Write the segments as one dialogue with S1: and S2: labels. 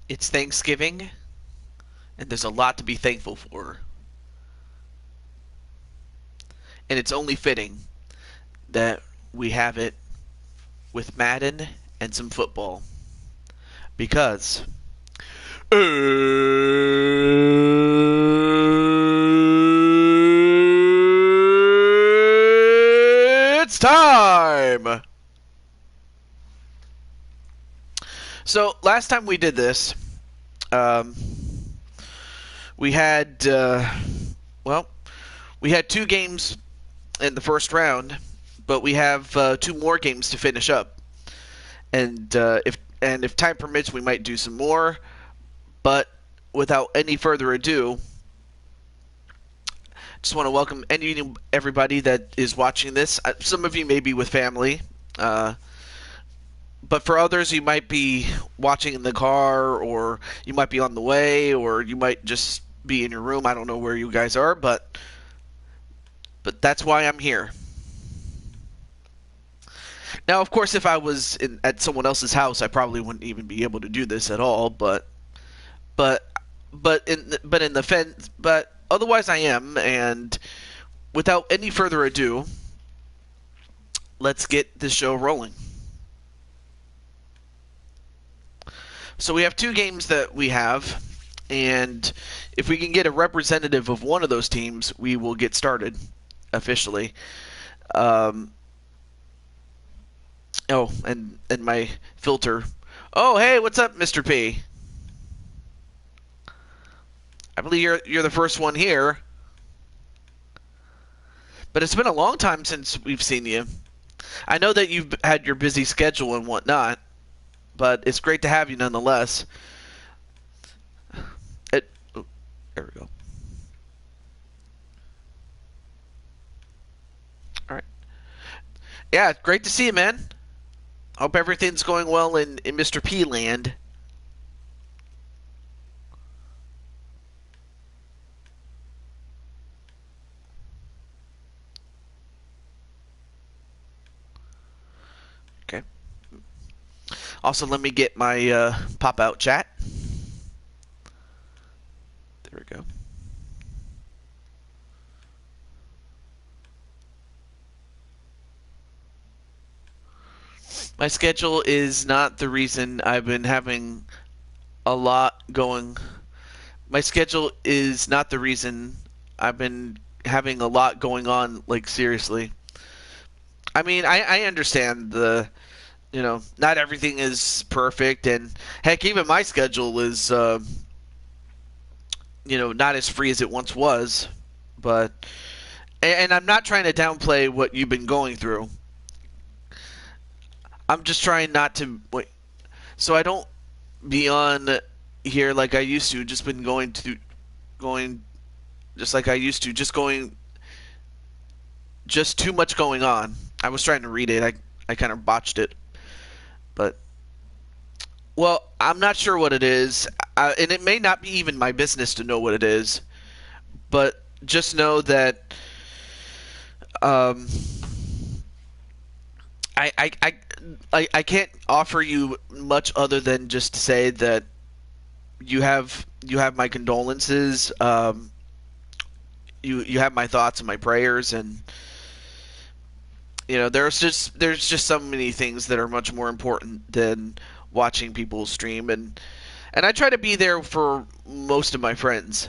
S1: It's Thanksgiving, and there's a lot to be thankful for. And it's only fitting that we have it with Madden and some football. Because it's time! So, last time we did this, um, we had, well, we had 2 games in the first round, but we have 2 more games to finish up. And if time permits, we might do some more. But without any further ado, just want to welcome everybody that is watching this. Some of you may be with family, but for others, you might be watching in the car, or you might be on the way, or you might just be in your room. I don't know where you guys are, but that's why I'm here. Now, of course, if I was at someone else's house, I probably wouldn't even be able to do this at all. But otherwise, I am. And without any further ado, let's get this show rolling. So we have 2 games that we have, and if we can get a representative of one of those teams, we will get started officially. Oh, and my filter. Oh, hey, what's up, Mr. P? I believe you're the first one here. But it's been a long time since we've seen you. I know that you've had your busy schedule and whatnot, but it's great to have you nonetheless. There we go. All right. Yeah, great to see you, man. Hope everything's going well in Mr. P land. Okay. Also, let me get my pop-out chat. There we go. My schedule is not the reason I've been having a lot going. My schedule is not the reason I've been having a lot going on, like, seriously. I mean, I understand not everything is perfect, and heck, even my schedule is, not as free as it once was. But, and I'm not trying to downplay what you've been going through. I'm just trying not to wait, so I don't be on here like I used to. Just been going just like I used to. Just too much going on. I was trying to read it. I kind of botched it, but well, I'm not sure what it is, and it may not be even my business to know what it is. But just know that I can't offer you much other than just to say that you have my condolences. You have my thoughts and my prayers, and there's just so many things that are much more important than watching people stream, and I try to be there for most of my friends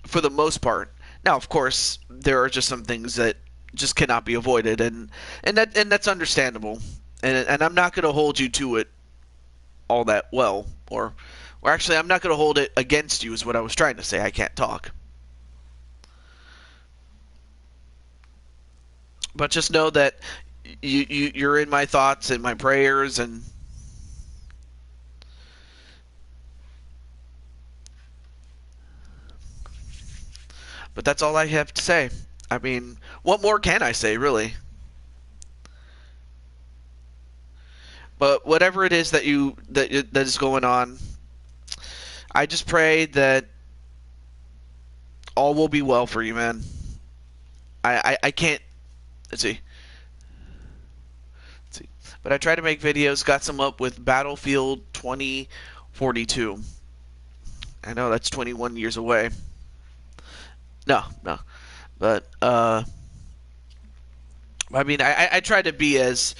S1: for the most part. Now, of course, there are just some things that just cannot be avoided, and that's understandable. And I'm not going to hold you to it all that well, or actually, I'm not going to hold it against you. Is what I was trying to say. I can't talk, but just know that you're in my thoughts and my prayers, and but that's all I have to say. I mean, what more can I say, really? But whatever it is that is going on, I just pray that all will be well for you, man. I can't. Let's see. But I try to make videos. Got some up with Battlefield 20 42. I know that's 21 years away. No. But, I mean, I try to be as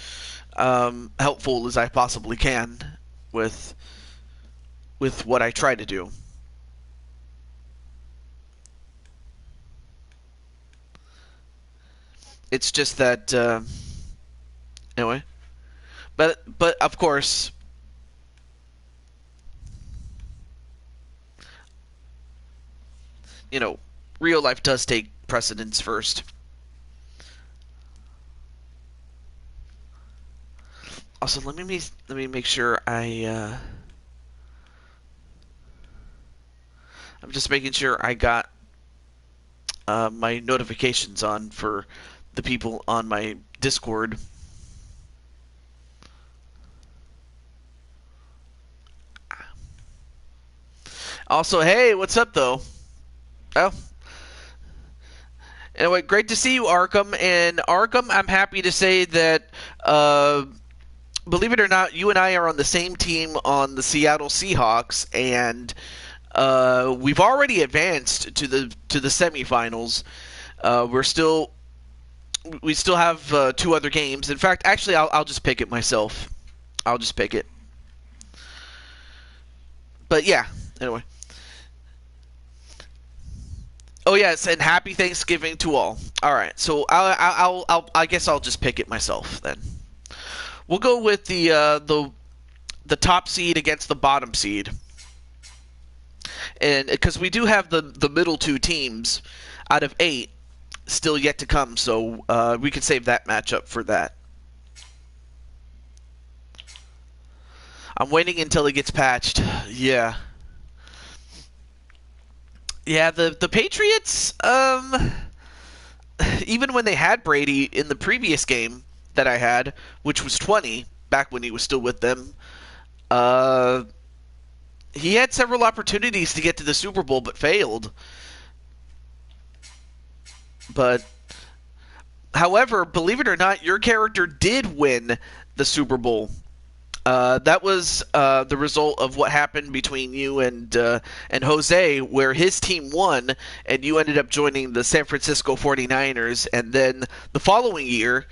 S1: helpful as I possibly can with what I try to do. It's just that, anyway. But of course, real life does take precedence first. Also, let me make sure I'm just making sure I got my notifications on for the people on my Discord. Also, hey, what's up though? Oh. Anyway, great to see you, Arkham. And Arkham, I'm happy to say that, believe it or not, you and I are on the same team on the Seattle Seahawks, and we've already advanced to the semifinals. We still have 2 other games. In fact, actually, I'll just pick it myself. I'll just pick it. But yeah, anyway. Oh yes, and happy Thanksgiving to all. All right, so I guess I'll just pick it myself then. We'll go with the top seed against the bottom seed, and because we do have the middle 2 teams out of 8 still yet to come, so we can save that matchup for that. I'm waiting until it gets patched. Yeah. Yeah, the Patriots, even when they had Brady in the previous game that I had, which was 20, back when he was still with them, he had several opportunities to get to the Super Bowl, but failed. But, however, believe it or not, your character did win the Super Bowl. That was the result of what happened between you and Jose, where his team won, and you ended up joining the San Francisco 49ers, and then the following year,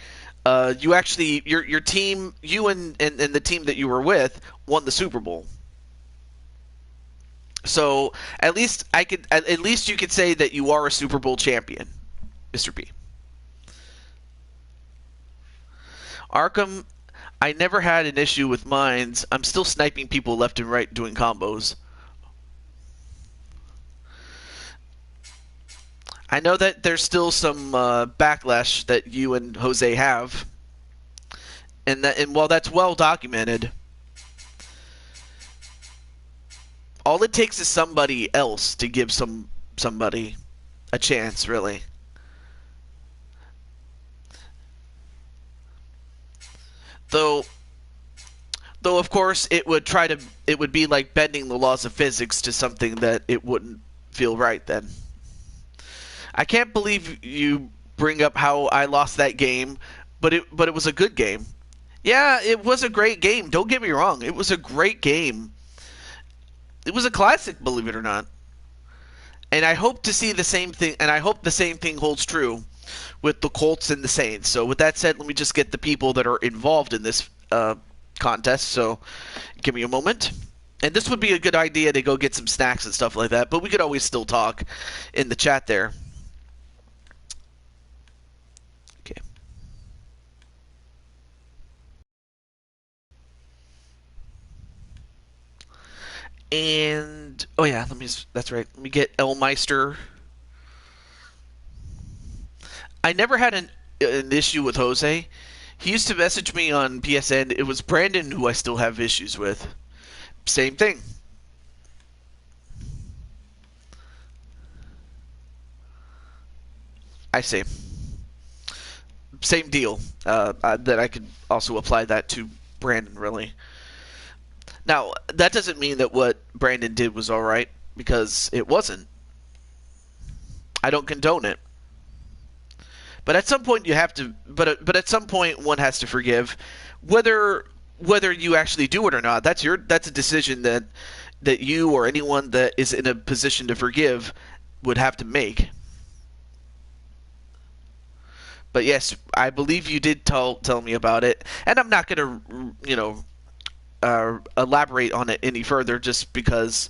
S1: you actually your team, you and the team that you were with, won the Super Bowl. So at least you could say that you are a Super Bowl champion, Mr. P. Arkham, I never had an issue with mines. I'm still sniping people left and right doing combos. I know that there's still some backlash that you and Jose have, and while that's well documented, all it takes is somebody else to give somebody a chance, really. Though of course it would be like bending the laws of physics to something that it wouldn't feel right then. I can't believe you bring up how I lost that game, but it was a good game. Yeah, it was a great game. Don't get me wrong. It was a great game. It was a classic, believe it or not. And I hope to see the same thing, and I hope the same thing holds true with the Colts and the Saints. So with that said, let me just get the people that are involved in this contest. So give me a moment. And this would be a good idea to go get some snacks and stuff like that, but we could always still talk in the chat there. Okay. And oh yeah, that's right. Let me get Elmeister. I never had an issue with Jose. He used to message me on PSN. It was Brandon who I still have issues with. Same thing. I see. Same deal. That I could also apply that to Brandon, really. Now, that doesn't mean that what Brandon did was alright, because it wasn't. I don't condone it. But at some point you have to. But at some point one has to forgive, whether whether you actually do it or not, that's a decision that you or anyone that is in a position to forgive would have to make. But yes, I believe you did tell me about it, and I'm not going to elaborate on it any further, just because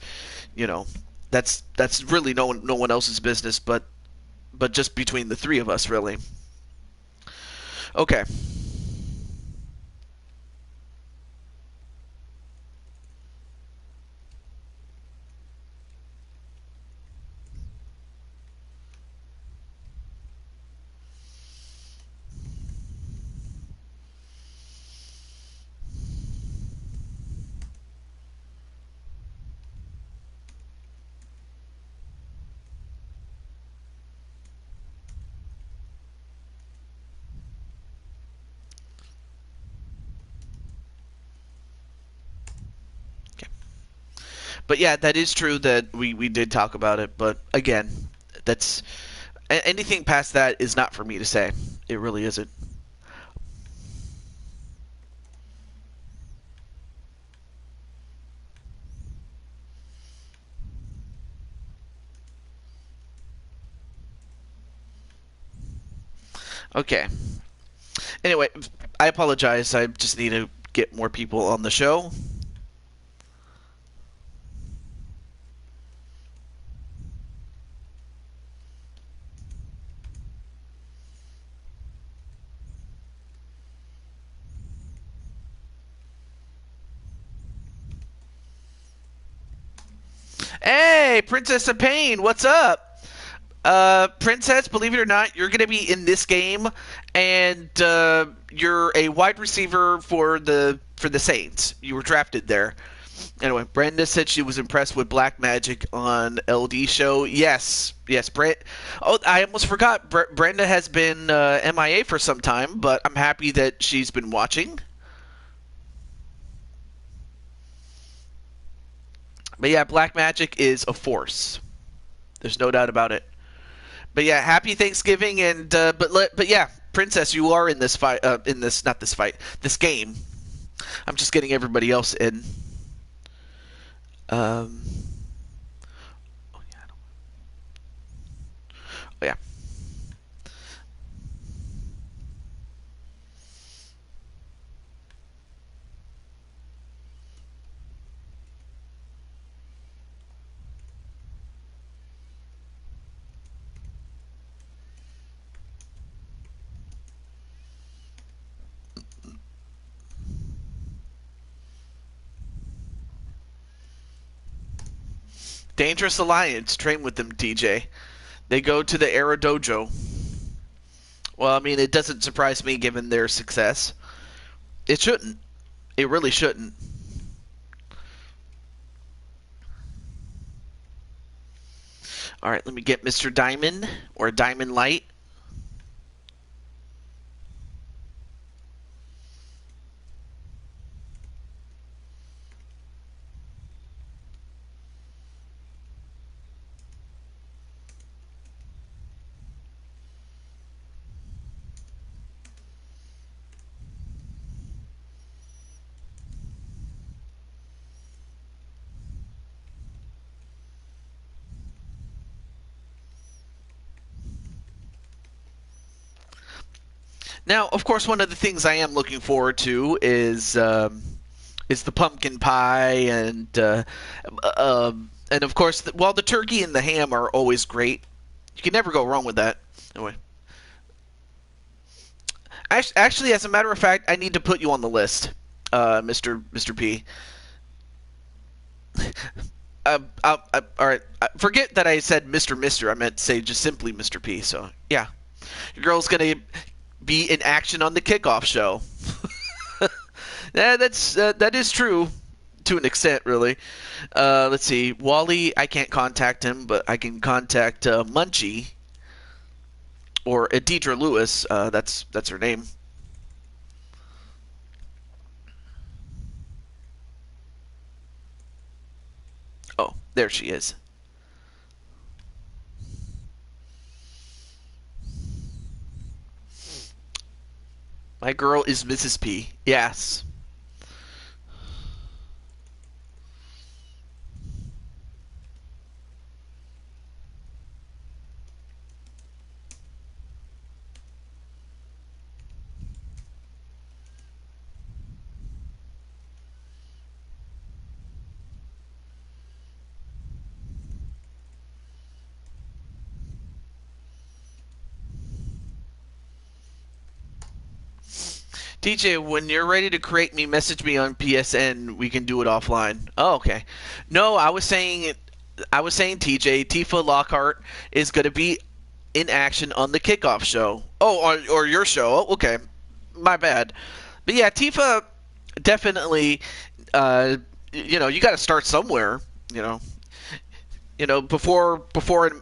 S1: you know that's really no one else's business, but just between the three of us, really. Okay. But yeah, that is true that we did talk about it. But again, that's anything past that is not for me to say. It really isn't. Okay. Anyway, I apologize. I just need to get more people on the show. Hey, Princess of Pain, what's up? Princess, believe it or not, you're going to be in this game, and you're a wide receiver for the Saints. You were drafted there. Anyway, Brenda said she was impressed with Black Magic on LD show. Yes, yes. Oh, I almost forgot. Brenda has been MIA for some time, but I'm happy that she's been watching. But yeah, Black Magic is a force. There's no doubt about it. But yeah, happy Thanksgiving, and but yeah, Princess, you are in this fight. In this, not this fight, this game. I'm just getting everybody else in. Um. Oh yeah. Oh yeah. Dangerous Alliance. Train with them, TJ. They go to the Era Dojo. Well, I mean, it doesn't surprise me given their success. It shouldn't. It really shouldn't. All right, let me get Mr. Diamond or Diamond Light. Now, of course, one of the things I am looking forward to is the pumpkin pie and of course, while the turkey and the ham are always great, you can never go wrong with that. Anyway, actually, as a matter of fact, I need to put you on the list, Mister P. All right. Forget that I said Mister. I meant to say just simply Mr. P. So yeah, your girl's gonna be in action on the kickoff show. Yeah, that is true to an extent, really. Let's see, Wally. I can't contact him, but I can contact Munchie or Deidre Lewis. That's her name. Oh, there she is. My girl is Mrs. P. Yes. TJ, when you're ready to create me, message me on PSN. We can do it offline. Oh, okay. No, I was saying, TJ, Tifa Lockhart is going to be in action on the kickoff show. Oh, or your show. Oh, okay, my bad. But yeah, Tifa definitely. Uh, you got to start somewhere. You know, before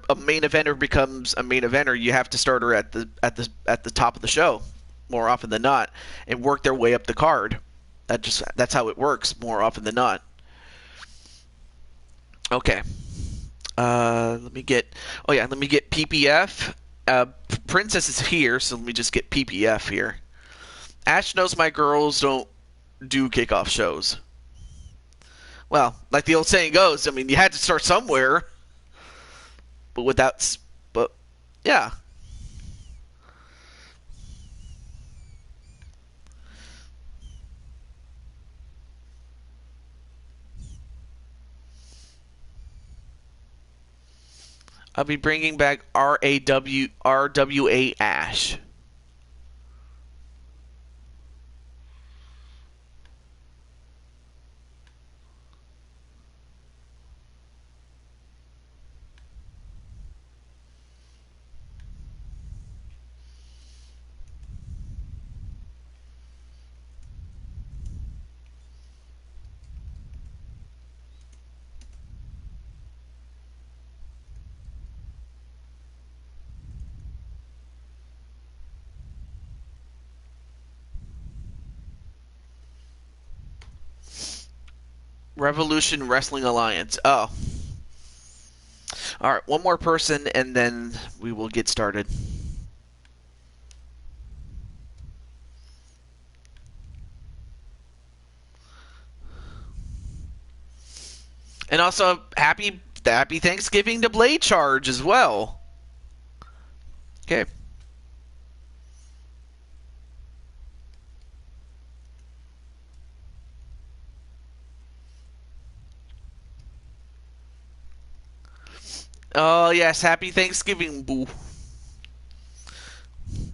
S1: a main eventer becomes a main eventer, you have to start her at the top of the show more often than not, and work their way up the card. That's how it works more often than not. Okay. Let me get. Oh yeah, let me get PPF. Princess is here, so let me just get PPF here. Ash knows my girls don't do kickoff shows. Well, like the old saying goes, I mean, you had to start somewhere, but but yeah. I'll be bringing back RWA Ash. Revolution Wrestling Alliance. Oh. Alright, one more person, and then we will get started. And also, happy Thanksgiving to Blade Charge as well. Okay. Oh yes, happy Thanksgiving, boo.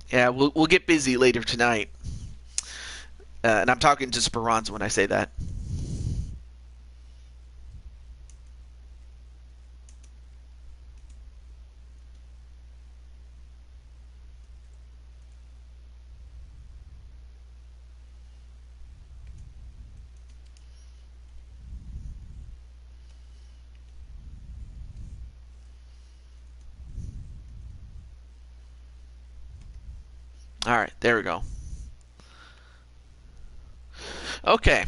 S1: Yeah, we'll get busy later tonight. And I'm talking to Speranza when I say that. All right, there we go. Okay.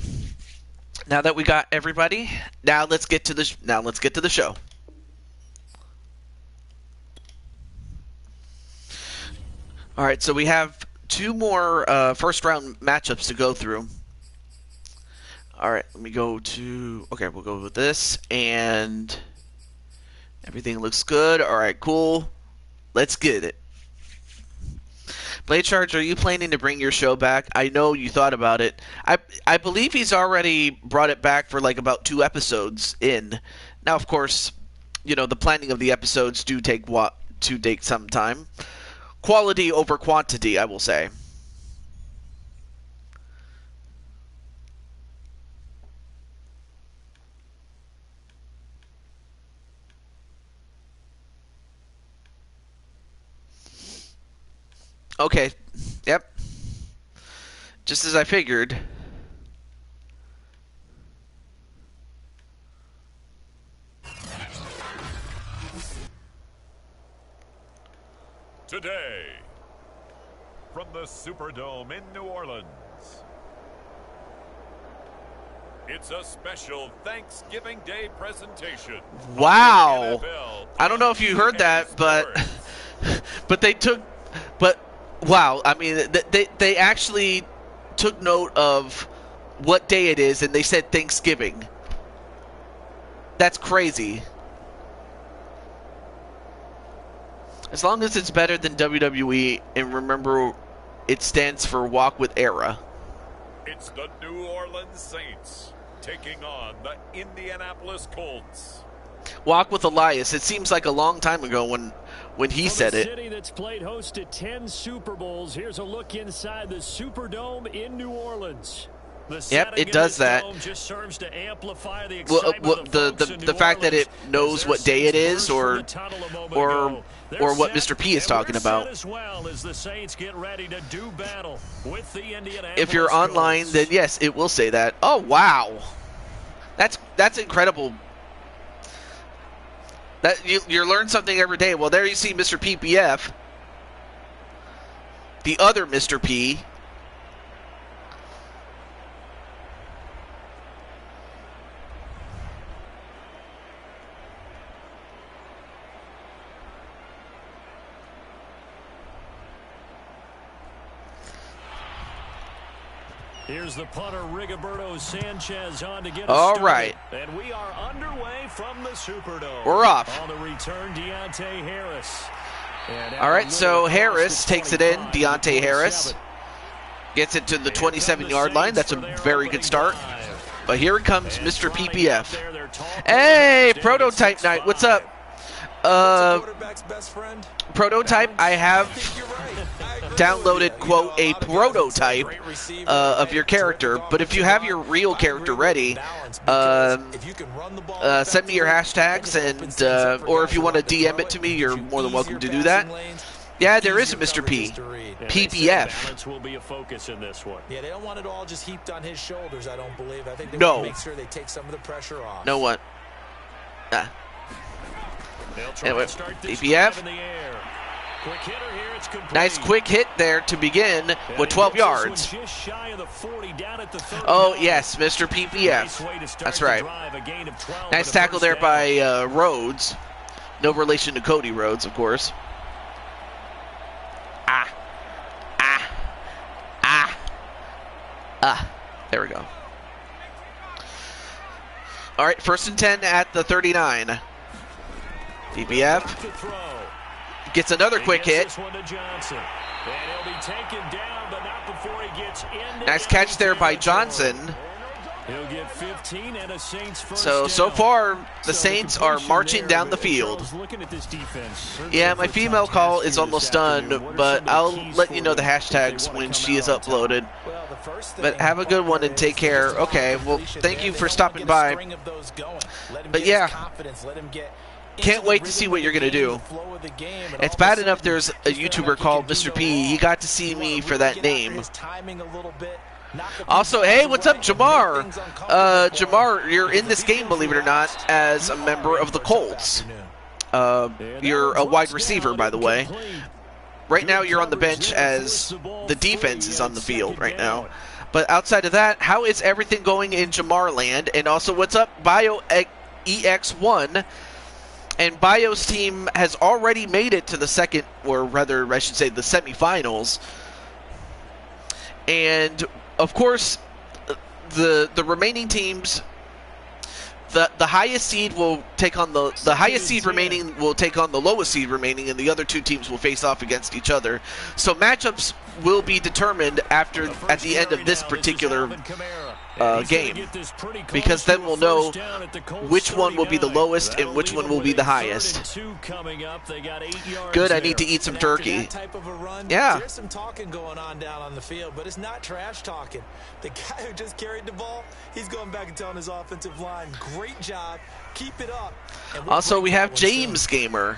S1: Now that we got everybody, now let's get to the show. All right, so we have two more first round matchups to go through. All right, let me go to. Okay, we'll go with this, and everything looks good. All right, cool. Let's get it. Blade Charge, are you planning to bring your show back? I know you thought about it. I believe he's already brought it back for like about 2 episodes in. Now, of course, the planning of the episodes do take some time. Quality over quantity, I will say. Okay. Yep. Just as I figured.
S2: Today, from the Superdome in New Orleans, it's a special Thanksgiving Day presentation.
S1: Wow. I don't know if you heard that, but wow, I mean, they actually took note of what day it is, and they said Thanksgiving. That's crazy. As long as it's better than WWE, and remember, it stands for Walk with Era.
S2: It's the New Orleans Saints taking on the Indianapolis Colts.
S1: Walk with Elias. It seems like a long time ago when he said it.
S3: City that's played host to 10 Super Bowls. Here's a look inside the Superdome in New Orleans.
S1: Yep, it does that.
S3: Just serves to amplify the
S1: the fact that it knows what day it is, or what Mr. P is talking about. If you're online, then yes, it will say that. Oh wow, that's incredible. That you learn something every day. Well, there you see Mr. PPF, the other Mr. P.
S3: Here's the punter, Rigoberto Sanchez, on to get us
S1: All
S3: started.
S1: right.
S3: And we are underway from the Superdome.
S1: We're off.
S3: On the return, Deontay Harris.
S1: All right, so Harris takes it in. Deontay Harris gets it to the 27-yard line. That's a very good start. But here comes Mr. PPF. Hey, Prototype Night, what's up? Prototype, I have downloaded, quote, a prototype of your character, but if you have your real character ready, send me your hashtags, and or if you want to DM it to me, you're more than welcome to do that. Yeah, there is a Mr. P. PPF.
S3: Will be a focus in this one.
S4: Yeah, they don't want it all just heaped on his shoulders, I don't believe. I think they
S1: No.
S4: want to make sure they take some of the pressure off.
S1: No what? Anyway, PPF.
S3: Quick hitter here, it's complete.
S1: Nice quick hit there to begin with 12 yards.
S3: Just shy of the 40, down at the 30.
S1: Oh, yes, Mr. PPF. That's right. Nice tackle there by Rhodes. No relation to Cody Rhodes, of course. There we go. All right, 1st and 10 at the 39. PPF gets another quick hit. Nice catch there by Johnson.
S3: He'll get 15 and a Saints first
S1: So far, the Saints are marching down the field. Yeah, my female call is almost done, but I'll let you know the hashtags when she is uploaded. But have a good one and take care. Okay, well, thank you for stopping by. But yeah, can't wait to see what you're going to do. It's bad enough there's a YouTuber called Mr. P. He got to see me for that name. Also, hey, what's up, Jamar? Jamar, you're in this game, believe it or not, as a member of the Colts. You're a wide receiver, by the way. Right now, you're on the bench as the defense is on the field right now. But outside of that, how is everything going in Jamar land? And also, what's up, Bio EX1? And Bio's team has already made it to the second, or rather, I should say, the semifinals. And of course, the remaining teams, the highest seed will take on the highest seed remaining will take on the lowest seed remaining, and the other two teams will face off against each other. So matchups will be determined at the end of this particular game, because then we'll know which one will be the lowest and which one will be the highest. Good, I need to eat some turkey. Yeah.
S4: There's some talking going on down on the field, but it's not trash talking. The guy who just carried the ball, he's going back and telling his offensive line, great job, keep it up.
S1: Also, we have James Gamer.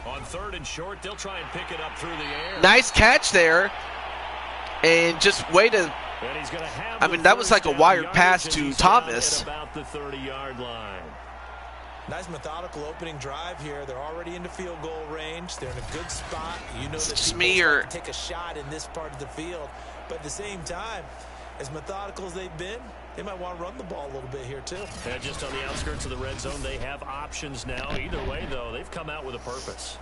S3: On 3rd and short, they'll try and pick it up through the air.
S1: Nice catch there. And just way to, I mean, that was like a wired pass to Thomas.
S3: About the 30-yard line.
S4: Nice methodical opening drive here. They're already into field goal range. They're in a good spot. You know that people like to take a shot in this part of the field. But at the same time, as methodical as they've been, they might want to run the ball a little bit here too.
S3: Yeah, just on the outskirts of the red zone, they have options now. Either way, though, they've come out with a purpose.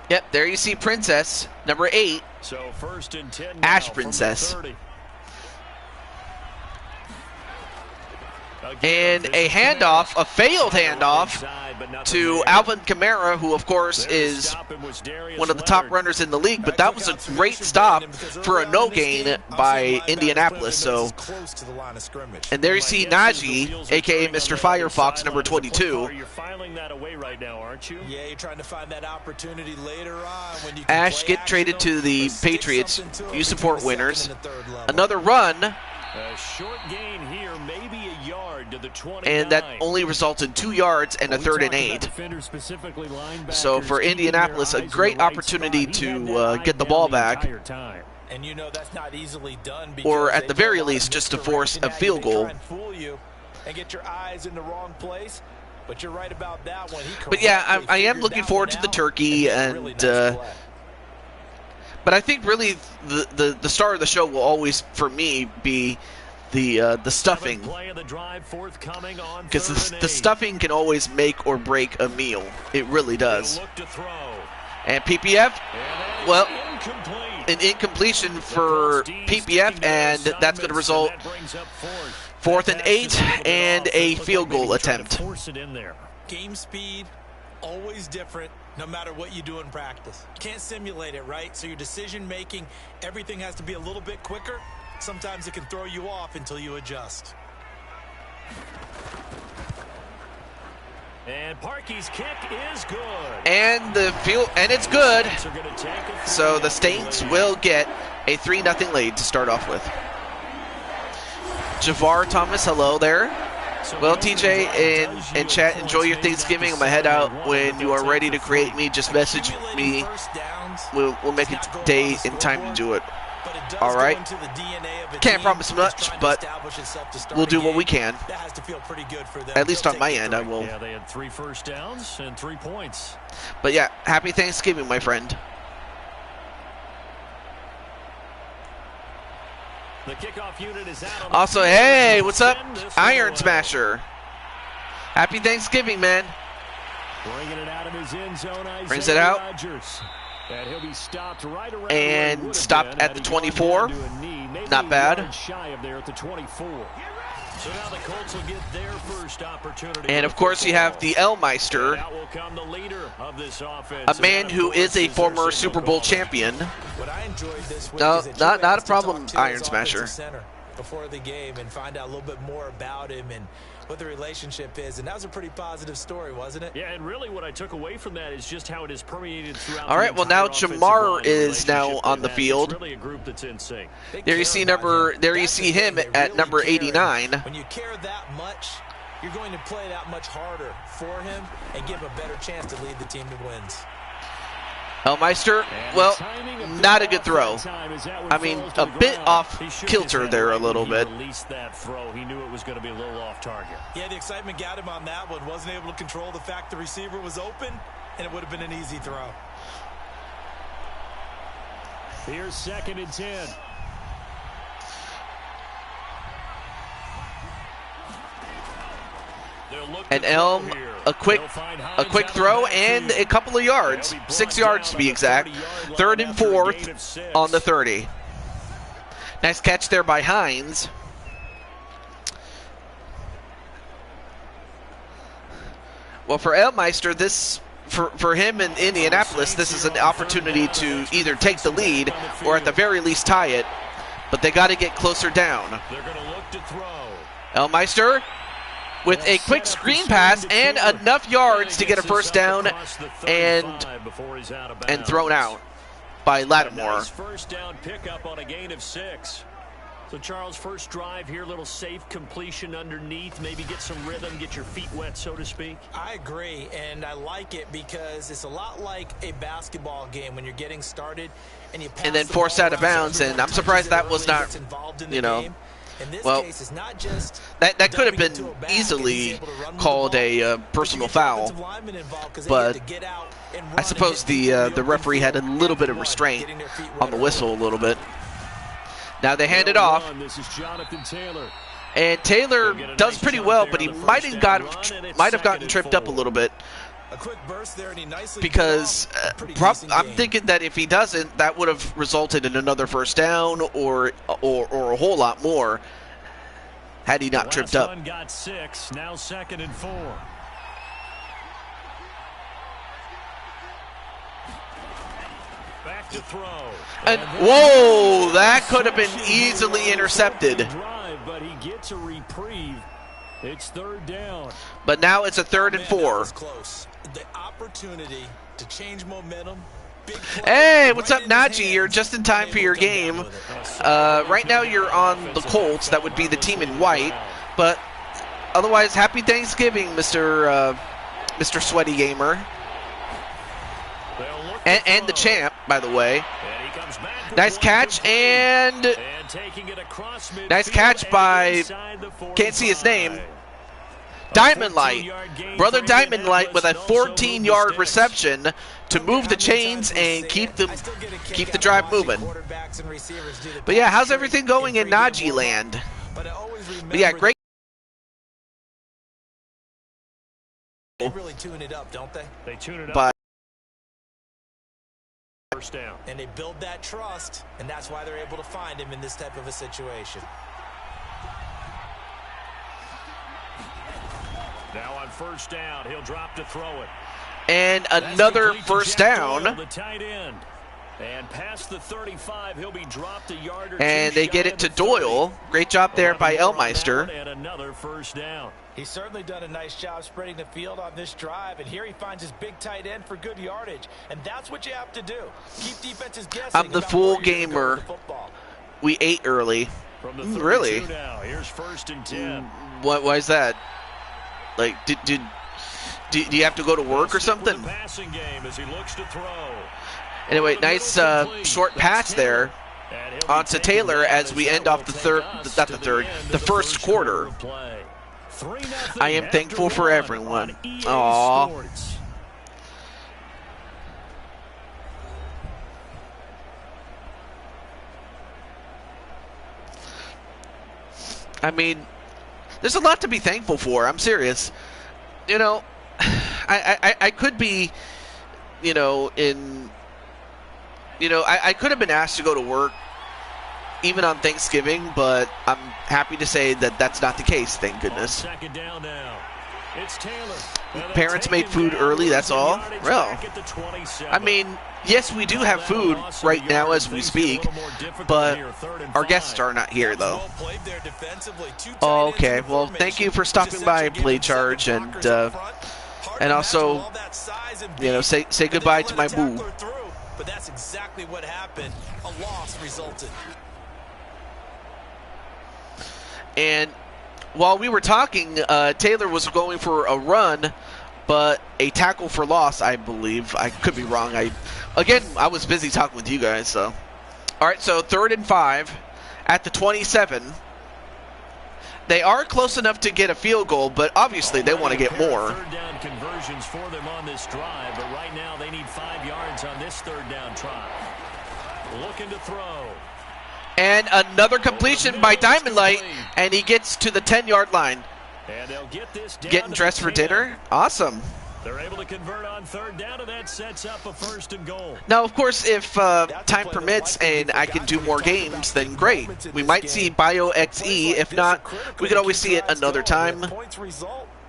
S1: Yep, there you see Princess, number 8.
S3: So 1st and 10
S1: Ash Princess. And a handoff, a failed handoff to Alvin Kamara, who, of course, is one of the top runners in the league. But that was a great stop for a no gain by Indianapolis. So, and there you see Najee, a.k.a. Mr. Firefox, number 22.
S3: You're filing that away right now, aren't you?
S4: Yeah, you're trying to find that opportunity later on when you can
S1: Ash, get traded to the Patriots. You support winners. Another run.
S3: A short gain here, maybe a yard to the 29.
S1: And that only results in 2 yards and a 3rd and 8. So for Indianapolis, a great opportunity to get the ball back.
S4: And you know that's not easily done,
S1: or at the very least, just to force a field goal.
S4: And get your eyes in the wrong place. But you're right about that one.
S1: But yeah, I am looking forward to the turkey, and but I think really the star of the show will always, for me, be the stuffing, because the stuffing can always make or break a meal. It really does. And PPF, well, an incompletion for PPF, and that's going to result 4th and 8 and a field goal attempt.
S4: Game speed, always different, no matter what you do in practice. You can't simulate it, right? So your decision making, everything has to be a little bit quicker. Sometimes it can throw you off until you adjust.
S3: And Parkey's kick is good.
S1: And the field, and it's good. So the Saints will get a 3-0 lead to start off with. Javar Thomas, hello there. Well, TJ and chat, enjoy your Thanksgiving. I'm going to head out. When you are ready to create me, just message me. We'll make a day and time to do it. All right. Can't promise much, but we'll do what we can. At least on my end, I will.
S3: Yeah, they had 3 first downs and 3 points.
S1: But yeah, happy Thanksgiving, my friend.
S3: The kickoff unit is out.
S1: Also, hey, what's up, Iron Smasher? Happy Thanksgiving, man.
S3: Bringing it out of his end zone.
S1: Brings it out.
S3: And he'll be stopped right around
S1: and stopped at the 24. Not bad.
S3: Shy of there at the 24. So now the Colts will get their first opportunity.
S1: And of course, you have the Elmeister, a man who is a former Super Bowl champion. No, not a problem, Iron Smasher.
S4: Before the game and find out a little bit more about him and what the relationship is, and that was a pretty positive story, wasn't it?
S3: Yeah, and really what I took away from that is just how it is permeated throughout.
S1: All right, well now Jamar is now on the field.
S3: Really a group that's in sync.
S1: There you see him at number 89.
S4: When you care that much, you're going to play that much harder for him and give him a better chance to lead the team to wins.
S1: Elmeister, well, not a good throw. I mean, a bit off kilter there a little bit.
S3: That throw, he knew it was going to be a little off target.
S4: Yeah, the excitement got him on that one. Wasn't able to control the fact the receiver was open, and it would have been an easy throw.
S3: Here's 2nd and 10.
S1: And Elm, a quick throw and a couple of yards, 6 yards to be exact. 3rd and 4th on the 30. Nice catch there by Hines. Well, for Elmeister, for him in Indianapolis, this is an opportunity to either take the lead or at the very least tie it. But they got to get closer down.
S3: They're going to look to throw.
S1: Elmeister with a quick screen pass and enough yards to get a first down and thrown out by Lattimore.
S3: First down pickup on a gain of 6. So Charles, first drive here, little safe completion underneath, maybe get some rhythm, get your feet wet, so to speak.
S4: I agree, and I like it because it's a lot like a basketball game when you're getting started and you pass
S1: and then forced out of bounds, and I'm surprised that was not, you know, well, that could have been easily called a personal foul, but I suppose the referee had a little bit of restraint on the whistle a little bit. Now they hand it off, and Taylor does pretty well, but he might have gotten tripped up a little bit. Because I'm thinking that if he doesn't, that would have resulted in another first down or a whole lot more. had he not tripped up.
S3: Last one got 6, now 2nd and 4. Back to throw.
S1: And whoa, that could have been easily intercepted.
S3: Drive, but he gets a reprieve. It's 3rd down.
S1: But now it's a 3rd and 4.
S4: Close. The opportunity to change momentum.
S1: Hey, what's up, Najee? You're just in time for your game. Right now you're on the Colts. That would be the team in white. But otherwise, happy Thanksgiving, Mr. Sweaty Gamer. And the champ, by the way. Nice catch, and nice catch by, can't see his name, Diamond Light. Brother Diamond Light with a 14-yard reception to move the chains and keep the drive moving. But yeah, how's everything going in Najee land? But yeah, great.
S4: They really tune it up, don't they?
S3: They tune it up.
S1: But
S3: First down.
S4: And they build that trust, and that's why they're able to find him in this type of a situation.
S3: Now on 1st down, he'll drop to throw it.
S1: And another first down.
S3: The tight end. And past the 35, he'll be dropped a yard or two.
S1: And they get it to Doyle. Great job there by Elmeister.
S3: And another first down.
S4: He's certainly done a nice job spreading the field on this drive, and here he finds his big tight end for good yardage, and that's what you have to do. Keep defenses guessing.
S1: I'm the full gamer. We ate early. Really?
S3: Now, here's 1st and 10.
S1: Why is that? Like, do you have to go to work or something?
S3: Passing game as he looks to throw.
S1: Anyway, nice short pass there onto Taylor as we end off the first quarter. I am thankful for everyone. Aww. I mean, there's a lot to be thankful for. I'm serious. You know, I could be, you know, I could have been asked to go to work even on Thanksgiving, but I'm happy to say that that's not the case, thank goodness.
S3: 2nd down now. It's Taylor.
S1: Parents made food early, that's all? Well, I mean, yes, we do have food right now as we speak, but our guests are not here, though. Oh, okay, well, thank you for stopping by, Play Charge, and also, you know, say goodbye to my boo.
S4: But that's exactly what happened. A loss resulted.
S1: And while we were talking, Taylor was going for a run, but a tackle for loss, I believe. I could be wrong. I was busy talking with you guys, so. All right, so 3rd and 5 at the 27. They are close enough to get a field goal, but obviously they want to get more.
S3: 3rd down conversions for them on this drive, but right now they need 5 yards on this 3rd down try. Looking to throw.
S1: And another completion by Diamond Light, and he gets to the 10-yard line.
S3: And they'll get this down.
S1: Getting dressed for dinner? Awesome.
S3: They're able to convert on 3rd down, and that sets up a 1st and goal.
S1: Now, of course, if time permits and I can do more games, then great. We might see Bio XE. If not, we could always see it another time.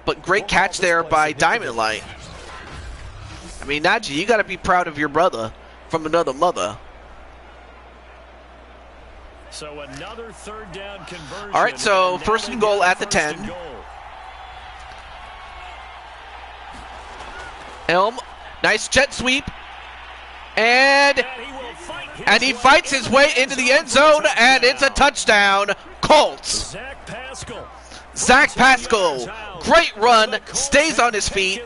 S1: But great catch there by Diamond Light. I mean, Najee, you got to be proud of your brother from another mother.
S3: So another 3rd down conversion.
S1: All right, so 1st and goal at the 10. Elm, nice jet sweep, and he fights his way into the end zone, and it's a touchdown, Colts. Zach Pascal, great run, stays on his feet,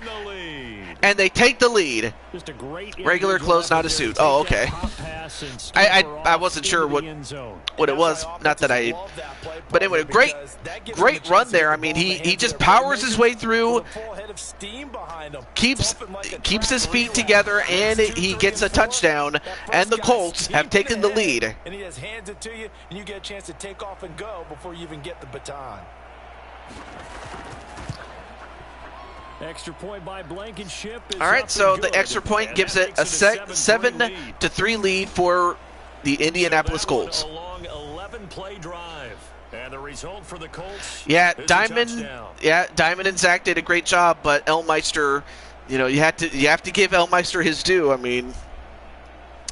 S1: and they take the lead. Regular close, not a suit. Oh, okay. I wasn't sure what it was. Not that I. But anyway, great run there. I mean, he just powers his way through, keeps his feet together, and he gets a touchdown. And the Colts have taken the lead.
S4: And he just hands it to you, and you get a chance to take off and go before you even get the baton.
S3: Extra point by Blankenship.
S1: All right, so the extra point gives it a 7-3 lead for the Indianapolis Colts.
S3: A long 11-play drive. And the result for the Colts.
S1: Yeah,
S3: is a
S1: Diamond.
S3: touchdown.
S1: Yeah, Diamond and Zach did a great job, but Elmeister, you know, you have to give Elmeister his due. I mean,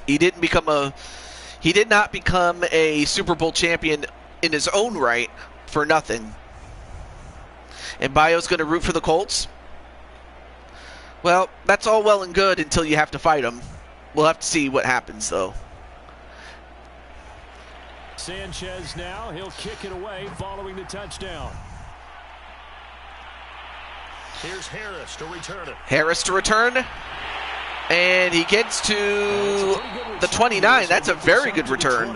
S1: he did not become a Super Bowl champion in his own right for nothing. And Bio's going to root for the Colts. Well, that's all well and good until you have to fight them. We'll have to see what happens, though.
S3: Sanchez now, he'll kick it away following the touchdown. Here's Harris to return it.
S1: Harris to return. And he gets to the 29. That's a very good return.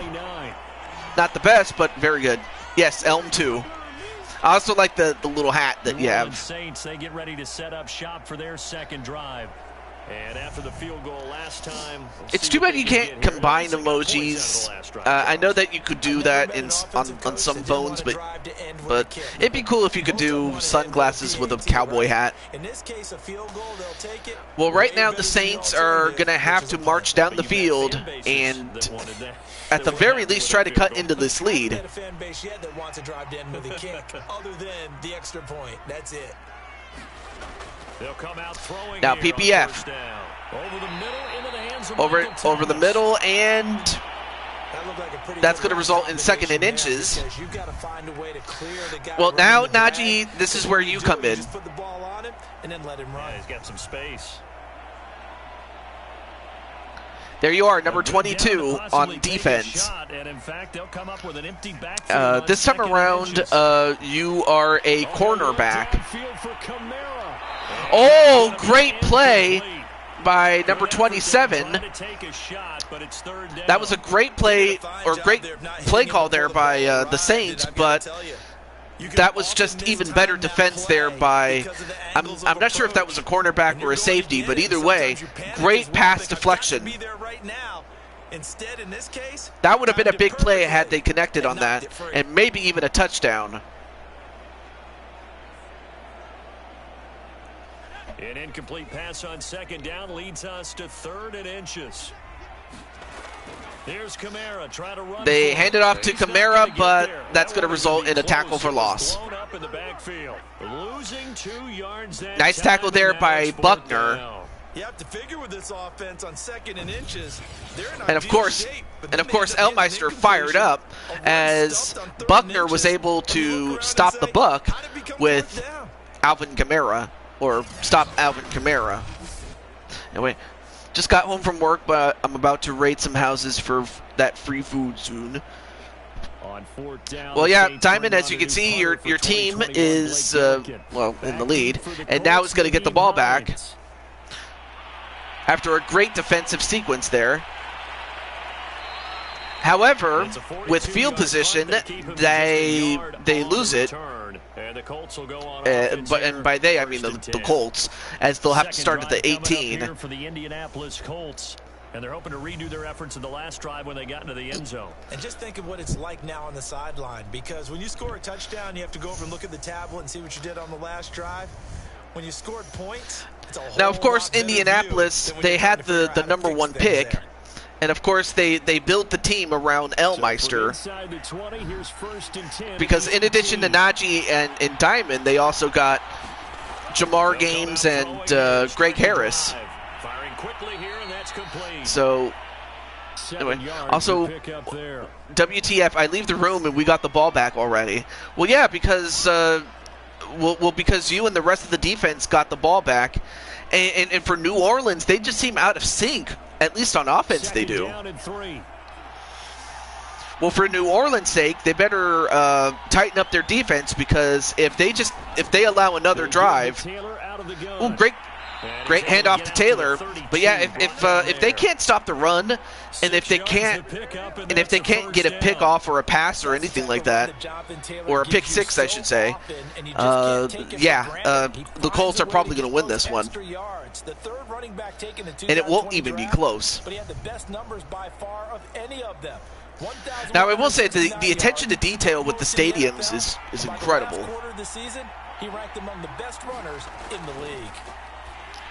S1: Not the best, but very good. Yes, Elm 2. I also like the little hat that you have.
S3: Saints, they get ready to set up shop for their second drive. And after the field goal last time,
S1: it's too bad you can't combine emojis. I know that you could do that on some phones, but it'd be cool if you could do sunglasses with a cowboy hat. Well, right now the Saints are going to have to march down the field and at the very least try to cut into this lead. Now PPF over the middle, and that's going to result in 2nd and inches. Well, now Najee, this is where you come in.
S3: Yeah, he's got some space.
S1: There you are, number 22 on defense. This time around, you are a cornerback. Oh, great play by number 27. That was a great play, or great play call there by the Saints, but that was just even better defense there by, I'm not sure if that was a cornerback or a safety, but either way, great pass deflection. That would have been a big play had they connected on that, and maybe even a touchdown.
S3: An incomplete pass on 2nd down leads us to 3rd and inches. There's Kamara trying to run.
S1: They hand it off to Kamara, but that's going to result in a tackle for loss.
S3: Losing 2 yards.
S1: Nice tackle there by Buckner.
S4: You have to figure with this offense on 2nd and inches.
S1: And of course, Elmeister fired up as Buckner was able to stop the buck with Alvin Kamara, or stop Alvin Kamara. Anyway, just got home from work, but I'm about to raid some houses for that free food soon. Well, yeah, Diamond, as you can see, your team is, well, in the lead, and now it's going to get the ball back after a great defensive sequence there. However, with field position, they lose it. And by they, I mean the Colts, as they'll have to start at the 18.
S3: For the Indianapolis Colts, and they're hoping to redo their efforts in the last drive when they got into the end zone.
S4: And just think of what it's like now on the sideline, because when you score a touchdown, you have to go over and look at the tablet and see what you did on the last drive. When you scored points, it's a whole
S1: now, of course,
S4: lot
S1: Indianapolis, they had the #1 pick.
S4: There.
S1: And of course, they built the team around Elmeister, because in addition to Najee and Diamond, they also got Jamar Games and Greg Harris. So, anyway, also, WTF, I leave the room and we got the ball back already. Well, yeah, because because you and the rest of the defense got the ball back. And for New Orleans, they just seem out of sync. At least on offense, they do. Well, for New Orleans' sake, they better tighten up their defense, because if they allow another drive, oh, great handoff to Taylor. But yeah, if they can't stop the run, and if they can't get a pick off or a pass or anything like that, or a pick six, I should say, the Colts are probably going to win this one. And it won't even be close. Now, I will say the attention to detail with the stadiums is incredible.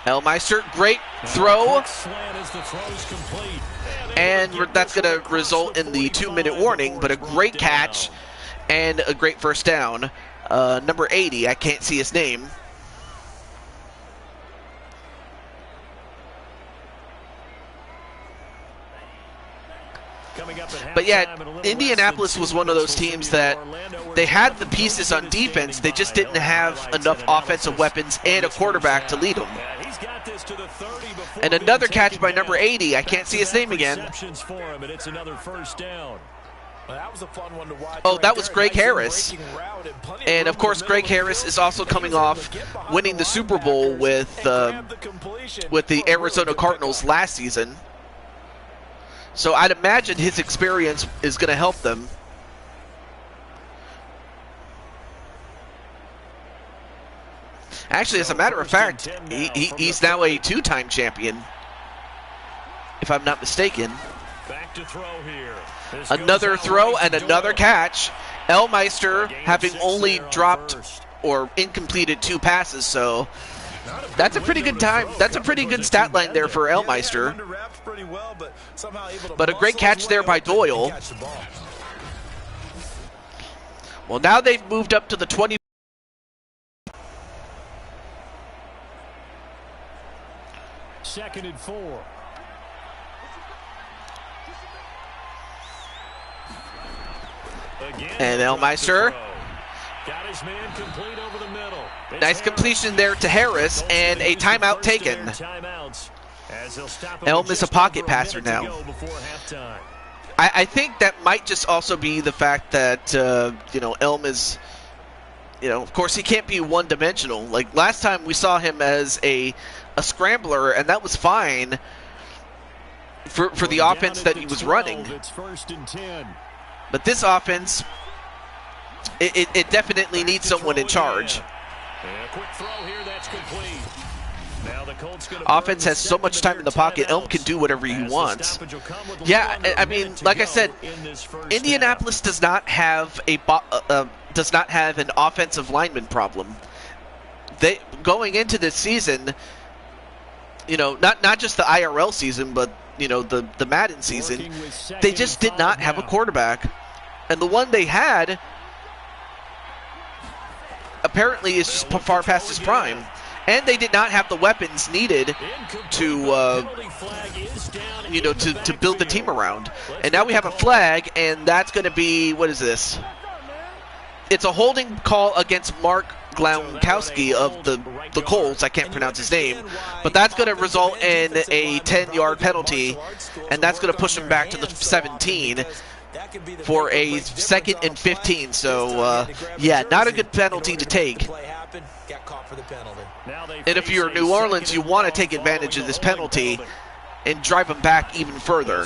S1: Elmeister, great throw. And that's going to result in the 2-minute warning, but a great catch. and a great first down. Number 80, I can't see his name. But yeah, Indianapolis was one of those teams that they had the pieces on defense. They just didn't have enough offensive weapons and a quarterback to lead them. And another catch by number 80. I can't see his name again. Oh, that was Greg Harris. And of course, Greg Harris is also coming off winning the Super Bowl with the Arizona Cardinals last season. So I'd imagine his experience is going to help them. Actually, as a matter of fact, he's now a two-time champion, if I'm not mistaken.
S3: Back to throw here.
S1: Another throw and another catch. Elmeister having only dropped or incompleted 2 passes, so that's a pretty good time. That's a pretty good stat line there for Elmeister. But a great catch there by Doyle. Well, now they've moved up to the 20.
S3: Second and 4.
S1: And Elmeister.
S3: Got his man complete over the middle.
S1: Nice completion there to Harris, and a timeout taken. Elm is a pocket passer now. I think that might just also be the fact that, Elm is, of course he can't be one-dimensional. Like last time we saw him as a scrambler, and that was fine for the offense that he was running. But this offense, it definitely needs someone in charge. Offense has so much time in the pocket. Elm can do whatever he wants. Yeah, I mean, like I said, Indianapolis does not have an offensive lineman problem. They going into this season, not just the IRL season, but the Madden season, they just did not have a quarterback. And the one they had apparently is just far past his prime. And they did not have the weapons needed to build the team around. And now we have a flag, and that's going to be, what is this? It's a holding call against Mark Glaunkowski of the Colts. I can't pronounce his name. But that's going to result in a 10-yard penalty, and that's going to push him back to the 17 for a 2nd and 15. So, yeah, not a good penalty to take. And if you're New Orleans, you want to take advantage of this penalty and drive them back even further.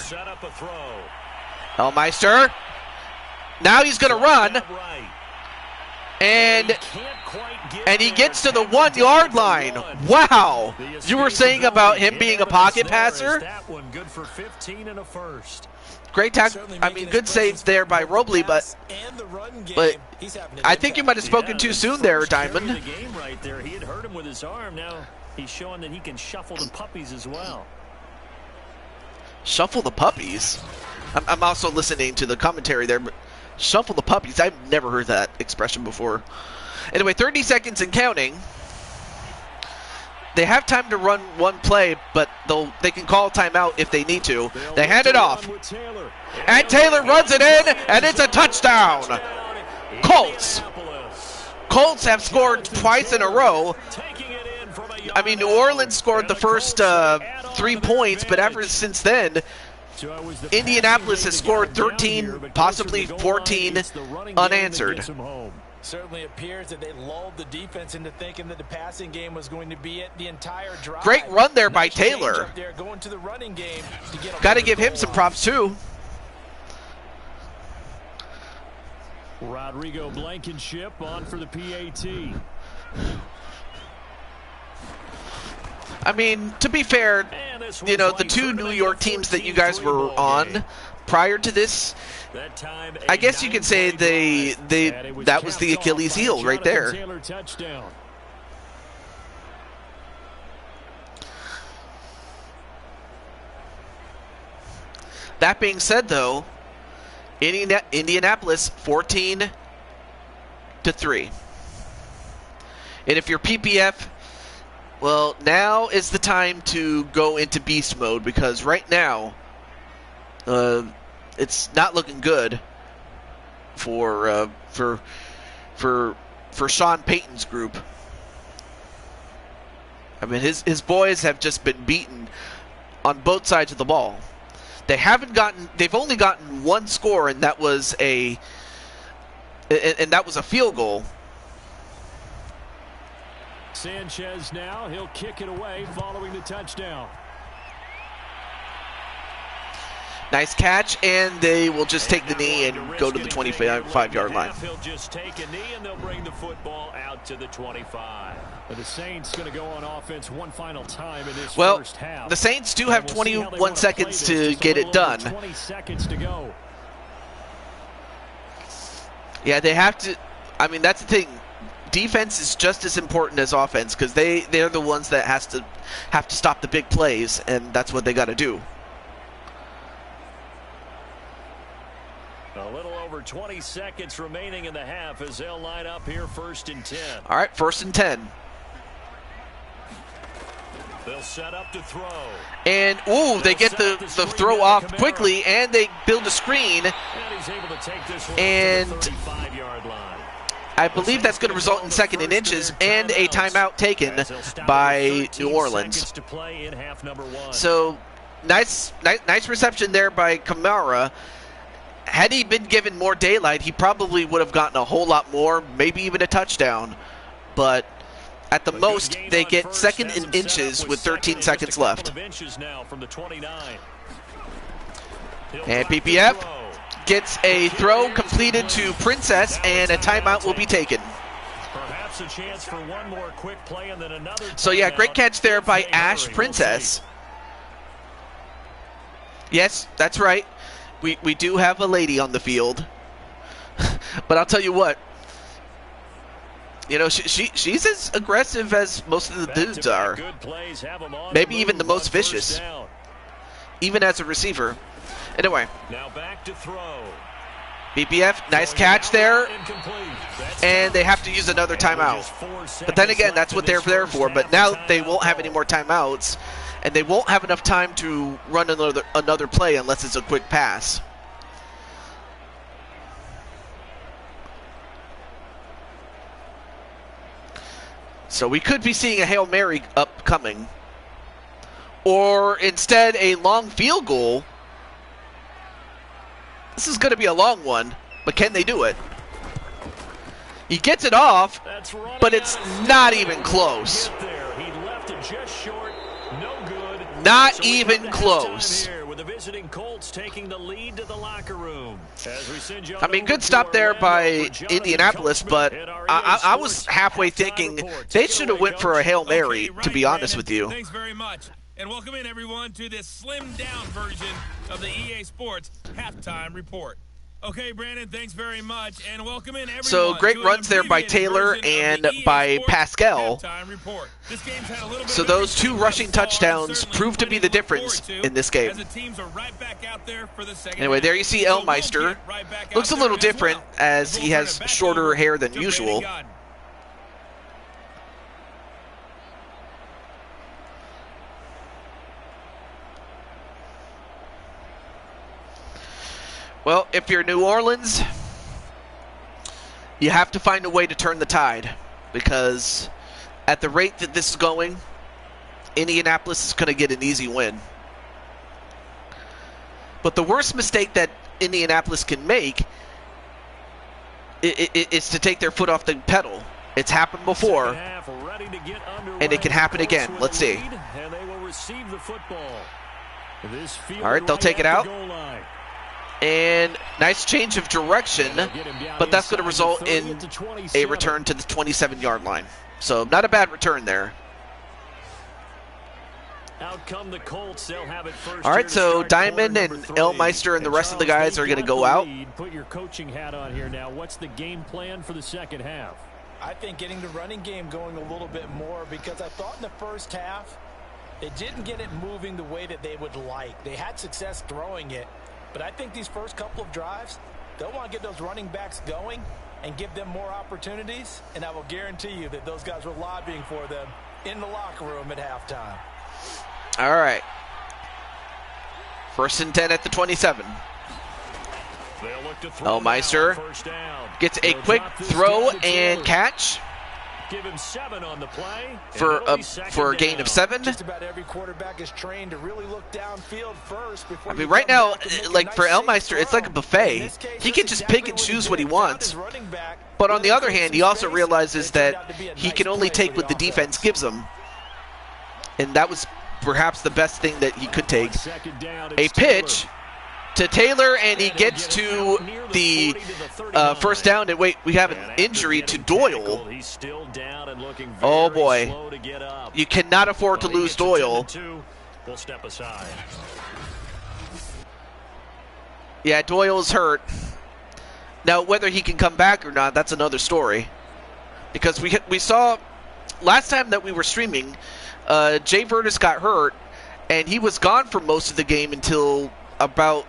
S1: Elmeister. Now he's going to run. And he gets to the 1-yard line. Wow. You were saying about him being a pocket passer? Great tackle. I mean, good save there by Robley, but I think you might have spoken too soon there, Diamond.
S3: He had hurt him with his arm. Now he's showing that he can shuffle the puppies as well.
S1: Shuffle the puppies? I'm also listening to the commentary there, but shuffle the puppies. I've never heard that expression before. Anyway, 30 seconds and counting. They have time to run one play, but they can call timeout if they need to. They hand it off. And Taylor runs it in, and it's a touchdown. Colts. Colts have scored twice in a row. I mean, New Orleans scored the first 3 points, but ever since then, Indianapolis has scored 13, possibly 14 unanswered.
S4: Certainly appears that they lulled the defense into thinking that the passing game was going to be it the entire drive.
S1: Great run there by Taylor. Got to give him some props too.
S3: Rodrigo Blankenship on for the PAT.
S1: I mean, to be fair, the 2 New York teams that you guys were on prior to this, I guess you could say that was the Achilles heel right there. That being said, though, Indianapolis 14 to 3. And if you're PPF, well, now is the time to go into beast mode, because right now it's not looking good for Sean Payton's group. I mean, his boys have just been beaten on both sides of the ball. They've only gotten one score, and that was a field goal.
S3: Sanchez now, he'll kick it away following the touchdown.
S1: Nice catch, and they will just take the knee and go to the 25-yard line.
S3: He'll just take a knee, and they'll bring the football out to the 25. The Saints going to go on offense one final time in this first half.
S1: The Saints do have 21 seconds to get it done.
S3: 20 seconds to go.
S1: Yeah, they have to. I mean, that's the thing. Defense is just as important as offense, because they're the ones that have to stop the big plays, and that's what they got to do.
S3: A little over 20 seconds remaining in the half as they'll line up here 1st and 10.
S1: All right, 1st and 10.
S3: They'll set up to throw.
S1: And, they get the throw off quickly, and they build a screen.
S3: And he's able to take this one
S1: and
S3: to the 35-yard line.
S1: I believe that's going to result in 2nd and inches and a timeout taken by New Orleans.
S3: To play in half number 1.
S1: So, nice reception there by Kamara. Had he been given more daylight, he probably would have gotten a whole lot more, maybe even a touchdown. But at the most, they get 2nd and inches with 13 seconds left. And PPF gets a throw completed to Princess, and a timeout will be taken.
S3: Perhaps a chance for one more quick play and then another.
S1: So yeah, great catch there by Ash Princess. Yes, that's right. We do have a lady on the field. But I'll tell you what. You know, she's as aggressive as most of the dudes are. Maybe even the most vicious. Even as a receiver. Anyway.
S3: Now back to throw.
S1: BPF, nice catch there. And they have to use another timeout. But then again, that's what they're there for. But now they won't have any more timeouts. And they won't have enough time to run another play unless it's a quick pass. So we could be seeing a Hail Mary upcoming. Or instead, a long field goal. This is going to be a long one, but can they do it? He gets it off, but it's not even close.
S3: He left it just short. No good.
S1: Not even close.
S3: With the visiting Colts taking the lead to the locker room.
S1: I mean, good stop there by Indianapolis, but I was halfway thinking they should have went for a Hail Mary, to be honest with you.
S5: Thanks very much. And welcome in, everyone, to this slimmed-down version of the EA Sports Halftime Report. Okay, Brandon, thanks very much, and welcome in, everyone.
S1: So great runs there by Taylor and by Pascal. So those two rushing touchdowns proved to be the difference in this game. Anyway, there you see Elmeister. Looks a little different as he has shorter hair than usual. Well, if you're New Orleans, you have to find a way to turn the tide, because at the rate that this is going, Indianapolis is going to get an easy win. But the worst mistake that Indianapolis can make is to take their foot off the pedal. It's happened before, and it can happen again. Let's see. All right, they'll take it out. And nice change of direction, but that's going to result in a return to the 27-yard line. So not a bad return there.
S3: Out come the Colts. They'll have it first.
S1: All right, so Diamond and Elmeister and the rest of the guys are going to go out.
S3: Put your coaching hat on here now. What's the game plan for the second half?
S4: I think getting the running game going a little bit more, because I thought in the first half they didn't get it moving the way that they would like. They had success throwing it. But I think these first couple of drives, they'll want to get those running backs going and give them more opportunities, and I will guarantee you that those guys were lobbying for them in the locker room at halftime.
S1: All right. 1st and 10 at the 27. Elmeister gets a quick throw and catch.
S3: Give him 7 on the play
S1: for a gain of 7.
S4: Just about every quarterback is trained to really look downfield first before.
S1: I mean, right now, like for Elmeister, it's like a buffet. He can just pick and choose what he wants. But on the other hand, he also realizes that he can only take what the defense gives him. And that was perhaps the best thing that he could take. A pitch to Taylor, and he gets to the first down. And wait, we have an injury to Doyle. Oh boy, you cannot afford to lose Doyle. Yeah, Doyle's hurt. Now, whether he can come back or not, that's another story. Because we saw last time that we were streaming, Jay Vertis got hurt, and he was gone for most of the game until about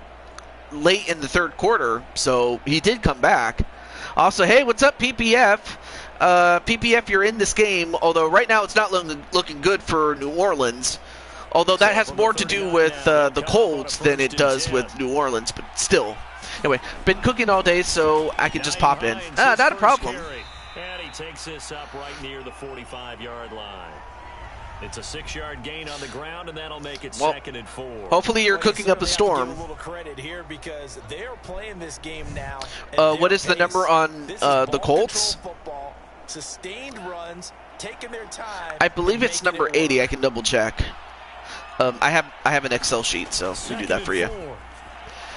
S1: late in the 3rd quarter, so he did come back. Also, hey, what's up, PPF? PPF, you're in this game, although right now it's not looking good for New Orleans. Although that has more to do with the Colts than it does with New Orleans, but still. Anyway, been cooking all day, so I can just pop in. Not a problem.
S3: And he takes this up right near the 45-yard line. It's a 6-yard gain on the ground, and that'll make it 2nd and 4.
S1: Hopefully you're cooking up a storm. What is the number on the Colts? I believe it's number 80. I can double check. I have an Excel sheet, so we do that for you.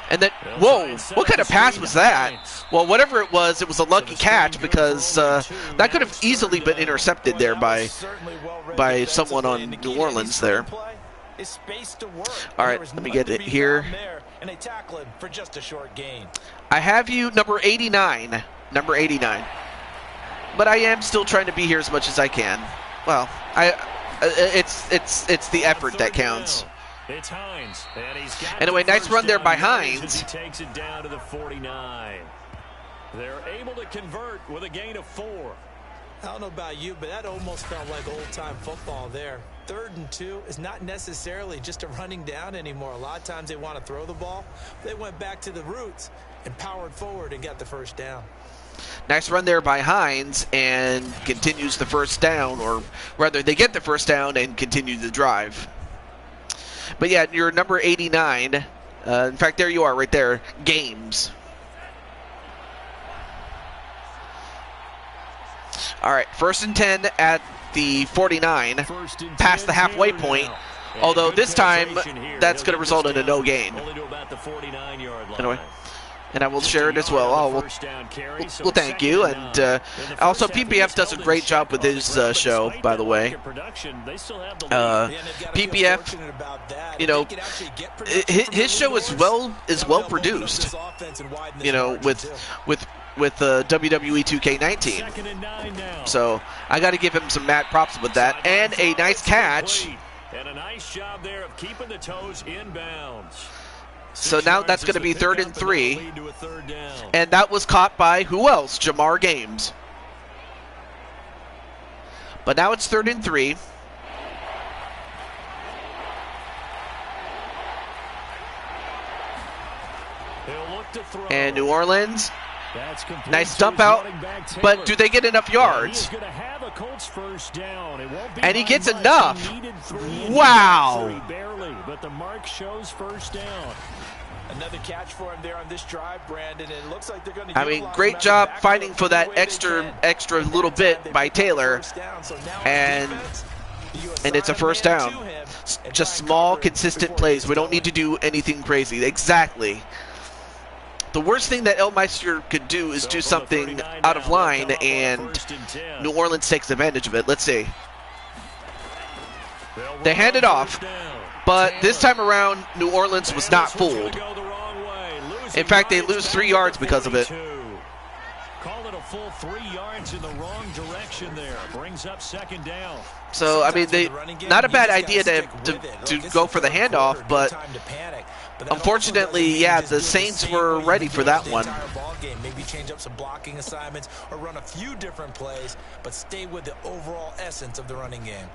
S1: And then, whoa, what kind of pass was that? Well, whatever it was a lucky catch, because that could have easily been intercepted there by someone on New Orleans there. All right, let me get it here. I have you number 89. Number 89. But I am still trying to be here as much as I can. Well, it's the effort that counts.
S3: It's Hines.
S1: Anyway, nice run there by Hines.
S3: He takes it down to the 49. They're able to convert with a gain of 4.
S4: I don't know about you, but that almost felt like old-time football there. 3rd and 2 is not necessarily just a running down anymore. A lot of times they want to throw the ball. They went back to the roots and powered forward and got the first down.
S1: Nice run there by Hines, and continues the first down, or rather they get the first down and continue the drive. But yeah, you're number 89. In fact, there you are right there. Games. All right, 1st and 10 at the 49, past the halfway point. Although this time, that's going to result in a no gain. Anyway, and I will share it as well. Well, thank you. And also, PPF does a great job with his show, by the way. PPF, you know, his show is well produced. You know, with WWE 2K19. So I got to give him some mad props with that, and a nice catch.
S3: And a nice job there of keeping the toes inbounds.
S1: So now that's going to be 3rd and 3. And that was caught by who else? Jamar Games. But now it's 3rd and 3. And New Orleans, nice dump out, but do they get enough yards? And he gets enough. Wow.
S3: But the mark shows first down.
S4: Another catch for him there on this drive, Brandon. It looks like they're going to.
S1: I mean, great job fighting for that extra little bit by Taylor, and it's a first down. Just small, consistent plays. We don't need to do anything crazy. Exactly. The worst thing that Elmeister could do is do something out of line, and New Orleans takes advantage of it. Let's see. They hand it off, but this time around, New Orleans was not fooled. In fact, they lose 3 yards because of it.
S3: Call it a full 3 yards in the wrong direction there. Brings up 2nd down.
S1: So, I mean, not a bad idea to go for the handoff, but Unfortunately, yeah, the Saints were ready for that one.
S4: Maybe change up some blocking assignments or run a few different plays, but stay with the overall essence of the running game.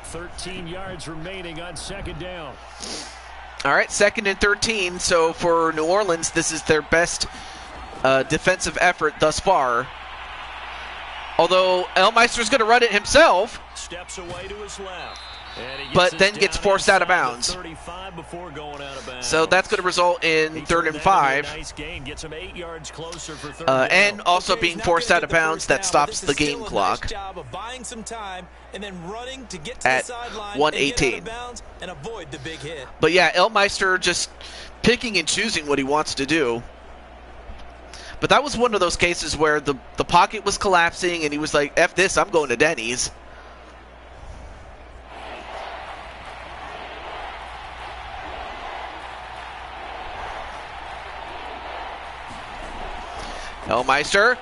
S3: 13 yards remaining on second down.
S1: All right, 2nd and 13. So for New Orleans, this is their best defensive effort thus far. Although Elmeister's going to run it himself.
S3: Steps away to his left.
S1: But then gets forced out of bounds. So that's going to result in 3rd and 5. And also being forced out of bounds, that stops the game clock at 1:18. But yeah, Elmeister just picking and choosing what he wants to do. But that was one of those cases where the pocket was collapsing and he was like, F this, I'm going to Denny's. Elmeister.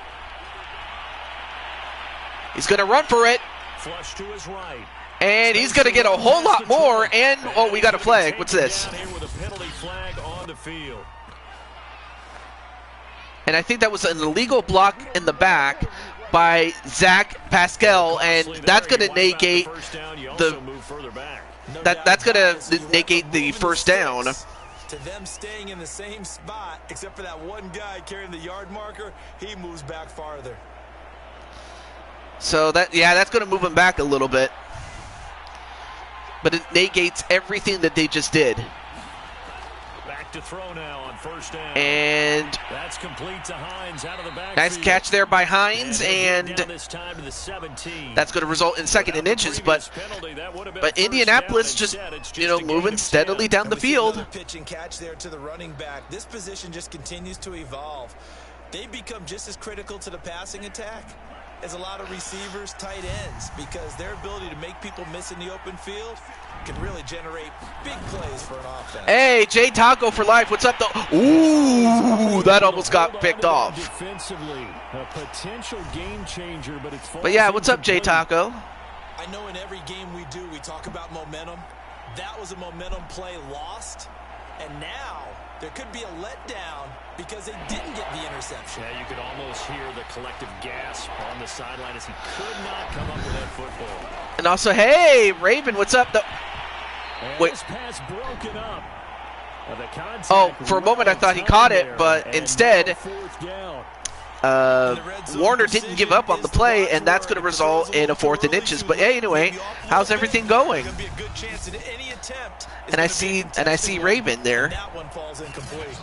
S1: He's going to run for it.
S3: Flush to his right.
S1: And he's going to get a whole lot more. And, oh, we got a flag. What's this? And I think that was an illegal block in the back by Zach Pascal. And that's going to negate that's going to negate the first down.
S4: To them staying in the same spot, except for that one guy carrying the yard marker, he moves back farther.
S1: So that's going to move him back a little bit. But it negates everything that they just did.
S3: Back to throw now on first down.
S1: And
S3: that's complete to Hines out of the back.
S1: Nice catch there by Hines, and
S3: this time to the 17.
S1: That's going to result in 2nd and inches. But Indianapolis just moving steadily down the field.
S4: Pitch and catch there to the running back. This position just continues to evolve. They become just as critical to the passing attack as a lot of receivers, tight ends, because their ability to make people miss in the open field can really generate big plays for an offense.
S1: Hey, Jay Taco for life. What's up, though? Ooh, that almost got picked off.
S3: Defensively, a potential game changer,
S1: but yeah, what's up, Jay Taco?
S4: I know in every game we do, we talk about momentum. That was a momentum play lost, and now there could be a letdown because they didn't get the interception.
S3: Yeah, you could almost hear the collective gasp on the sideline as he could not come up with that football.
S1: And also, hey, Raven, what's up?
S3: Wait. This pass broken up.
S1: Oh, for a moment I thought he caught it, but instead, Warner didn't give up on the play, and that's going to result in a 4th and inches. But hey, anyway, how's everything going? And I see Raven there.
S4: That one falls incomplete.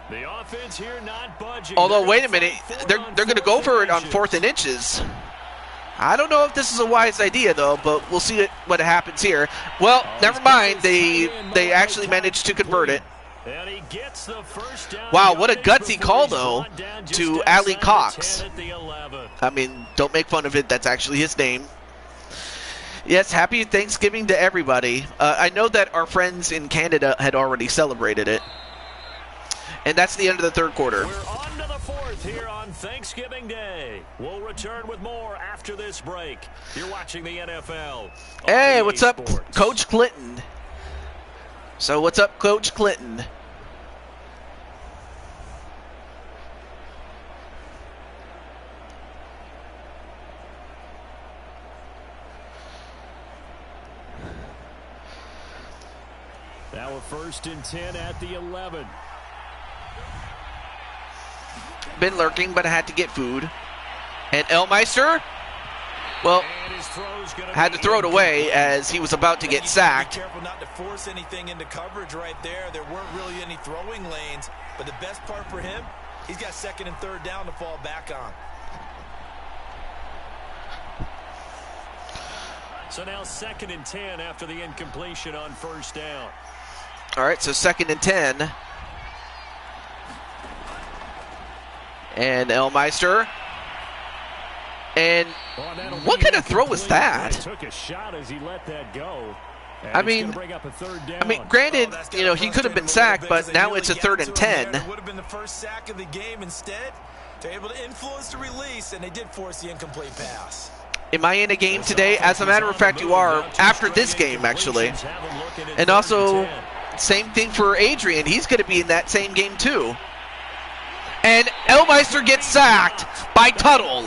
S3: The offense here not budging.
S1: Although, wait a minute, they're going to go for it on 4th and inches. I don't know if this is a wise idea, though, but we'll see what happens here. Well, never mind. They actually managed to convert it. Wow, what a gutsy call, though, to Ali Cox. I mean, don't make fun of it. That's actually his name. Yes, happy Thanksgiving to everybody. I know that our friends in Canada had already celebrated it. And that's the end of the 3rd quarter.
S3: We're on to the 4th here on Thanksgiving Day. We'll return with more after this break. You're watching the NFL.
S1: Hey, what's up, Coach Clinton? So what's up, Coach Clinton?
S3: Now a 1st and 10 at the 11.
S1: Been lurking, but I had to get food. And Elmeister, well, had to throw it away as he was about to get sacked.
S4: Be careful not to force anything into coverage right there. There weren't really any throwing lanes, but the best part for him, he's got 2nd and 3rd down to fall back on.
S3: So now 2nd and 10 after the incompletion on 1st down.
S1: All right, so 2nd and 10. And Elmeister. And what kind of throw was that?
S3: Took a shot as he let that go.
S1: I mean, granted, he could have been sacked, but now it's a 3rd and 10.
S4: It would have been the first sack of the game instead. They're able to influence the release, and they did force the incomplete pass.
S1: Am I in a game today? As a matter of fact, you are after this game, actually. And also, same thing for Adrian. He's going to be in that same game, too. And Elmeister gets sacked by Tuttle.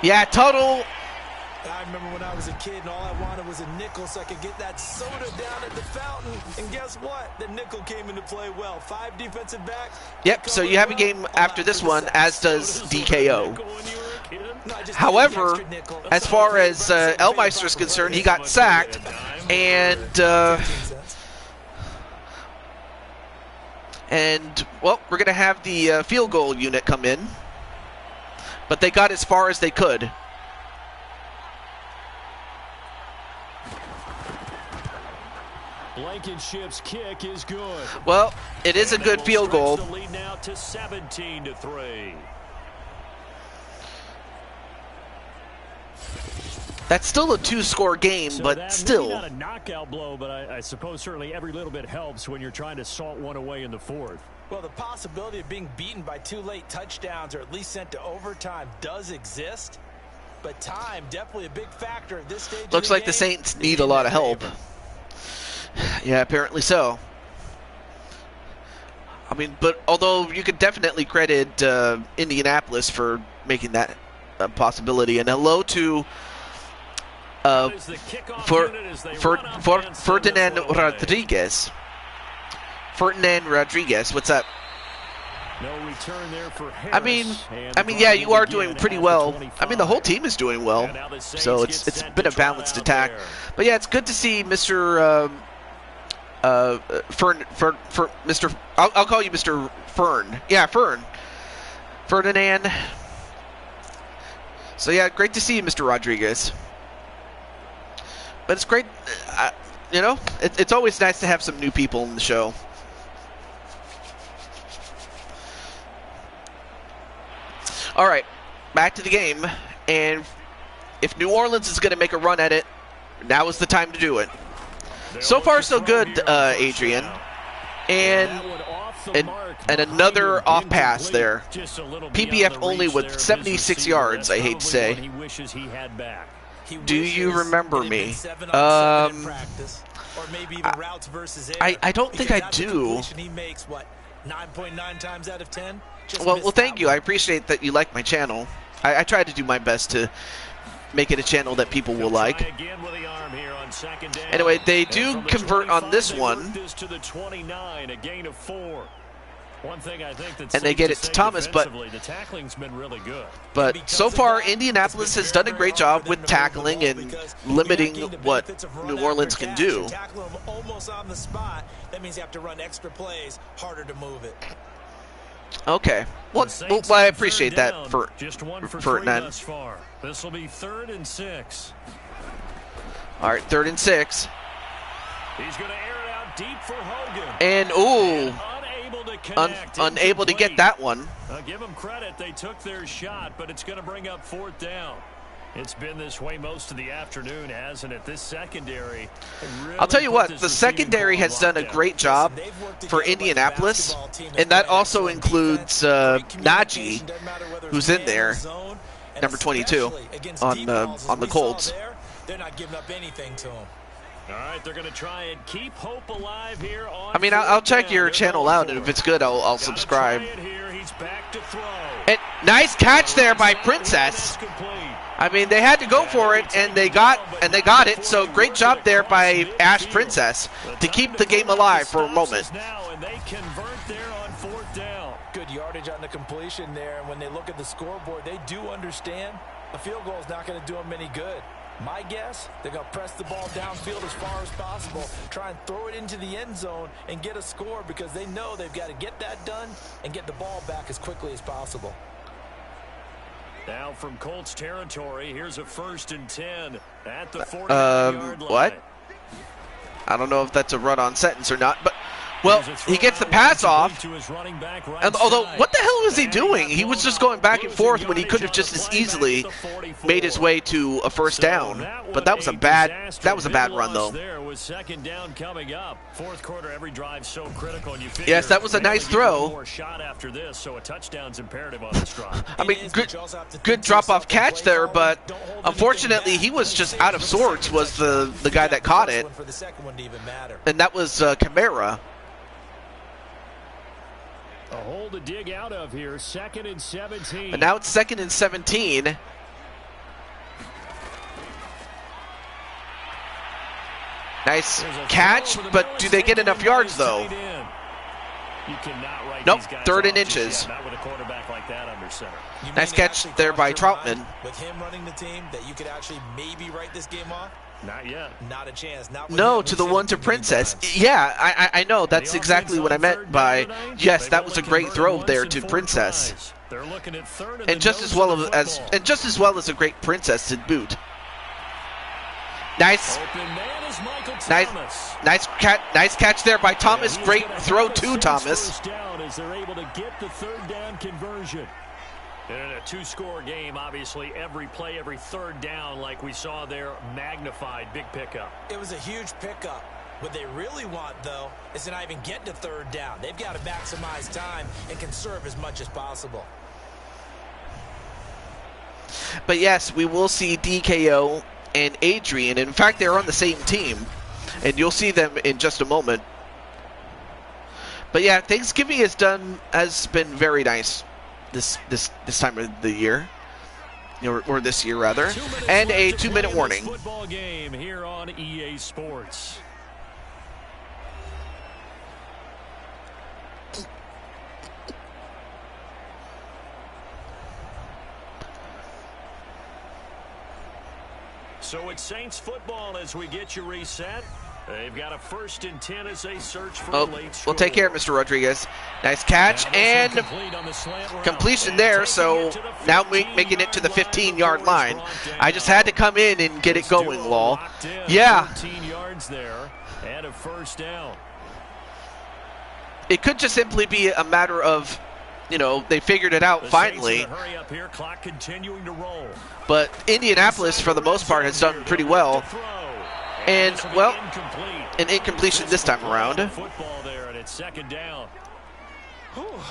S1: Yeah, Tuttle.
S4: I remember when I was a kid and all I wanted was a nickel so I could get that soda down at the fountain. And guess what? The nickel came into play well. 5 defensive backs.
S1: Yep, so you have a game after this one, as does DKO. However, as far as Elmeister is concerned, he got sacked. And well, we're going to have the field goal unit come in. But they got as far as they could.
S3: Blankenship's kick is good.
S1: Well, it is a good field goal.
S3: The lead now to 17-3.
S1: That's still a 2-score game,
S3: So
S1: but
S3: that
S1: still.
S3: Maybe not a knockout blow, but I suppose certainly every little bit helps when you're trying to salt one away in the fourth.
S4: Well, the possibility of being beaten by 2 late touchdowns or at least sent to overtime does exist. But time, definitely a big factor at this stage.
S1: Looks like the Saints need a lot of help. Yeah, apparently so. I mean, but although you could definitely credit Indianapolis for making that a possibility. And hello to Ferdinand Rodriguez. Ferdinand Rodriguez, what's up?
S3: No return there for Harris.
S1: I mean, yeah, you are doing pretty well. I mean, the whole team is doing well. So it's been a balanced attack. But yeah, it's good to see Mr. Mr. I'll call you Mr. Fern. Yeah, Fern. Ferdinand. So yeah, great to see you, Mr. Rodriguez. But it's great, you know, it's always nice to have some new people in the show. All right, back to the game. And if New Orleans is going to make a run at it, now is the time to do it. So far, so good, Adrian. And another off pass there. PPF only with 76 yards, I hate to say. Do you remember me? I don't think I do.
S4: 9.9 times out of 10.
S1: Well, thank you. I appreciate that you like my channel. I try to do my best to make it a channel that people will like. Anyway, they do convert on this one. And they get it to Thomas, but so far Indianapolis has done a great job with tackling and limiting what New Orleans can do.
S4: Almost on the spot. That means you have to run extra plays, harder to move it.
S1: Okay. Well, I appreciate that for none.
S3: This will be 3rd and 6.
S1: All right, 3rd and 6.
S3: He's going to air it out deep for Hogan.
S1: And unable to get that one.
S3: Give them credit, they took their shot, but it's going to bring up 4th down. It's been this way most of the afternoon, hasn't it? This secondary. Really,
S1: I'll tell you what, the secondary has done a great job for Indianapolis, and that also includes Najee, who's in there, number 22, on the Colts.
S4: They're not giving up anything to him.
S3: All right, they're going to try and keep hope alive here.
S1: I mean, I'll check your channel out, and if it's good, I'll subscribe. And nice catch there by Princess. I mean, they had to go for it, and they got it. So great job there by Ash Princess to keep the game alive for a moment.
S4: Good yardage on the completion there, and when they look at the scoreboard, they do understand a field goal is not going to do them any good. My guess, they're going to press the ball downfield as far as possible, try and throw it into the end zone and get a score because they know they've got to get that done and get the ball back as quickly as possible.
S3: Now from Colts territory, here's a 1st and 10 at the 49-yard line.
S1: What? I don't know if that's a run-on sentence or not, but Well, he gets the pass off, and although, what the hell was he doing? He was just going back and forth when he could have just as easily made his way to a first down. But that was a bad run, though. Yes, that was a nice throw. I mean, good drop-off catch there, but unfortunately, he was just out of sorts, was the guy that caught it. And that was Camara.
S3: A hole to dig out of here, 2nd and 17.
S1: And now it's 2nd and 17. Nice catch, but do they get enough yards, though? Nope, 3rd and inches. Nice catch there by Troutman.
S4: With him running the team, that you could actually maybe write this game off?
S3: Not yet.
S4: Not a chance.
S1: No, to the one to Princess. Yeah, I know. That's exactly what I meant by, yes, that was a great throw there to Princess. And just as well as a great Princess to boot. Nice catch there by Thomas. Great throw to Thomas.
S3: They're able to get the 3rd down conversion. And in a 2-score game, obviously, every play, every 3rd down, like we saw there, magnified, big pickup.
S4: It was a huge pickup. What they really want, though, is to not even get to 3rd down. They've got to maximize time and conserve as much as possible.
S1: But yes, we will see DKO and Adrian. In fact, they're on the same team, and you'll see them in just a moment. But yeah, Thanksgiving has been very nice this time of the year, or this year rather, and a 2-minute warning.
S3: Football game here on EA Sports. So it's Saints football as we get you reset. They've got a 1st and 10 as they search for a late score.
S1: We'll take care of Mr. Rodriguez. Nice catch and completion there, so now making it to the 15-yard line. I just had to come in and get it going, Law. Yeah.
S3: 13 yards there and a 1st down.
S1: It could just simply be a matter of, they figured it out finally.
S3: Hurry up here, clock continuing to roll.
S1: But Indianapolis, for the most part, has done pretty well. And, well, an incompletion this time around.
S3: Football there, and it's 2nd down.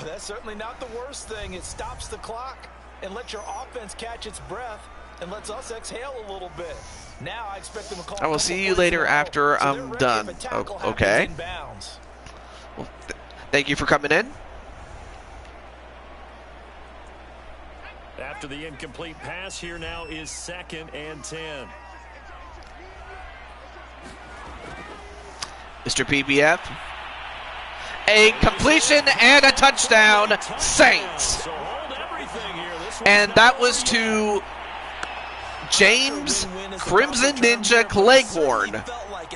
S4: That's certainly not the worst thing. It stops the clock and lets your offense catch its breath and lets us exhale a little bit. Now I expect them to call.
S1: I will see you later after I'm done. Okay. Well, thank you for coming in.
S3: After the incomplete pass, here now is 2nd and 10.
S1: Mr. PBF. A completion and a touchdown, Saints. And that was to James Crimson Ninja Cleghorn.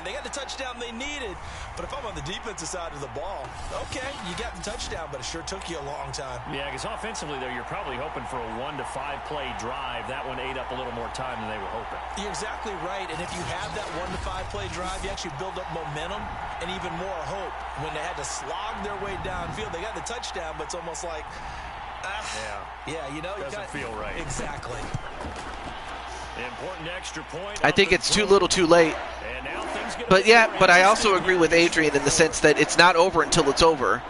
S4: They got the touchdown they needed, but if I'm on the defensive side of the ball, okay, you got the touchdown, but it sure took you a long time.
S3: Yeah, because offensively, though, you're probably hoping for a 1 to 5 play drive. That one ate up a little more time than they were hoping.
S4: You're exactly right, and if you have that 1 to 5 play drive, you actually build up momentum and even more hope. When they had to slog their way downfield, they got the touchdown, but it's almost like,
S3: doesn't feel right.
S4: Exactly.
S3: Important extra point.
S1: I think it's too little too late. But yeah, but I also agree with Adrian in the sense that it's not over until it's over.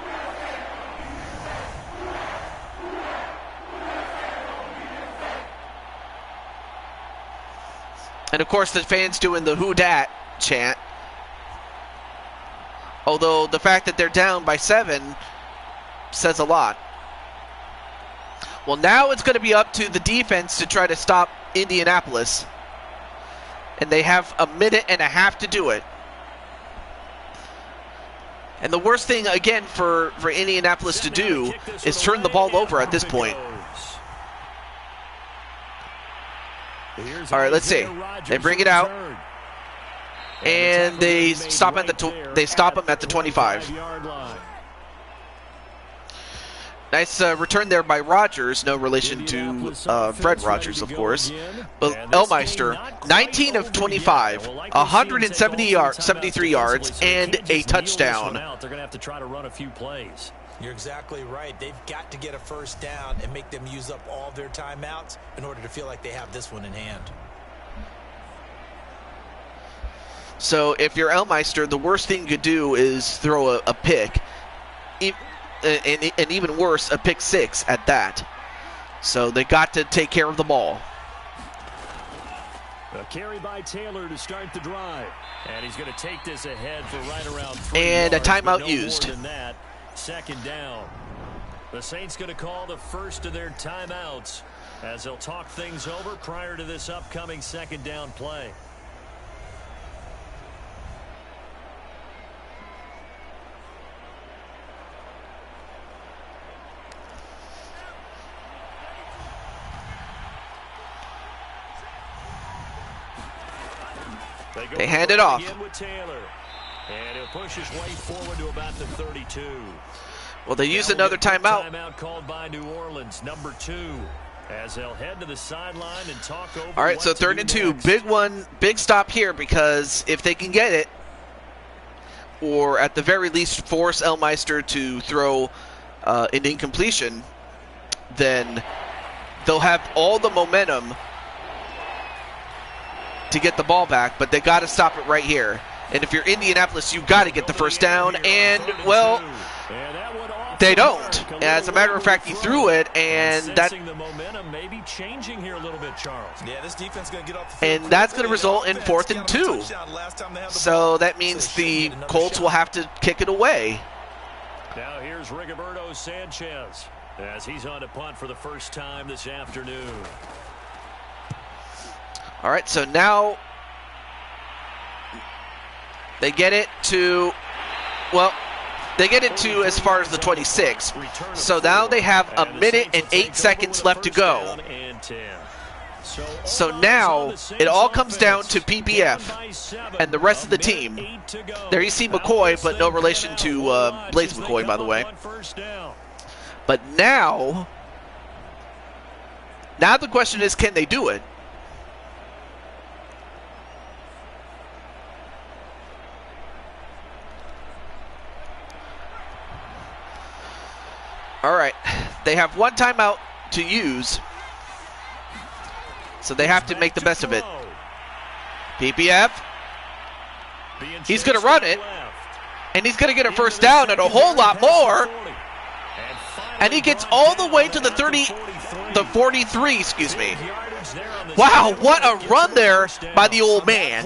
S1: And of course the fans doing the who dat chant. Although the fact that they're down by 7 says a lot. Well, now it's going to be up to the defense to try to stop Indianapolis. And they have a minute and a half to do it. And the worst thing, again, for Indianapolis to do is turn the ball over at this point. All right, let's see. They bring it out. And they stop him at the 25. Nice return there by Rogers, no relation to Fred Rogers, of course. But Elmeister, 19 of 25, 73 yards, and a touchdown.
S3: They're going to have to try to run a few plays.
S4: You're exactly right. They've got to get a first down and make them use up all their timeouts in order to feel like they have this one in hand.
S1: So if you're Elmeister, the worst thing you could do is throw a pick. And even worse, a pick six at that. So they got to take care of the ball.
S3: A carry by Taylor to start the drive. And he's going to take this ahead for right around 3
S1: and
S3: yards,
S1: a timeout
S3: no
S1: used.
S3: More than that. Second down. The Saints going to call the first of their timeouts as they'll talk things over prior to this upcoming second down play.
S1: They hand it off.
S3: With Taylor, and he'll push his way forward to about the 32.
S1: Well, they use another timeout.
S3: Timeout called by New Orleans, number 2, as they'll head to the sideline and talk over.
S1: All right, so 3rd and 2, big one, big stop here, because if they can get it, or at the very least force Elmeister to throw an incompletion, then they'll have all the momentum to get the ball back, but they got to stop it right here. And if you're Indianapolis, you've got to get the first down, and, well, they don't. As a matter of fact, he threw it, and that,
S3: the momentum may be changing here a little bit, Charles.
S4: Yeah, this defense going to get off the field,
S1: and that's going to result in 4th and 2. So that means the Colts will have to kick it away.
S3: Now here's Rigoberto Sanchez as he's on to punt for the first time this afternoon.
S1: All right, so now they get it to, well, they get it to as far as the 26. So now they have a minute and 8 seconds left to go. So now it all comes down to PPF and the rest of the team. There you see McCoy, but no relation to Blaze McCoy, by the way. But now the question is, can they do it? All right, they have one timeout to use, so they have to make the best of it. PPF, he's going to run it, and he's going to get a first down and a whole lot more, and he gets all the way to the 43, excuse me. Wow, what a run there by the old man.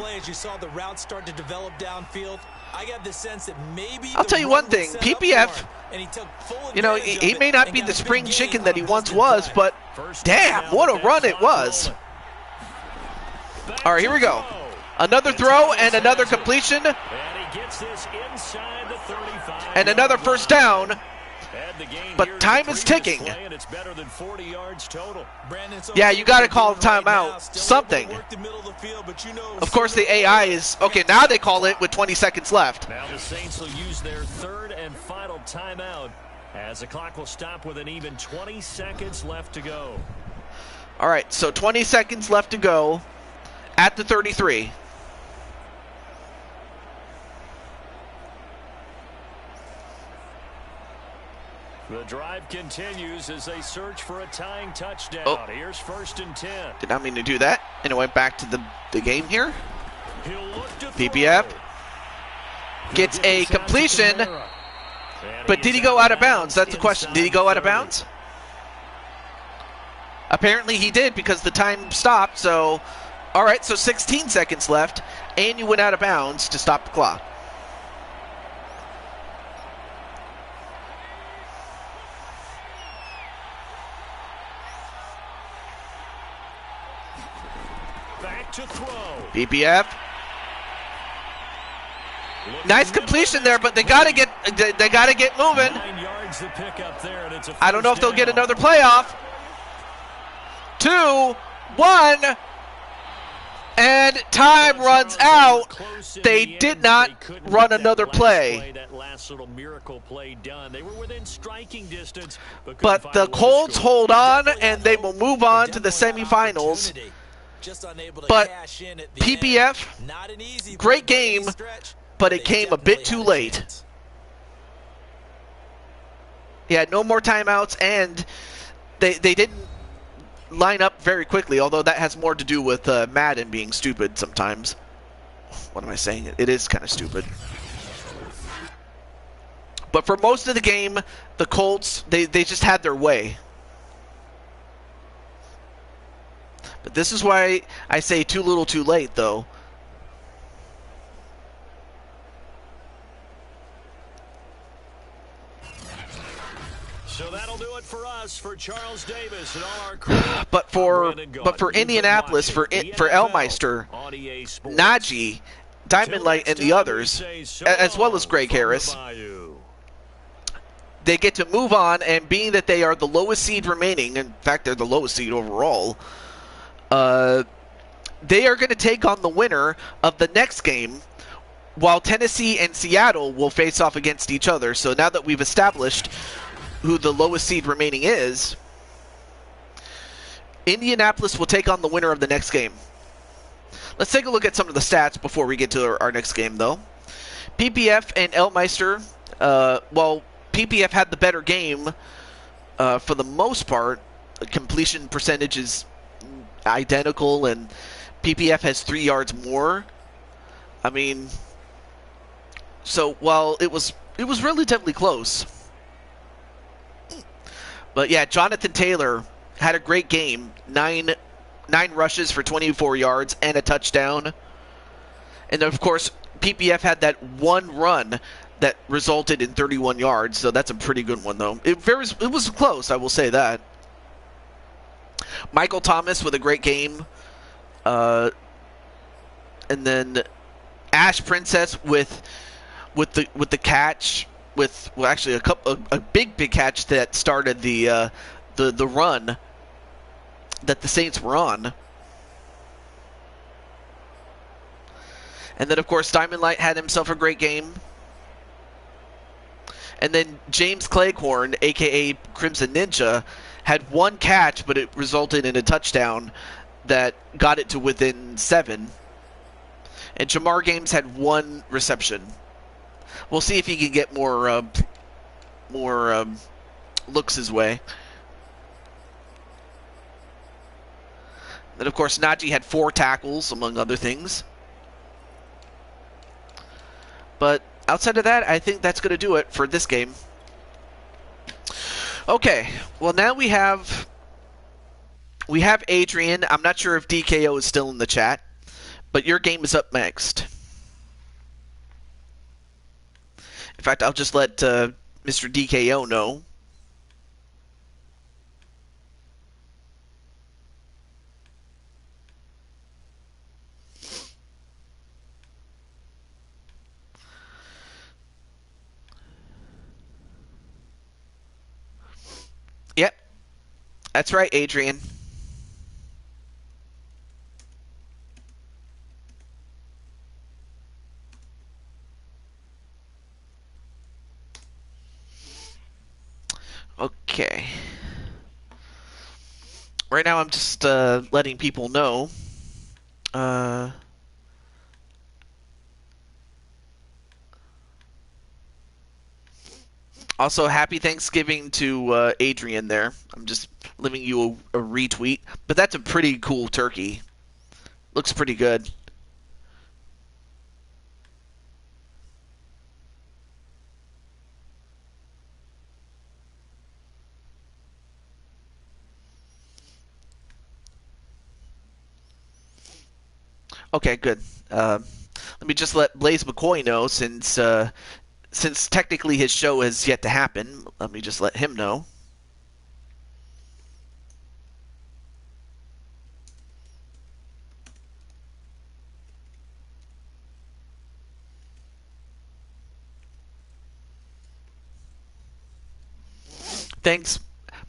S1: I'll tell you one thing, PPF, you know, he may not be the spring chicken that he once was, but damn, what a run it was. All right, here we go. Another throw and another completion. And another first down. But time is ticking. Yeah, you got to call a timeout. Something. Of course, the AI is... Okay, now they call it with 20 seconds left.
S3: Now the Saints will use their third and final timeout as the clock will stop with an even 20 seconds left to go.
S1: All right, so 20 seconds left to go at the 33.
S3: The drive continues as they search for a tying touchdown.
S1: Oh.
S3: Here's 1st and 10.
S1: Did not mean to do that. And it went back to the game here.
S3: He'll look to
S1: PPF gets a completion, but did he go out of bounds? That's the question. Did he go out of bounds? Apparently he did, because the time stopped. So, all right, so 16 seconds left, and you went out of bounds to stop the clock.
S3: Back to throw.
S1: PPF. Nice completion there, but they gotta get moving.
S3: 9 yards to pick up there, and it's a
S1: I don't know if they'll
S3: first
S1: get
S3: down.
S1: another playoff. 2, 1. And time runs out. They did not run another play.
S3: That last little miracle play done. They were within striking distance,
S1: but the Colts hold on, and they will move on to the semifinals. But PPF, great game, but it came a bit too late. He had no more timeouts, and they didn't line up very quickly, although that has more to do with Madden being stupid sometimes. What am I saying? It is kind of stupid. But for most of the game, the Colts, they just had their way. But this is why I say too little too late, though.
S3: So that'll do it for us, for Charles Davis and all our crew.
S1: But for Indianapolis, for Elmeister, Najee, Diamond Light, and the others, as well as Greg Harris, they get to move on, and being that they are the lowest seed remaining, in fact, they're the lowest seed overall, they are going to take on the winner of the next game, while Tennessee and Seattle will face off against each other. So now that we've established who the lowest seed remaining is, Indianapolis will take on the winner of the next game. Let's take a look at some of the stats before we get to our next game, though. PPF and Elmeister, well, PPF had the better game for the most part. Completion percentage is identical, and PPF has 3 yards more. I mean, so while it was relatively close. But yeah, Jonathan Taylor had a great game. Nine rushes for 24 yards and a touchdown. And of course, PPF had that one run that resulted in 31 yards, so that's a pretty good one, though. It was close, I will say that. Michael Thomas with a great game. And then Ash Princess with the catch. Actually a big catch that started the run that the Saints were on. And then of course Diamond Light had himself a great game. And then James Cleghorn, aka Crimson Ninja, had one catch, but it resulted in a touchdown that got it to within 7. And Jamar Games had 1 reception. We'll see if he can get more looks his way. Then, of course, Najee had 4 tackles, among other things. But outside of that, I think that's going to do it for this game. Okay, well, now we have Adrian. I'm not sure if DKO is still in the chat, but your game is up next. In fact, I'll just let Mr. DKO know. Yep, that's right, Adrian. Okay. Right now I'm just letting people know. Also, happy Thanksgiving to Adrian there. I'm just leaving you a retweet. But that's a pretty cool turkey. Looks pretty good. Okay, good. Let me just let Blaze McCoy know, since technically his show has yet to happen. Let me just let him know. Thanks.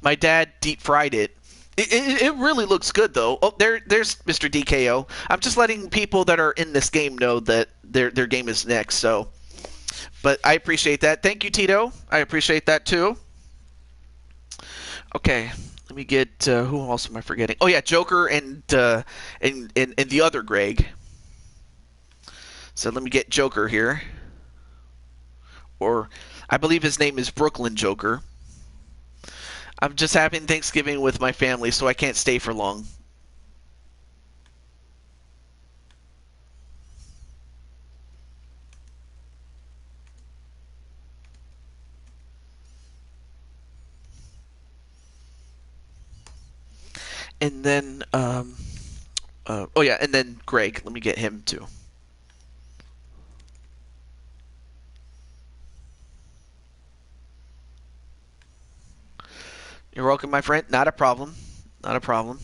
S1: My dad deep fried it It really looks good, though. Oh, there's Mr. DKO. I'm just letting people that are in this game know that their game is next. So, but I appreciate that. Thank you, Tito. I appreciate that too. Okay, let me get who else am I forgetting? Oh yeah, Joker and the other Greg. So let me get Joker here, or I believe his name is Brooklyn Joker. I'm just having Thanksgiving with my family, so I can't stay for long. And then, oh yeah, and then Greg. Let me get him too. You're welcome, my friend. Not a problem. Not a problem.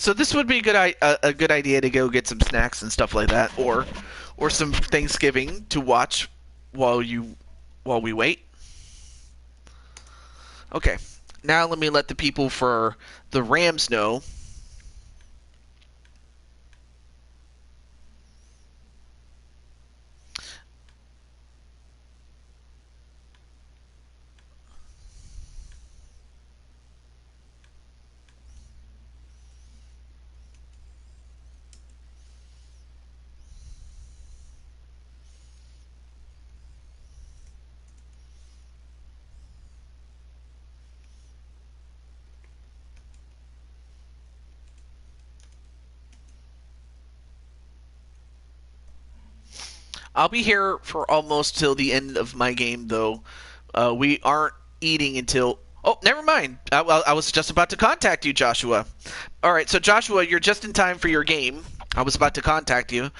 S1: So this would be a good idea to go get some snacks and stuff like that, or some Thanksgiving to watch while we wait. Okay, now let me let the people for the Rams know. I'll be here for almost till the end of my game, though. We aren't eating until... Oh, never mind. I was just about to contact you, Joshua. All right, so Joshua, you're just in time for your game. I was about to contact you.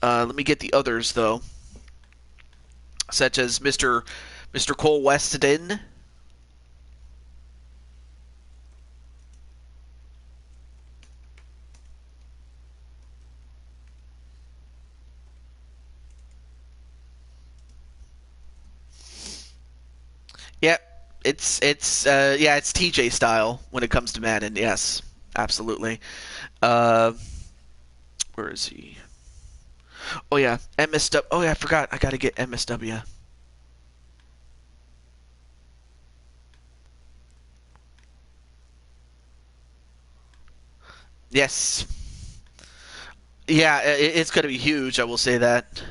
S1: Let me get the others, though, such as Mr. Cole Weston. Yep, it's TJ style when it comes to Madden. Yes, absolutely. Uh, where is he? Oh yeah, MSW. Oh yeah, I forgot. I got to get MSW. Yes. Yeah, it's going to be huge. I will say that.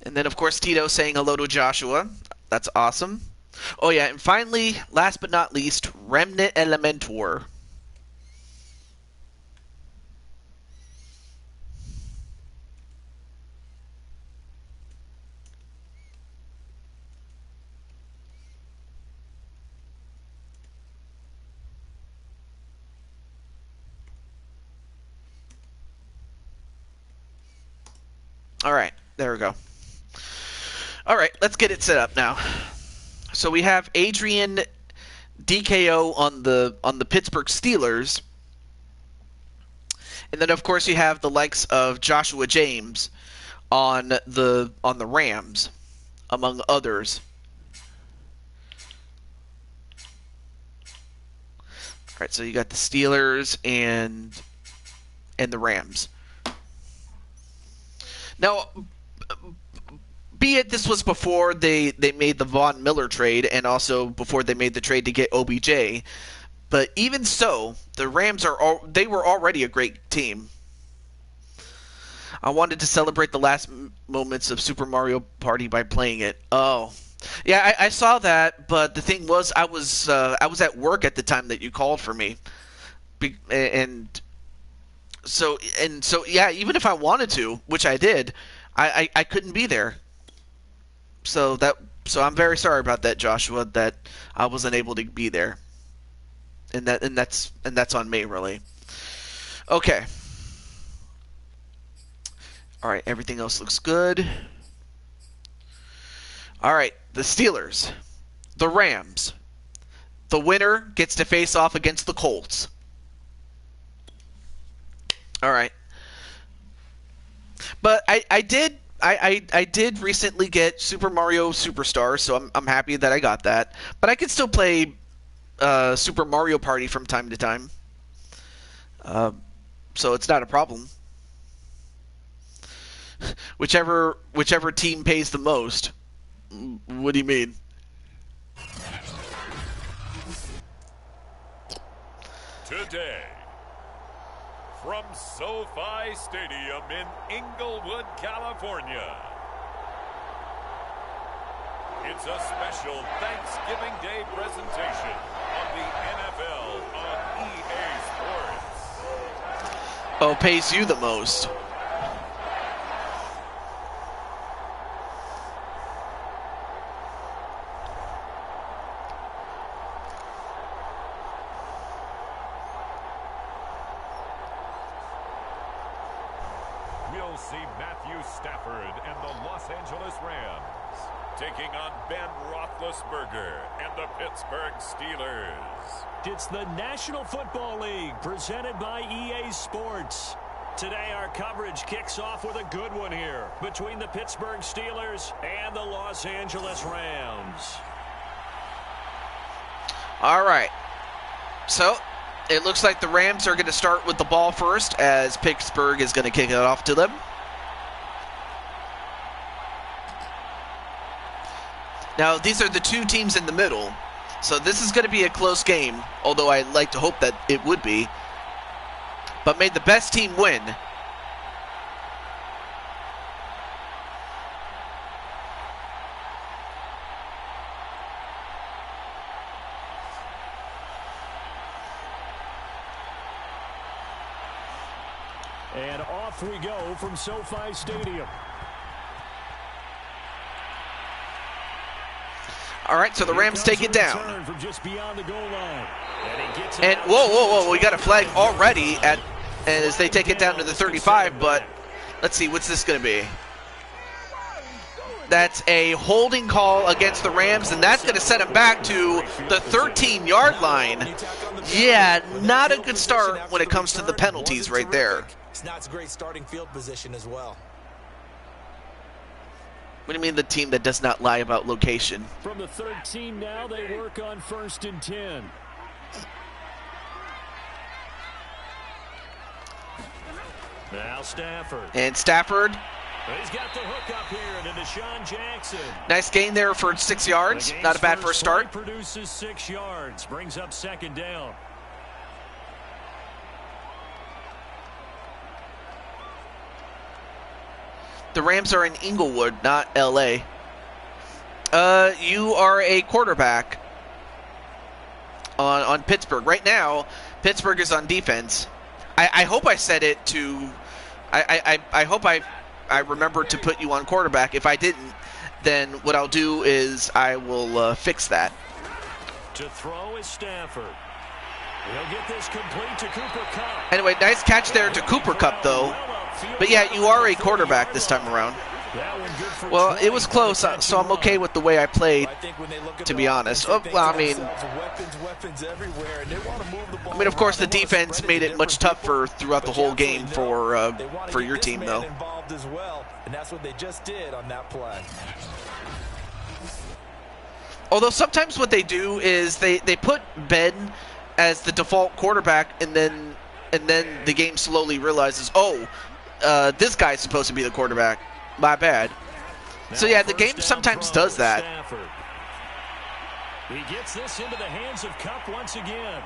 S1: And then, of course, Tito saying hello to Joshua. That's awesome. Oh, yeah, and finally, last but not least, Remnant Elementor. All right, there we go. All right, let's get it set up now. So we have Adrian DKO on the Pittsburgh Steelers, and then of course you have the likes of Joshua James on the Rams, among others. All right, so you got the Steelers and the Rams. Now, be it this was before they made the Von Miller trade and also before they made the trade to get OBJ, but even so, the Rams they were already a great team. I wanted to celebrate the last moments of Super Mario Party by playing it. Oh, yeah, I saw that, but the thing was, I was at work at the time that you called for me, and so yeah, even if I wanted to, which I did, I couldn't be there. So I'm very sorry about that, Joshua, that I wasn't able to be there. And that's on me, really. Okay. All right, everything else looks good. All right, the Steelers, the Rams. The winner gets to face off against the Colts. All right. But I did recently get Super Mario Superstars, so I'm happy that I got that. But I can still play Super Mario Party from time to time. So it's not a problem. Whichever team pays the most. What do you mean?
S2: Today, from SoFi Stadium in Inglewood, California, it's a special Thanksgiving Day presentation of the NFL on EA Sports.
S1: Oh, pays you the most.
S2: We'll see Matthew Stafford and the Los Angeles Rams taking on Ben Roethlisberger and the Pittsburgh Steelers.
S3: It's the National Football League presented by EA Sports. Today our coverage kicks off with a good one here between the Pittsburgh Steelers and the Los Angeles Rams.
S1: All right. So it looks like the Rams are going to start with the ball first, as Pittsburgh is going to kick it off to them. Now, these are the two teams in the middle, so this is going to be a close game, although I like to hope that it would be. But may the best team win.
S3: And off we go from SoFi Stadium.
S1: All right, so the Rams take it down.
S3: From just beyond the goal line.
S1: And whoa, we got a flag already as they take it down to the 35, but let's see, what's this going to be? That's a holding call against the Rams, and that's going to set them back to the 13-yard line. Yeah, not a good start when it comes to the penalties right there.
S4: It's not a great starting field position as well.
S1: What do you mean the team that does not lie about location?
S3: From the 13 now, they work on 1st and 10. Now Stafford.
S1: And Stafford.
S3: He's got the hook up here to Deshaun Jackson.
S1: Nice gain there for 6 yards. Not a bad first start.
S3: Produces 6 yards. Brings up 2nd down.
S1: The Rams are in Inglewood, not L.A. You are a quarterback on Pittsburgh. Right now, Pittsburgh is on defense. I hope I said it to... I hope I remember to put you on quarterback. If I didn't, then what I'll do is I will fix that.
S3: To throw is Stafford. He'll get this complete to Cooper Kupp.
S1: Anyway, nice catch there to Cooper Kupp, though. But yeah, you are a quarterback this time around. Well, it was close, so I'm okay with the way I played, to be honest. Oh, well, I mean, of course, the defense made it much tougher throughout the whole game for your team, though.
S4: And that's what they just did on that play.
S1: Although sometimes what they do is they put Ben as the default quarterback, and then the game slowly realizes, oh, this guy's supposed to be the quarterback. My bad. So yeah, the game sometimes does that.
S3: He gets this into the hands of Kupp once again.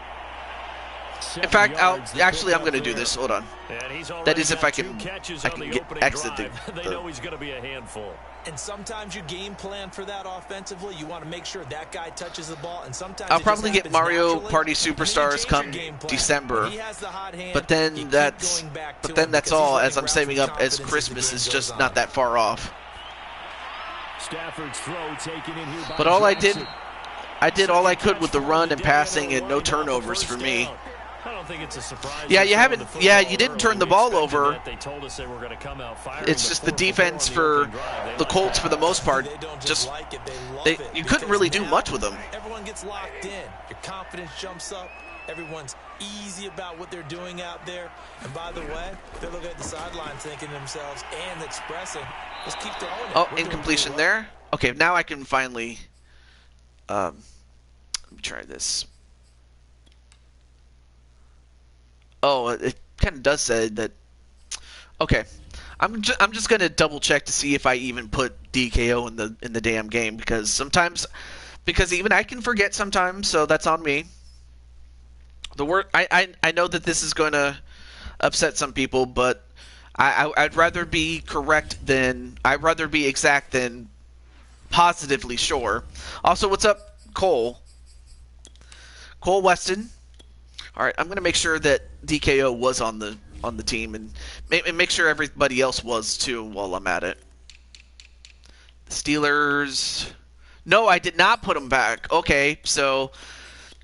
S3: 47
S1: In fact,
S3: yards.
S1: I'm going to do this. Hold on.
S3: And he's
S1: That is
S3: already
S1: if I
S3: got 2
S1: can
S3: catches on the opening
S1: exit
S3: drive. They know he's going to be a handful.
S4: And sometimes you game plan for that offensively. You want to make sure that guy touches the ball. And sometimes
S1: I'll probably get Mario Party Superstars come December, but then that's all, as I'm saving up, as Christmas is just not that far off.
S3: Stafford's throw taken in here by
S1: But all
S3: Jackson.
S1: I did all I could with the run and passing and no turnovers for me.
S3: I don't think it's a surprise.
S1: Yeah, you didn't turn the ball over.
S3: They told us they were going to come out firing.
S1: It's just the defense for the Colts for the most part. You couldn't really do much with them.
S4: Everyone gets locked in. Your confidence jumps up. Everyone's easy about what they're doing out there. And by the way, they're looking at the sideline thinking to themselves and expressing, let's keep throwing it.
S1: Oh, incompletion there. Okay, now I can finally let me try this. Oh, it kind of does say that. Okay, I'm just gonna double check to see if I even put DKO in the damn game, because even I can forget sometimes, so that's on me. I know that this is going to upset some people, but I'd rather be I'd rather be exact than positively sure. Also, what's up, Cole Weston? All right, I'm going to make sure that DKO was on the team, and make sure everybody else was too while I'm at it. The Steelers. No, I did not put them back. Okay, so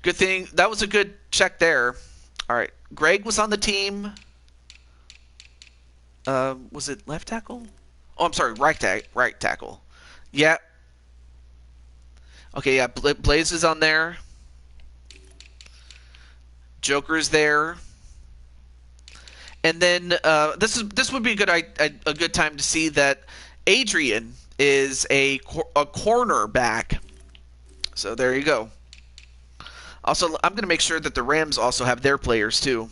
S1: good thing. That was a good check there. All right, Greg was on the team. Was it left tackle? Oh, I'm sorry, right tackle. Yeah. Okay, yeah, Blaze is on there. Joker's there. And then this would be a good time to see that Adrian is a cornerback. So there you go. Also, I'm going to make sure that the Rams also have their players too,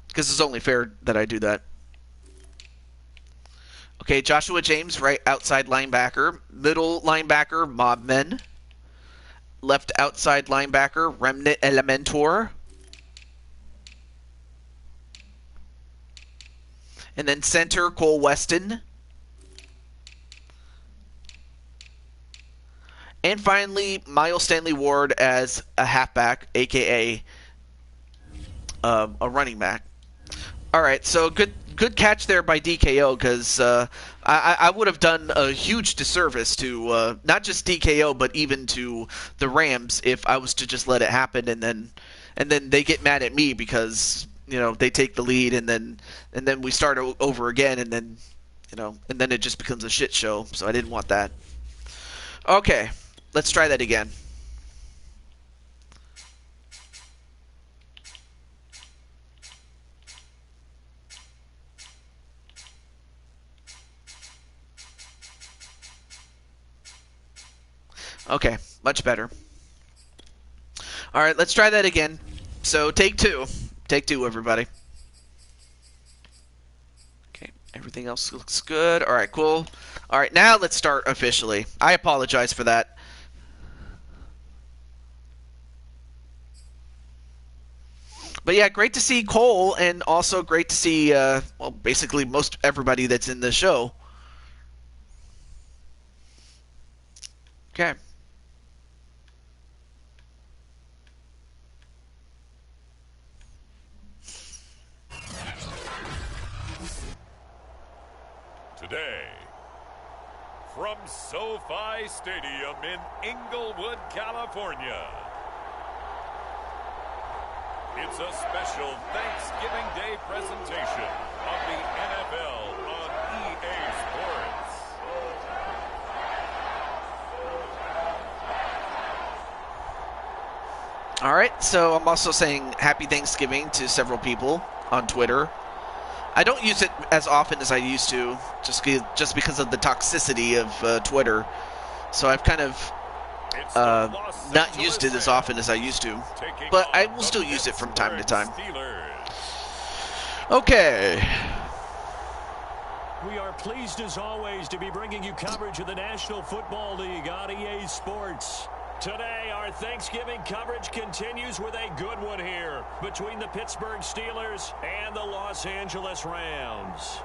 S1: because it's only fair that I do that. Okay, Joshua James, right outside linebacker. Middle linebacker, Mobman. Left outside linebacker, Remnant Elementor. And then center, Cole Weston. And finally, Miles Stanley Ward as a halfback, a.k.a. A running back. All right, so good catch there by DKO, because I would have done a huge disservice to not just DKO, but even to the Rams if I was to just let it happen, and then they get mad at me because they take the lead, and then we start over again, and then it just becomes a shit show. So I didn't want that. Okay. Let's try that again. Okay, much better. All right, let's try that again. So take two. Take two, everybody. Okay, everything else looks good. All right, cool. All right, now let's start officially. I apologize for that. But yeah, great to see Cole, and also great to see, basically most everybody that's in the show. Okay.
S2: Today, from SoFi Stadium in Inglewood, California, it's a special Thanksgiving Day presentation of the NFL on EA Sports.
S1: All right, so I'm also saying Happy Thanksgiving to several people on Twitter. I don't use it as often as I used to, just because of the toxicity of Twitter. So I've kind of not used it as often as I used to, but I will still use it from time to time. Okay.
S3: We are pleased as always to be bringing you coverage of the National Football League on EA Sports. Today, our Thanksgiving coverage continues with a good one here between the Pittsburgh Steelers and the Los Angeles Rams.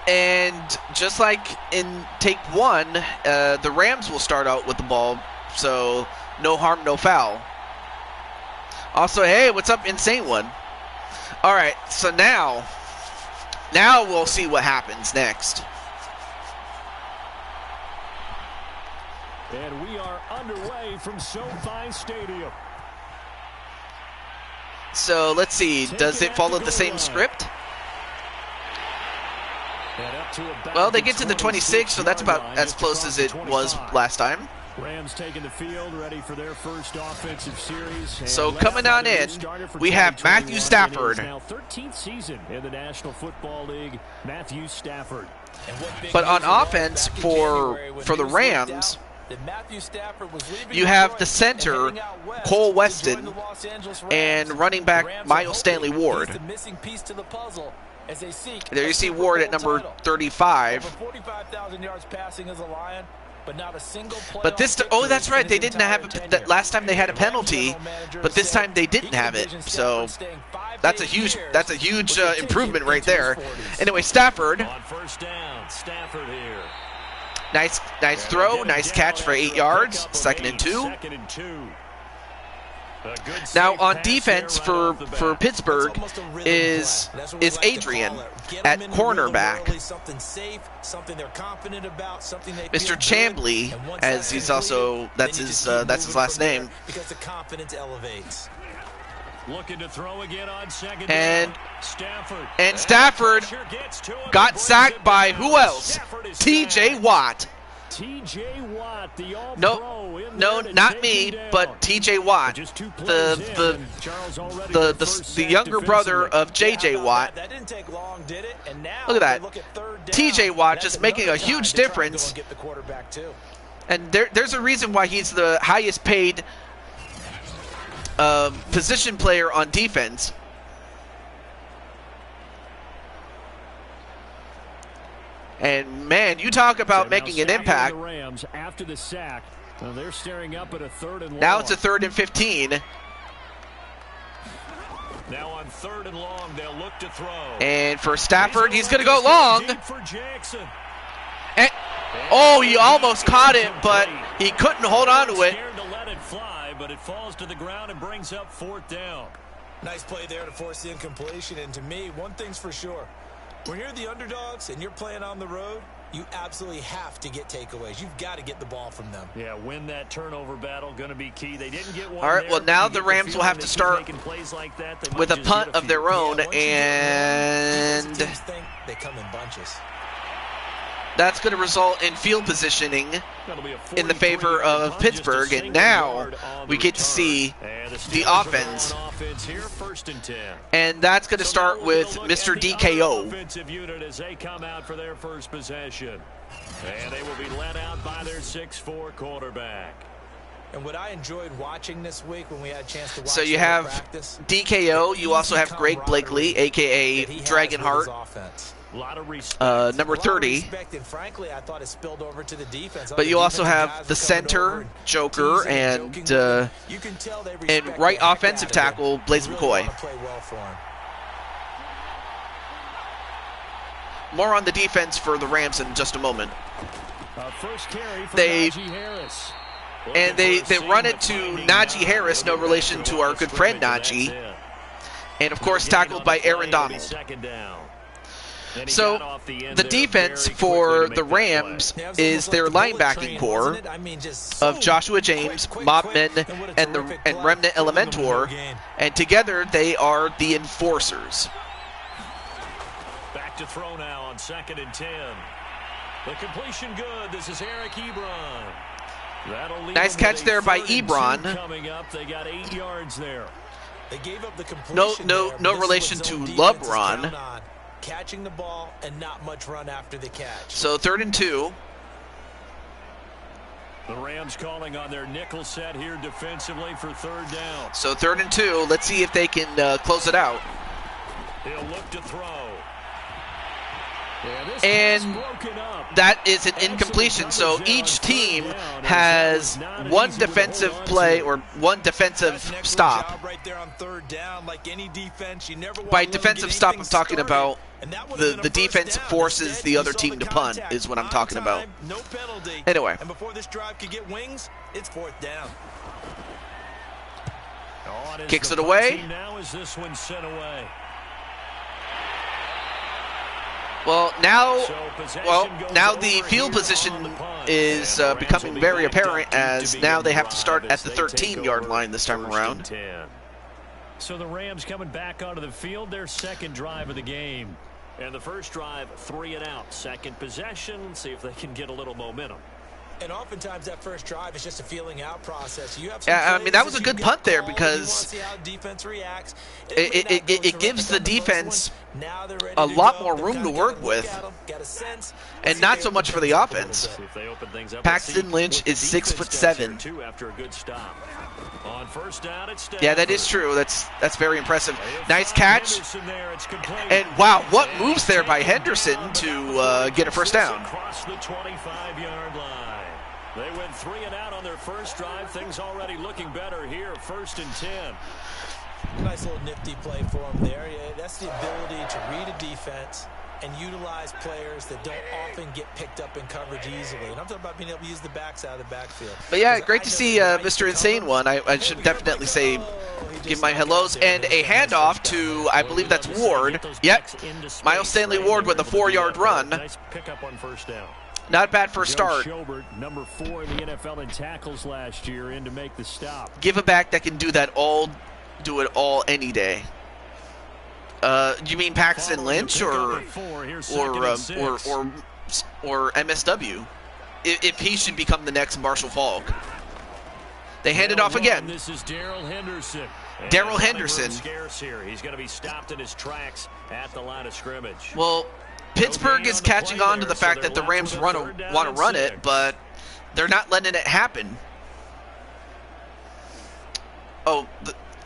S1: And just like in take one, the Rams will start out with the ball, so no harm, no foul. Also, hey, what's up, Insane One? All right, so now we'll see what happens next.
S3: And we are underway from SoFi Stadium.
S1: So let's see, does it follow the same script? Well, they get to the 26, so that's about as close as it was last time.
S3: Rams taking the field, ready for their first offensive series.
S1: So coming on in, we have Matthew Stafford.
S3: Now 13th season in the National Football League, Matthew Stafford.
S1: But on offense for the Rams, you have the center, Cole Weston, and running back Miles Stanley Ward. There you see Ward at number 35. But this, oh, that's right. They didn't have it. That last time they had a penalty, but this time they didn't have it. So that's a huge improvement right there. Anyway, Stafford.
S3: On first down, Stafford here.
S1: Nice throw, nice catch for 8 yards. Second and 2. Now on defense for Pittsburgh is Adrian at cornerback. Mr. Chambly, as he's also that's his last name.
S3: Looking to throw again on second
S1: and
S3: down.
S1: Stafford got sacked by who else? T.J. Watt.
S3: T.J. Watt, the
S1: No, not me, but T.J. Watt, the younger brother of J.J. Watt. Look at that. T.J. Watt just making a huge difference. And there's a reason why he's the highest paid position player on defense. And man, you talk about making an impact.
S3: The Rams after the sack. They're staring up at a third and long.
S1: Now it's a 3rd and 15.
S3: Now on 3rd and long, they'll look to throw.
S1: And for Stafford, he's going to go long.
S3: For Jackson.
S1: And, oh, he almost caught it, but he couldn't hold on to it.
S3: Scared to let it fly, but it falls to the ground and brings up 4th down.
S4: Nice play there to force the incompletion. And to me, one thing's for sure. When you're the underdogs and you're playing on the road, you absolutely have to get takeaways. You've got to get the ball from them.
S3: Yeah, win that turnover battle, going to be key. They didn't get one.
S1: All right, well, now the Rams will have to start with a punt of their own, and
S4: they come in bunches.
S1: That's going to result in field positioning in the favor of Pittsburgh, and now we get to see the offense. And that's going to start with Mr. DKO.
S3: Offensive unit as they come out for their first possession. And they will be led out by their 6'4" quarterback.
S4: And what I enjoyed watching this week when we had a chance to watch
S1: so you have
S4: practice,
S1: DKO, you also have Greg Blakely, a.k.a. Dragonheart. Number 30. But you also have the center, Joker, and right offensive tackle, Blaze McCoy. More on the defense for the Rams in just a moment. They run it to Najee Harris, no relation to our good friend Najee. And of course tackled by Aaron Donald. So the defense for the Rams is their linebacking core of Joshua James, Mobman, and Remnant Elementor, and together they are the enforcers.
S3: Back to throw now on 2nd and 10. The completion good. This is Eric Ebron.
S1: Nice catch there by Ebron.
S3: Coming up, they got 8 yards there.
S4: They gave up the completion
S1: no relation to LeBron.
S4: Catching the ball and not much run after the catch.
S1: So 3rd and 2.
S3: The Rams calling on their nickel set here defensively for 3rd down.
S1: So 3rd and 2. Let's see if they can close it out.
S3: He'll look to throw.
S1: And that is an incompletion. So each team has one defensive play or one defensive stop. By defensive stop, I'm talking about the defense forces the other team to punt is what I'm talking about. Anyway.
S4: And before this drive could get wings, it's 4th down.
S1: Kicks it away.
S3: Now is this one sent away?
S1: Well, now the field position is becoming very apparent, as now they have to start at the 13-yard line this time around.
S3: So the Rams coming back onto the field, their 2nd drive of the game. And the first drive, 3 and out. 2nd possession, see if they can get a little momentum.
S4: And oftentimes that first drive is just a feeling out process.
S1: I mean, that was a good punt there because it gives the defense a lot more room to work with, and not so much for the offense. Paxton Lynch is 6'7". Yeah, that is true. That's very impressive. Nice catch. And wow, what moves there by Henderson to get a first down.
S3: Across the 25-yard line. They went 3 and out on their first drive. Things already looking better here. 1st and 10.
S4: Nice little nifty play for him there. Yeah, that's the ability to read a defense and utilize players that don't often get picked up in coverage easily. And I'm talking about being able to use the backs out of the backfield.
S1: But yeah, great to see Mr. Insane One. I should definitely say, give my hellos. And a handoff to, I believe that's Ward. Yep, Miles Stanley Ward with a 4-yard run.
S3: Nice pickup on first down.
S1: Not bad for a start.
S3: Schobert, number 4 in the NFL in tackles last year, in to make the stop.
S1: Give a back that can do that all, do it all any day. You mean Paxton Lynch or MSW? If he should become the next Marshall Faulk. They hand it off again.
S3: This is Darrell Henderson.
S1: Darrell Henderson.
S3: Scarce here. He's going to be stopped in his tracks at the line of scrimmage.
S1: Well, Pittsburgh is catching on to the fact that the Rams want to run it, but they're not letting it happen. Oh,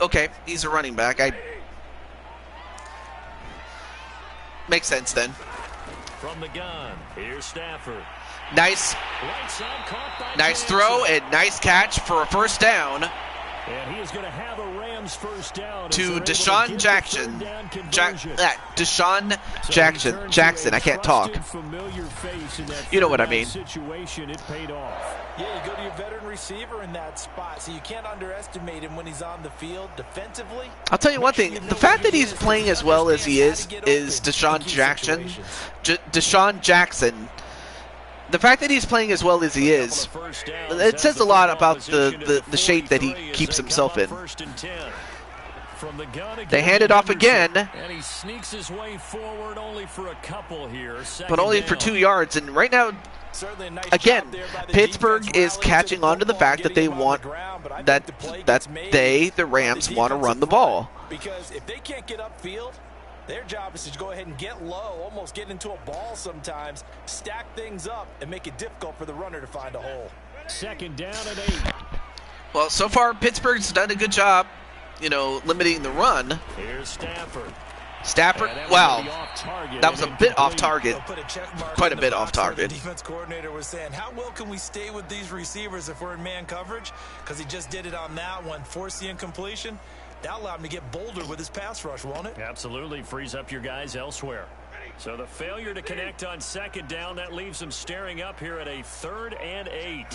S1: okay, he's a running back. Makes sense then.
S3: From the gun, here's Stafford.
S1: Nice throw and nice catch for a first down.
S3: And he is going to have a Rams first down
S1: to Deshaun Jackson. Deshaun Jackson. I can't talk. You know what I mean.
S3: It paid off.
S4: Yeah, you go to your veteran receiver in that spot, so you can't underestimate him when he's on the field defensively.
S1: I'll tell you one thing. The fact that he's playing as well as he is Deshaun Jackson. Deshaun Jackson. The fact that he's playing as well as he is, it says a lot about the shape that he keeps himself in. They hand it off again,
S3: and he sneaks his way forward only for a couple here.
S1: But only for 2 yards. And right now, again, Pittsburgh is catching on to the fact that they want the Rams want to run the ball.
S4: Because if they can't get upfield, their job is to go ahead and get low, almost get into a ball sometimes, stack things up, and make it difficult for the runner to find a hole.
S3: 2nd down and 8.
S1: Well, so far, Pittsburgh's done a good job, limiting the run.
S3: Here's Stafford.
S1: Wow, that was a bit off target. Quite a bit off target.
S4: The defense coordinator was saying, how well can we stay with these receivers if we're in man coverage? Because he just did it on that one, forced the incompletion. That allowed him to get bolder with his pass rush, won't it?
S3: Absolutely. Frees up your guys elsewhere. So the failure to connect on 2nd down, that leaves them staring up here at a 3rd and 8.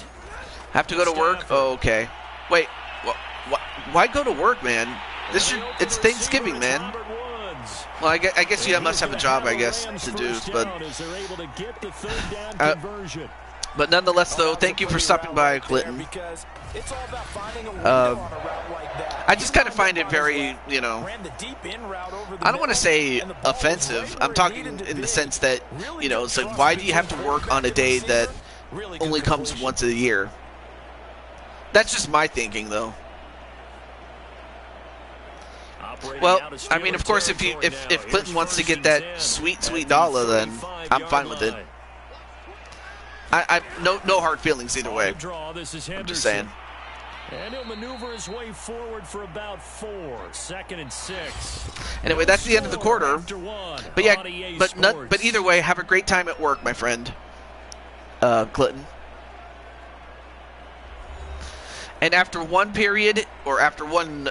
S1: Have to go to work? Oh, okay. Wait, why go to work, man? It's Thanksgiving, man. Well, I guess you must have a job, I guess, to do, but nonetheless, though, thank you for stopping by, Clinton. I just kind of find it very, I don't want to say offensive. I'm talking in the sense that, it's like, why do you have to work on a day that only comes once a year? That's just my thinking, though. Well, I mean, of course, if Clinton wants to get that sweet dollar, then I'm fine with it. no hard feelings either way.
S3: This is
S1: I'm just saying.
S3: And he'll maneuver his way forward for about 4. 2nd and 6.
S1: Anyway, that's the end of the quarter. But yeah, but either way, have a great time at work, my friend, Clinton. And after one period, or after one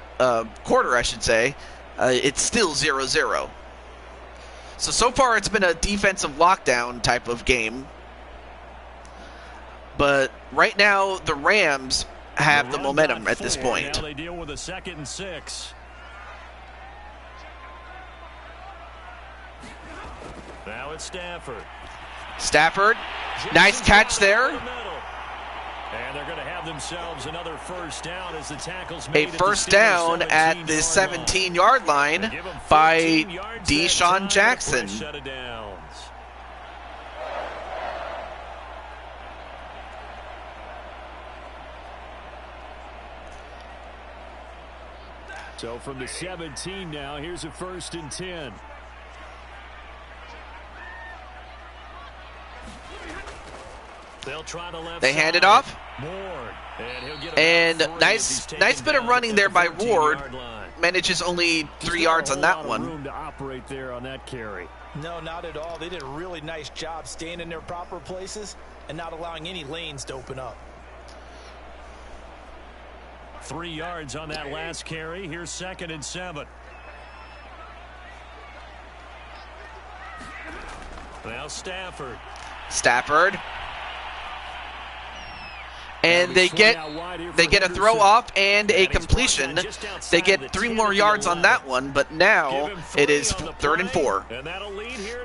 S1: quarter, I should say, it's still 0-0. So far it's been a defensive lockdown type of game. But right now, the Rams have the momentum at this point.
S3: Now they deal with a 2nd and 6. Now it's Stafford.
S1: Stafford, nice catch there.
S3: And they're going to have themselves another first down as the tackles
S1: A
S3: made
S1: first down at the 17-yard line by Deshaun Jackson.
S3: So from the 17 now, here's a 1st and 10. They'll try the left
S1: They hand it off.
S3: Ward.
S1: And nice bit of running there by Ward. Manages only 3 yards on that one.
S3: Room to operate there on that carry.
S4: No, not at all. They did a really nice job staying in their proper places and not allowing any lanes to open up.
S3: 3 yards on that last carry. Here's 2nd and 7. Now Stafford.
S1: And they get a throw off and a completion. They get 3 more yards on that one, but now it is 3rd and 4.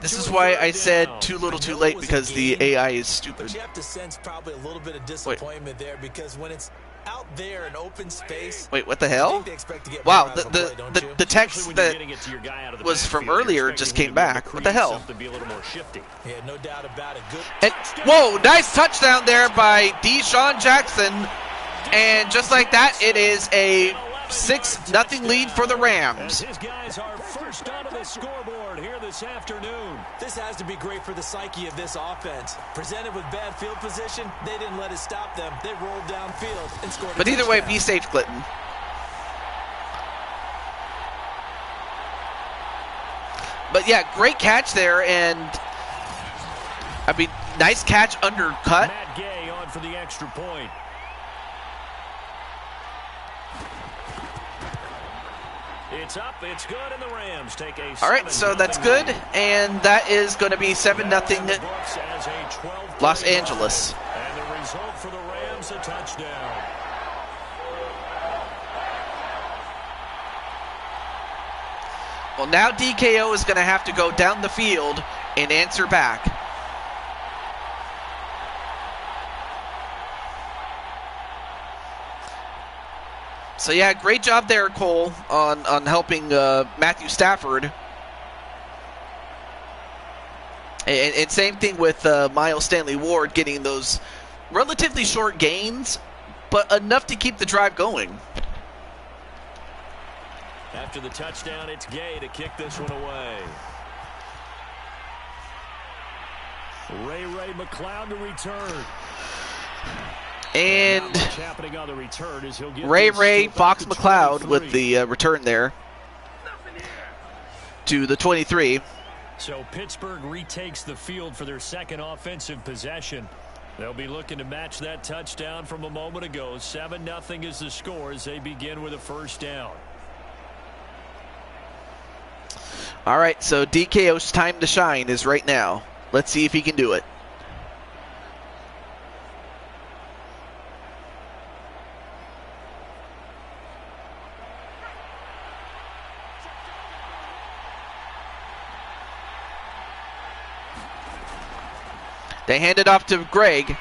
S1: This is why I said too little too late, because the AI is stupid.
S4: But you have to sense probably a little bit of disappointment there, because when it's out there in open space.
S1: Wait, what the hell? Wow, the text that was from earlier just came back. What the hell?
S4: Yeah, no doubt about it. Good.
S1: And, whoa, nice touchdown there by Deshaun Jackson. And just like that, it is a 6-0 lead for the Rams.
S3: His guys are first onto the scoreboard here this afternoon.
S4: This has to be great for the psyche of this offense. Presented with bad field position, they didn't let it stop them. They rolled downfield and scored.
S1: But either way, be safe, Clinton. But yeah, great catch there, and I mean, nice catch, undercut.
S3: Matt Gay on for the extra point. It's up, it's good, and the Rams take a.
S1: All right, so that's good, and that is going to be 7-0 Los Angeles.
S3: And the result for the Rams, a touchdown.
S1: Well, now DKO is going to have to go down the field and answer back. So yeah, great job there, Cole, on helping Matthew Stafford. And same thing with Miles Stanley Ward, getting those relatively short gains, but enough to keep the drive going.
S3: After the touchdown, it's Gay to kick this one away. Ray McLeod to return.
S1: And Ray Fox McLeod with the return there to the 23.
S3: So Pittsburgh retakes the field for their second offensive possession. They'll be looking to match that touchdown from a moment ago. 7-0 is the score as they begin with a first down.
S1: All right, so DKO's time to shine is right now. Let's see if he can do it. They hand it off to Greg,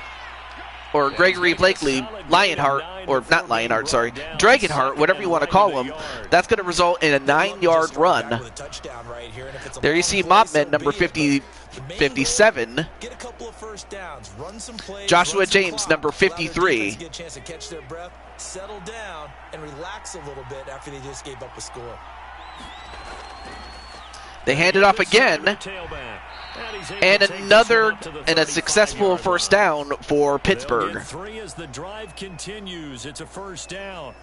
S1: or Gregory Blakely, Lionheart, or not Lionheart, sorry, Dragonheart, whatever you want to call him. That's going to result in a 9-yard run. There you see Mobman, number 57. Joshua James, number 53.
S4: Get a chance to catch their breath, settle down, and relax a little bit after they just gave up a score.
S1: They hand it off again And a successful first down for Pittsburgh.
S3: 3 as the drive continues. It's a first down.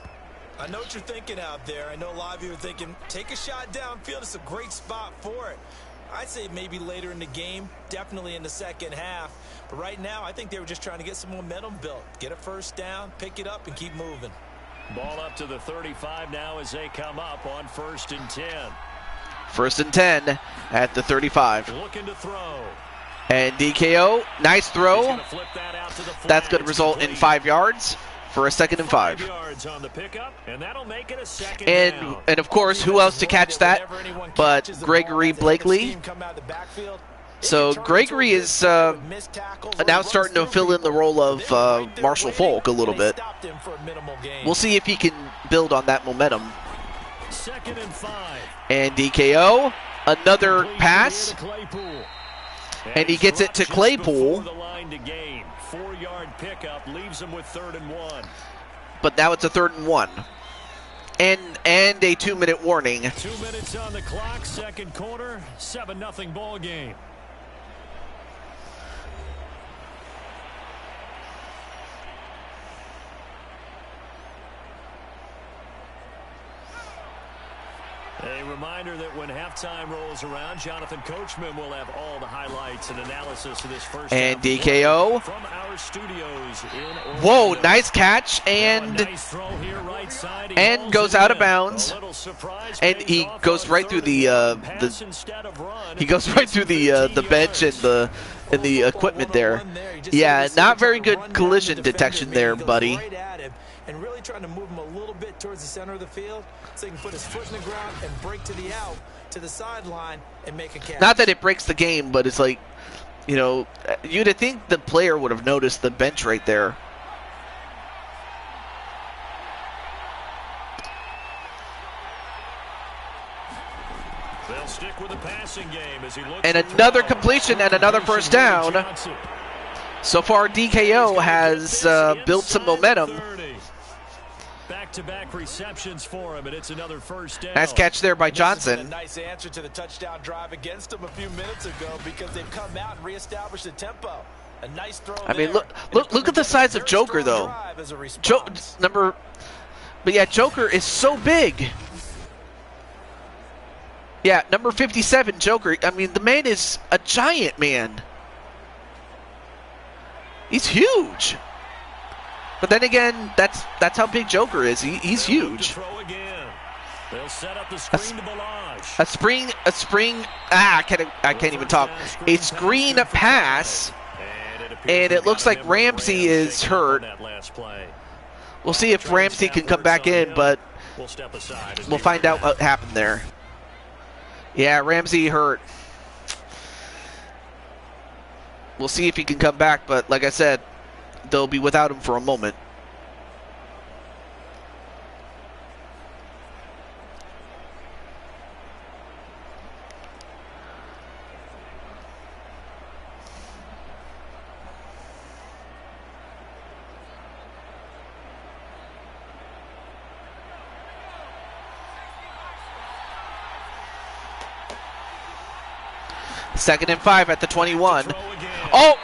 S4: I know what you're thinking out there. I know a lot of you are thinking, take a shot downfield. It's a great spot for it. I'd say maybe later in the game, definitely in the second half. But right now, I think they were just trying to get some momentum built. Get a first down, pick it up, and keep moving.
S3: Ball up to the 35 now as they come up on 1st and 10.
S1: 1st and 10 at the 35.
S3: Looking to throw.
S1: And DKO, nice throw. That's going to result in 5 yards for a 2nd and 5.
S3: 5 yards on the pickup, and that'll make it a second
S1: down. And of course, who else to catch that but Gregory Blakely? So Gregory is now starting to fill in the role of Marshall Falk a little bit. We'll see if he can build on that momentum.
S3: 2nd and 5.
S1: And DKO, another pass. And he gets it to Claypool.
S3: 4-yard pickup leaves him with 3rd and 1.
S1: But now it's a 3rd and 1. And a 2-minute warning.
S3: 2 minutes on the clock, 2nd quarter, 7-0 ball game. A reminder that when halftime rolls around, Jonathan Coachman will have all the highlights and analysis of this first
S1: and
S3: half
S1: DKO.
S3: from our studios in Orlando.
S1: Whoa, nice catch, and
S3: nice throw here, right side.
S1: And goes out of bounds. And he goes right through the bench and the equipment there. Yeah, not very good collision detection there, buddy.
S4: And really trying to move him a little bit towards the center of the field so he can put his foot in the ground and break to the out, to the sideline, and make a catch.
S1: Not that it breaks the game, but it's like, you know, you'd think the player would have noticed the bench right there.
S3: They'll stick with the passing game as he looks
S1: and another completion and another first down. So far, DKO has built some momentum.
S3: Back-to-back receptions for him, and it's another first down.
S1: Nice catch there by Johnson.
S4: A nice answer to the touchdown drive against him a few minutes ago because they've come out and reestablished the tempo. A nice throw.
S1: I mean, look at the size of Joker though. Joker is so big. Yeah, number 57, Joker. I mean, the man is a giant man. He's huge. But then again, that's how big Joker is. He's huge.
S3: They'll set up the screen to Balaj.
S1: A spring. I can't even talk. A screen pass, and it looks like Ramsey is hurt. We'll see if Ramsey can come back in, but we'll find out what happened there. Yeah, Ramsey hurt. We'll see if he can come back, but like I said, they'll be without him for a moment. Second and 5 at the 21. Oh!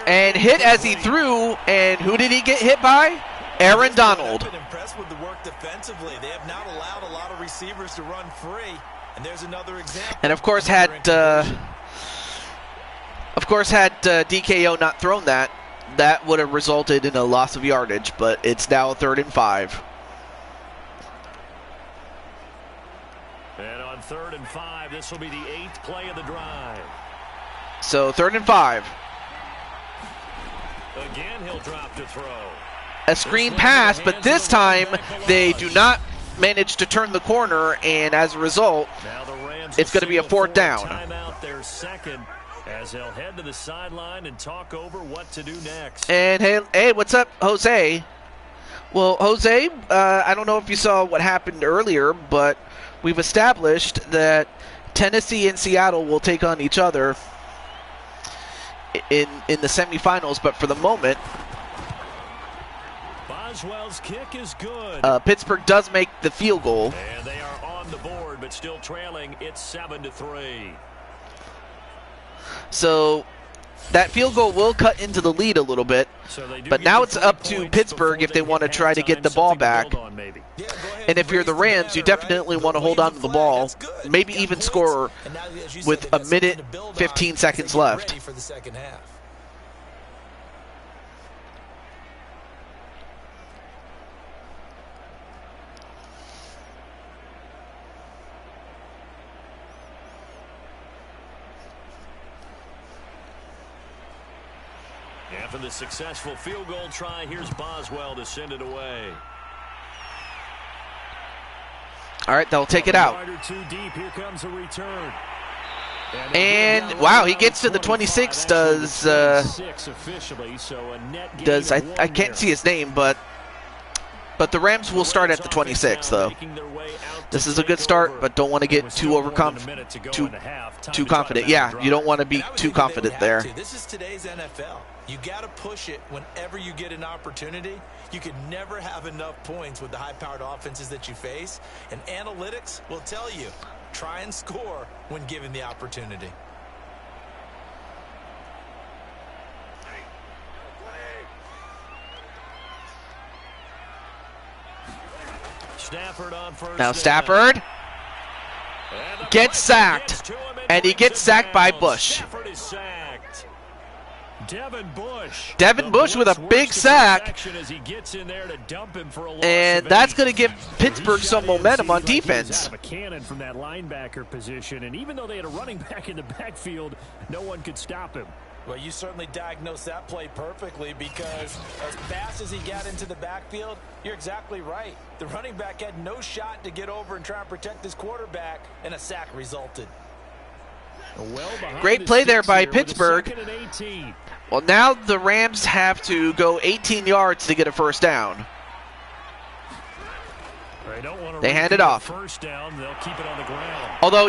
S1: And hit as he threw, and who did he get hit by? Aaron Donald.
S4: I've been impressed with the work defensively. They have not allowed a lot of receivers to run free, and there's another example.
S1: And of course, had DKO not thrown that, that would have resulted in a loss of yardage. But it's now 3rd and 5.
S3: And on 3rd and 5, this will be the 8th play of the drive.
S1: So 3rd and 5.
S3: Again, he'll drop to throw.
S1: A screen pass, but this time they do not manage to turn the corner, and as a result, it's going to be a 4th down.
S3: Timeout their second, as they'll head to the sideline and talk over what to do next.
S1: And hey, what's up, Jose? Well, Jose, I don't know if you saw what happened earlier, but we've established that Tennessee and Seattle will take on each other in the semifinals, but for the moment,
S3: Boswell's kick is good.
S1: Pittsburgh does make the field goal.
S3: And they are on the board, but still trailing. It's 7-3.
S1: So that field goal will cut into the lead a little bit. But now it's up to Pittsburgh if they want to try to get the ball back. And if you're the Rams, you definitely want to hold on to the ball, maybe even score with a minute, 15 seconds left.
S3: After the successful field goal try, here's Boswell to send it away.
S1: All right, they'll take it out.
S3: Too deep. Here comes a return.
S1: And wow, he gets to the 26. I can't see his name, but the Rams will start at the 26 though. This is a good start, but don't want to get too confident. Yeah, you don't want to be too confident there.
S4: This is today's NFL. You got to push it whenever you get an opportunity. You can never have enough points with the high-powered offenses that you face. And analytics will tell you, try and score when given the opportunity.
S3: Stafford on first.
S1: Now Stafford gets sacked, and he gets sacked by Bush. Devin Bush with a big sack, and that's going to give Pittsburgh some momentum on defense.
S3: A cannon from that linebacker position, and even though they had a running back in the backfield, no one could stop him.
S4: Well, you certainly diagnosed that play perfectly, because as fast as he got into the backfield, you're exactly right. The running back had no shot to get over and try and protect his quarterback, and a sack resulted.
S1: Great play there by Pittsburgh. Well, now the Rams have to go 18 yards to get a first down. They hand it off. Although,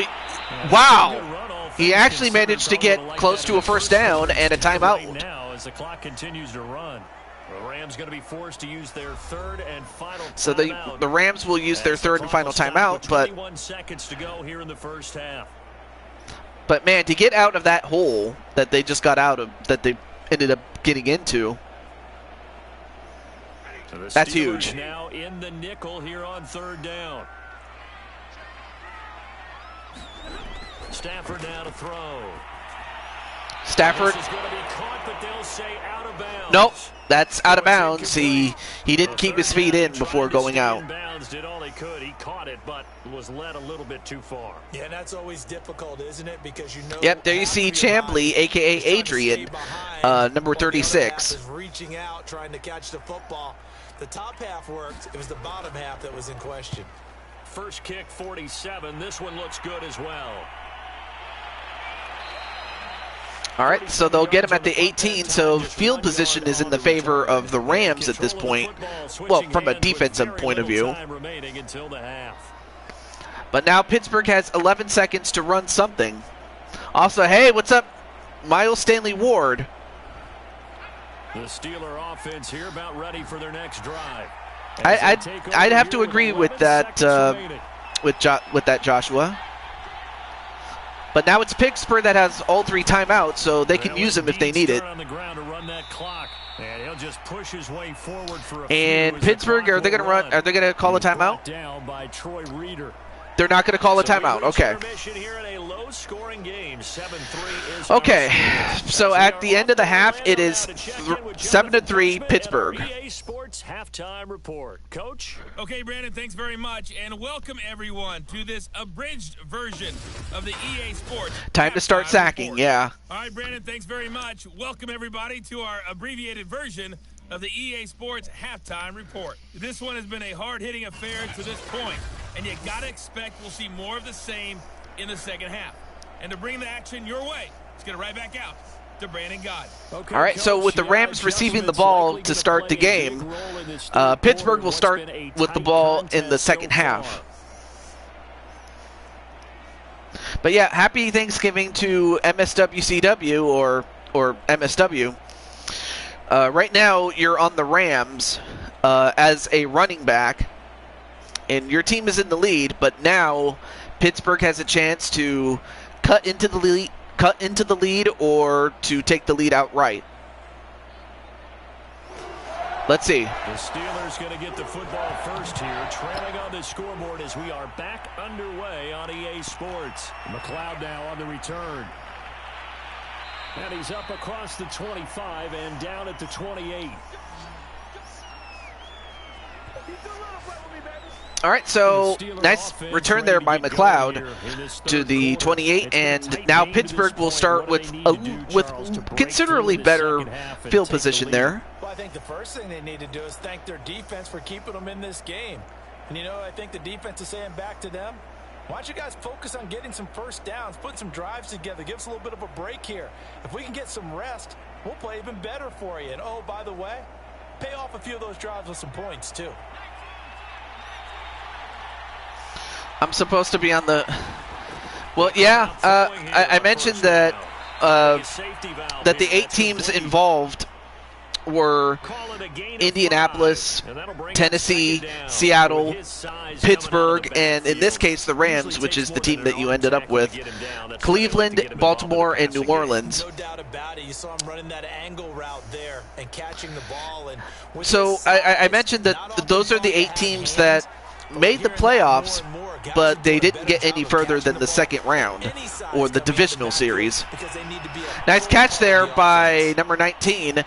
S1: wow, he actually managed to get close to a first down and a timeout.
S3: Now, as the clock continues to run, the Rams going to be forced to use their third and final timeout.
S1: So the Rams will use their third and final timeout, but
S3: 21 seconds to go here in the first half.
S1: But man, to get out of that hole that they just got out of, that they ended up getting into, that's huge.
S3: Now in the nickel here on third down. Stafford now to throw.
S1: Stafford.
S3: This is going to be caught, but they'll say out of bounds.
S1: Nope, that's out of bounds. He didn't keep his feet in before going out.
S3: Did all he could. He caught it, but was led a little bit too far.
S4: Yeah, and that's always difficult, isn't it? Because you know.
S1: Yep, there you see Chambly, aka Adrian, number 36.
S4: Is reaching out, trying to catch the football. The top half worked. It was the bottom half that was in question.
S3: First kick, 47. This one looks good as well.
S1: All right, so they'll get him at the 18, so field position is in the favor of the Rams at this point. Well, from a defensive point of view. But now Pittsburgh has 11 seconds to run something. Also, hey, what's up, Miles Stanley Ward?
S3: The Steeler offense here about ready for their next drive.
S1: I'd have to agree with that, with that, Joshua. But now it's Pittsburgh that has all three timeouts, so they can use them if they need it. And Pittsburgh, are they going to run? Are they going to call a timeout? They're not going to call a timeout. Okay. Okay. So at the end of the half, it is 7-3 Pittsburgh.
S3: EA Sports halftime report. Coach.
S5: Okay, Brandon, thanks very much, and welcome everyone to this abridged version of the EA Sports.
S1: Time to start sacking.
S5: Report.
S1: Yeah.
S5: All right, Brandon, thanks very much. Welcome everybody to our abbreviated version of the EA Sports halftime report. This one has been a hard-hitting affair to this point, and you gotta expect we'll see more of the same in the second half. And to bring the action your way, let's get it right back out to Brandon God.
S1: Okay, all right, so with the Rams receiving the ball to start the game, Pittsburgh will start with the ball in the second half. But yeah, happy Thanksgiving to MSWCW or MSW. Right now, you're on the Rams as a running back, and your team is in the lead. But now, Pittsburgh has a chance to cut into the cut into the lead or to take the lead outright. Let's see.
S3: The Steelers going to get the football first here, trailing on the scoreboard as we are back underway on EA Sports. McLeod now on the return. And he's up across the 25 and down at the 28.
S1: All right, so nice return there by McLeod to the 28, and now Pittsburgh will start with considerably better field position there.
S4: Well, I think the first thing they need to do is thank their defense for keeping them in this game. And, you know, I think the defense is saying back to them, why don't you guys focus on getting some first downs, putting some drives together, give us a little bit of a break here. If we can get some rest, we'll play even better for you. And, oh, by the way, pay off a few of those drives with some points, too.
S1: I'm supposed to be on the... Well, yeah, I mentioned that that the 8 teams involved were Indianapolis, Tennessee, Seattle, Pittsburgh, and in this case the Rams, which is the team that you ended up with, Cleveland, Baltimore, and New Orleans.
S4: No doubt about it. You saw him running that angle route there and catching the ball. And
S1: so I mentioned that those are the 8 teams that made the playoffs, but they didn't get any further than the second round or the divisional series. Nice catch there by number 19.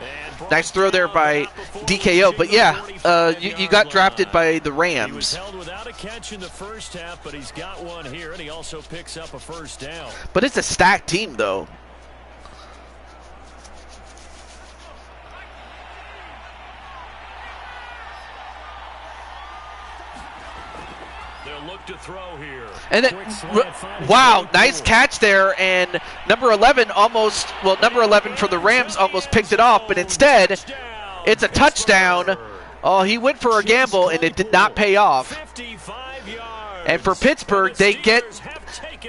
S1: Nice throw there by DKO. But yeah, you got drafted by the Rams.
S3: He was held without a catch in the first half, but he's got one here, and he also picks up a first down.
S1: But it's a stacked team, though.
S3: To throw here.
S1: And then, wow, nice catch there, and number 11 number 11 for the Rams almost picked it off, but instead, it's a touchdown. Oh, he went for a gamble, and it did not pay off. And for Pittsburgh, they get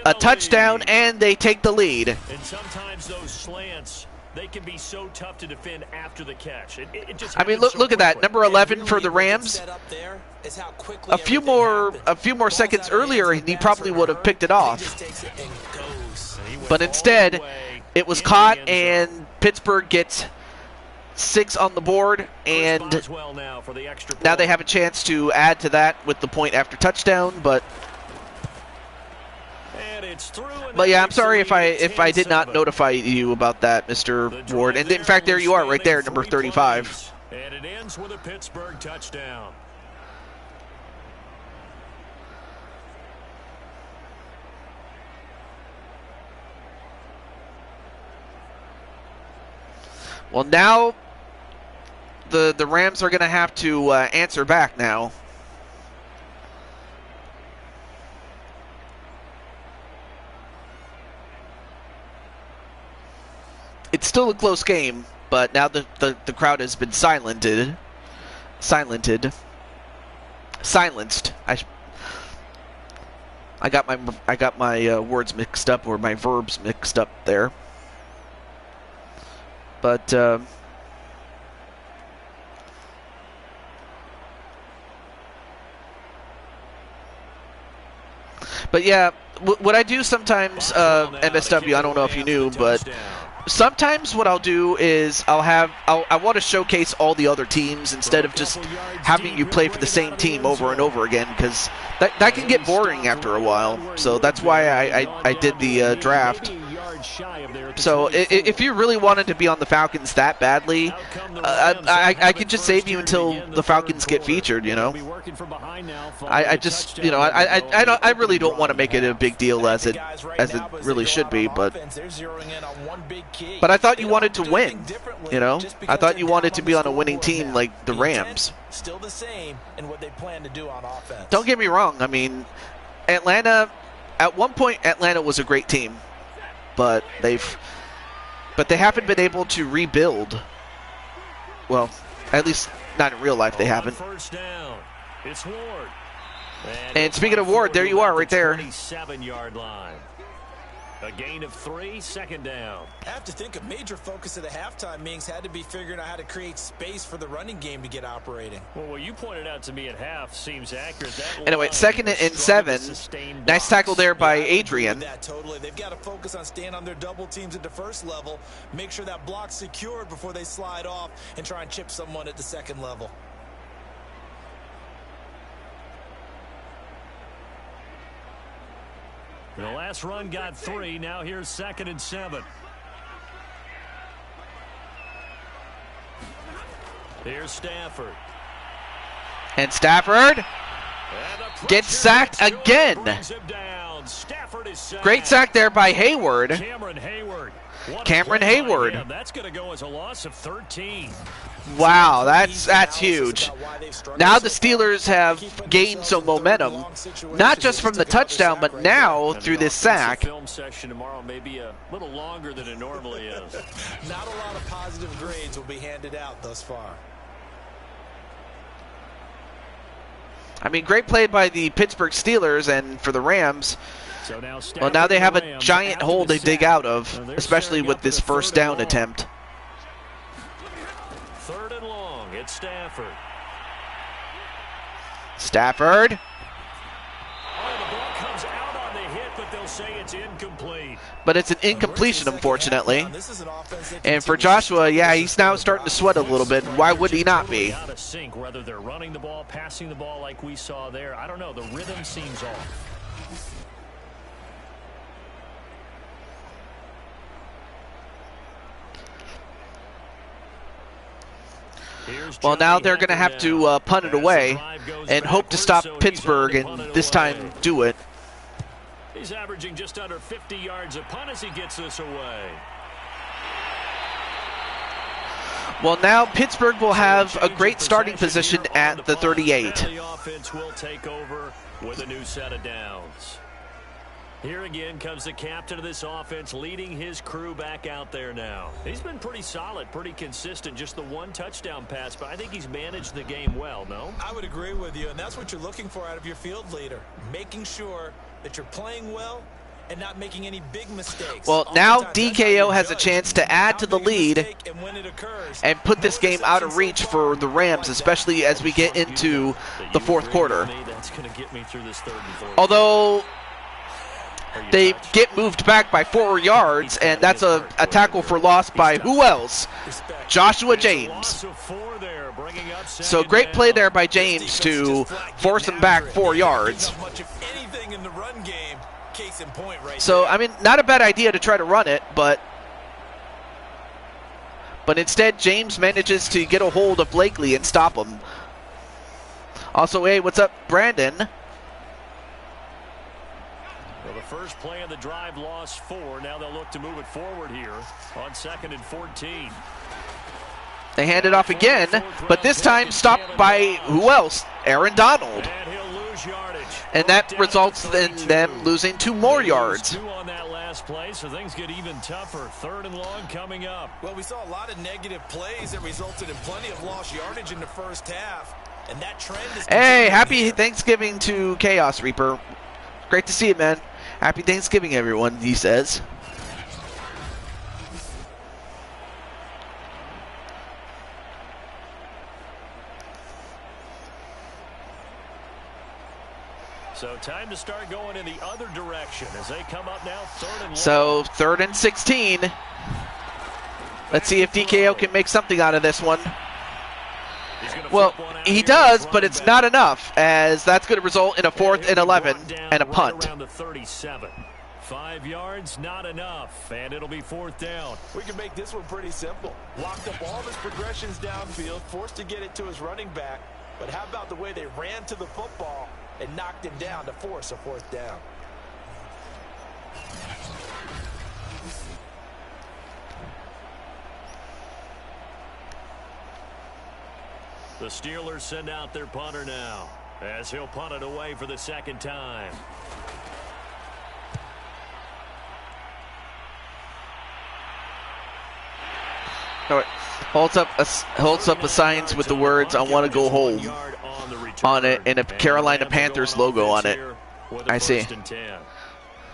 S1: a touchdown, and they take the lead.
S3: And sometimes those slants, they can be so tough to defend after the catch.
S1: I mean, look at that. Number 11 for the Rams. A few more seconds earlier, and he probably would have picked it off. But instead, it was caught, and Pittsburgh gets 6 on the board, and now they have a chance to add to that with the point after touchdown. But yeah, I'm sorry if I did not notify you about that, Mr. Ward. And in fact, there you are, right there, number 35.
S3: And it ends with a Pittsburgh touchdown.
S1: Well, now the Rams are going to have to answer back now. It's still a close game, but now the crowd has been silenced. I got my words mixed up, or my verbs mixed up there. But yeah, what I do sometimes, MSW, I don't know if you knew, but sometimes what I'll do is I want to showcase all the other teams instead of just having you play for the same team over and over again, because that can get boring after a while. So that's why I did the draft. So if you really wanted to be on the Falcons that badly, I could just save you until the Falcons get featured, you know. I just, you know, I really don't want to make it a big deal as it really should be, but I thought you wanted to win, you know. I thought you wanted to be on a winning team like the Rams.
S4: Still the same in what they plan to do on offense.
S1: Don't get me wrong. I mean, Atlanta, at one point, Atlanta was a great team. But they haven't been able to rebuild. Well, at least not in real life, they haven't.
S3: First down. It's Ward.
S1: And speaking of Ward, there you are, right there.
S3: 27-yard line. A gain of 3, second down.
S4: I have to think a major focus of the halftime meetings had to be figuring out how to create space for the running game to get operating.
S3: Well, what you pointed out to me at half seems accurate.
S1: Anyway, second and 7. Nice tackle there by Adrian.
S4: Totally. They've got to focus on staying on their double teams at the first level, make sure that block's secured before they slide off and try and chip someone at the second level.
S3: The last run got 3. Now here's 2nd and 7. Here's Stafford.
S1: And Stafford gets sacked again. Great sack there by Hayward. Cameron Hayward.
S3: That's going to go as a loss of 13.
S1: Wow, that's huge. Now the Steelers have gained some momentum, not just from the touchdown, but now through this sack.
S3: Film session tomorrow may be a little longer than it normally is.
S4: Not a lot of positive grades will be handed out thus far.
S1: I mean, great play by the Pittsburgh Steelers, and for the Rams, well, now they have a giant hole to dig out of, especially with this first down attempt.
S3: 3rd and long. It's Stafford.
S1: Stafford.
S3: Oh, the ball comes out on the hit, but they'll say it's incomplete.
S1: But it's an incompletion, unfortunately. And for Joshua, yeah, he's now starting to sweat a little bit. Why would he not be?
S3: Out of sync, whether they're running the ball, passing the ball like we saw there. I don't know. The rhythm seems off.
S1: Well, now they're going to have to punt it away and hope to stop Pittsburgh and this time do it.
S3: He's averaging just under 50 yards a punt as he gets this away.
S1: Well, now Pittsburgh will have a great starting position at the 38.
S3: The offense will take over with a new set of downs. Here again comes the captain of this offense, leading his crew back out there now. He's been pretty solid, pretty consistent, just the one touchdown pass, but I think he's managed the game well, no?
S4: I would agree with you, and that's what you're looking for out of your field leader, making sure that you're playing well and not making any big mistakes.
S1: Well, now DKO has a chance to add to the lead and put this game out of reach for the Rams, especially as we get into the fourth quarter. Although they get moved back by 4 yards, and that's a tackle for loss by who else? Joshua James. So great play there by James to force him back 4 yards. So, I mean, not a bad idea to try to run it, but instead James manages to get a hold of Blakely and stop him. Also, hey, what's up, Brandon?
S3: First play of the drive lost 4. Now they'll look to move it forward here on 2nd and 14.
S1: They hand it off again, but this time stopped by who else? Aaron Donald.
S3: And he'll lose yardage.
S1: And that results in them losing 2 more yards.
S3: 2 on that last play, so things get even tougher. 3rd and long coming up.
S4: Well, we saw a lot of negative plays that resulted in plenty of lost yardage in the first half. And that trend is...
S1: Hey, happy Thanksgiving to Chaos Reaper. Great to see you, man. Happy Thanksgiving, everyone, he says.
S3: So time to start going in the other direction as they come up now 3rd and long.
S1: So 3rd and 16. Let's see if DKO can make something out of this one. Well, he does, but it's not enough, as that's going to result in a 4th and 11 and a punt.
S3: 5 yards, not enough, and it'll be 4th down.
S4: We can make this one pretty simple. Locked up all of his progressions downfield, forced to get it to his running back. But how about the way they ran to the football and knocked him down to force a 4th down?
S3: The Steelers send out their punter now, as he'll punt it away for the 2nd time.
S1: No, holds up a signs with the words "I want to go home" on it, and a Carolina Panthers logo on it. I see.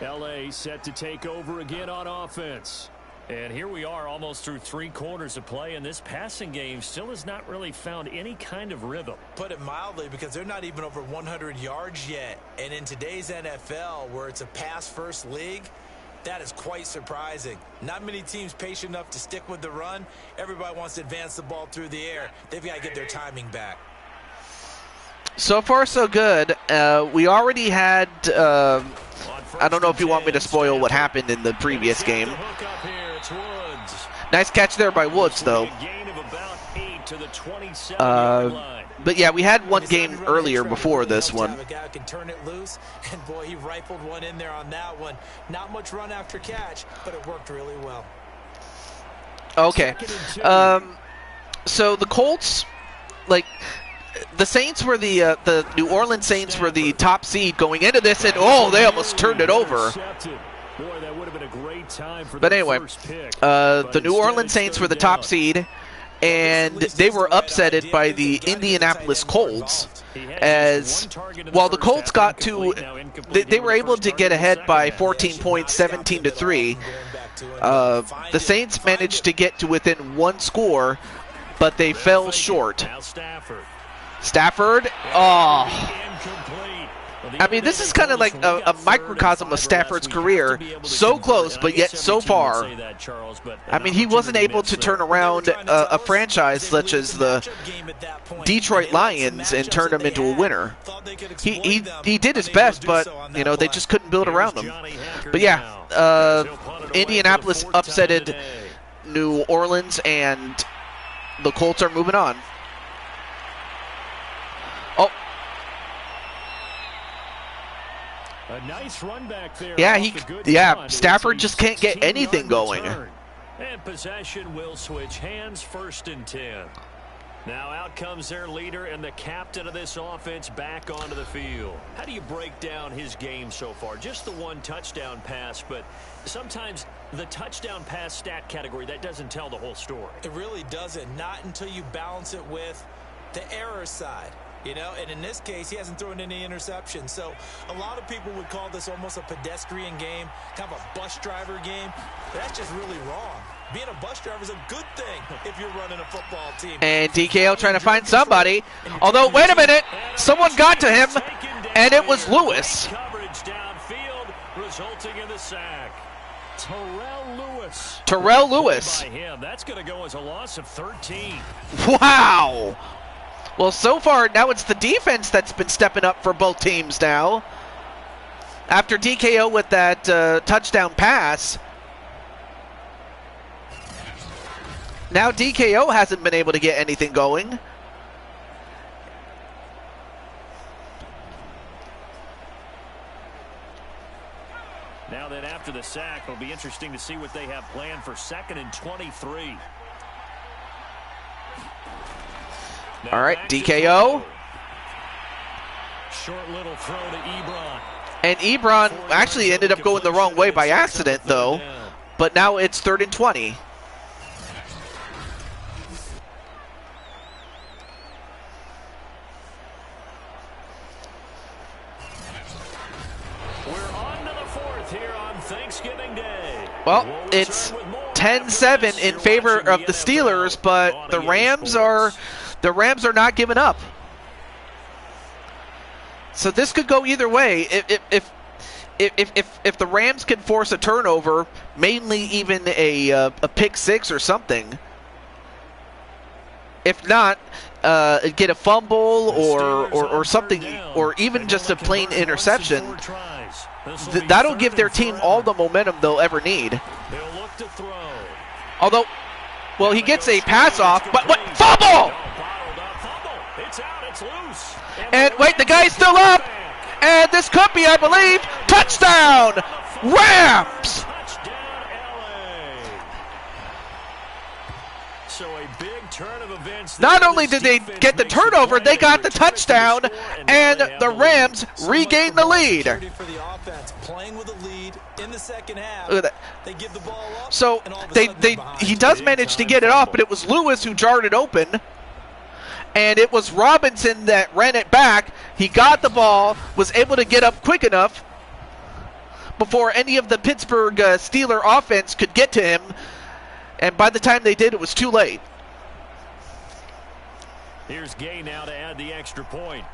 S3: LA set to take over again on offense. And here we are almost through 3 quarters of play, and this passing game still has not really found any kind of rhythm.
S4: Put it mildly, because they're not even over 100 yards yet. And in today's NFL, where it's a pass-first league, that is quite surprising. Not many teams patient enough to stick with the run. Everybody wants to advance the ball through the air. They've got to get their timing back.
S1: So far, so good. We already had... I don't know if you want me to spoil what happened in the previous game. Nice catch there by Woods, though. But yeah, we had one game earlier before this one.
S4: A guy can turn it loose, and boy, he rifled one in there on that one. Not much run after catch, but it worked really well.
S1: Okay. So the Colts, like, the Saints were the New Orleans Saints were the top seed going into this, and they almost turned it over. But anyway, the New Orleans Saints were the top seed, and they were upsetted by the Indianapolis Colts. As while the Colts got to, they were able to get ahead by 14 points, 17-3. The Saints managed to get to within 1 score, but they fell short. Stafford, I mean, this is kind of like a microcosm of Stafford's career. So close, but yet so far. I mean, he wasn't able to turn around a franchise such as the Detroit Lions and turn them into a winner. He did his best, but, you know, they just couldn't build around him. But yeah, Indianapolis upsetted New Orleans, and the Colts are moving on.
S3: A nice run back there.
S1: Yeah, Stafford just can't get anything going.
S3: And possession will switch hands, 1st and 10. Now out comes their leader and the captain of this offense back onto the field. How do you break down his game so far? Just the 1 touchdown pass, but sometimes the touchdown pass stat category, that doesn't tell the whole story.
S4: It really doesn't, not until you balance it with the error side. You know, and in this case, he hasn't thrown any interceptions. So a lot of people would call this almost a pedestrian game, kind of a bus driver game. But that's just really wrong. Being a bus driver is a good thing if you're running a football team.
S1: And DKO trying to find somebody. Although, wait a minute, someone got to him, and it was Lewis.
S3: Coverage downfield, resulting in the sack.
S1: Terrell Lewis.
S3: By him. That's going to go as a loss of 13.
S1: Wow. Well, so far, now it's the defense that's been stepping up for both teams now. After DKO with that touchdown pass, now DKO hasn't been able to get anything going.
S3: Now that after the sack, it'll be interesting to see what they have planned for 2nd and 23.
S1: All right, DKO.
S3: Short little throw to Ebron.
S1: And Ebron actually ended up going the wrong way by accident, though. But now it's 3rd and 20.
S3: We're on to the 4th here on Thanksgiving Day.
S1: Well, it's 10-7 in favor of the Steelers, but the Rams are not giving up. So this could go either way. If the Rams can force a turnover, mainly even a pick 6 or something. If not, get a fumble or something, or even just a plain interception. That'll give their team all the momentum they'll ever need. Although, well, he gets a pass off, but what? Fumble! And wait, the guy's still up! And this could be, I believe, touchdown! Rams!
S3: So a big turn of events.
S1: Not only did they get the turnover, they got the touchdown, and the Rams regained the lead.
S4: Playing with a lead in the second half.
S1: Look at that.
S4: They give the ball up.
S1: So he does manage to get it off, but it was Lewis who jarred it open. And it was Robinson that ran it back. He got the ball, was able to get up quick enough. before any of the Pittsburgh Steeler offense could get to him. And by the time they did, it was too late.
S3: Here's Gay now to add the extra point.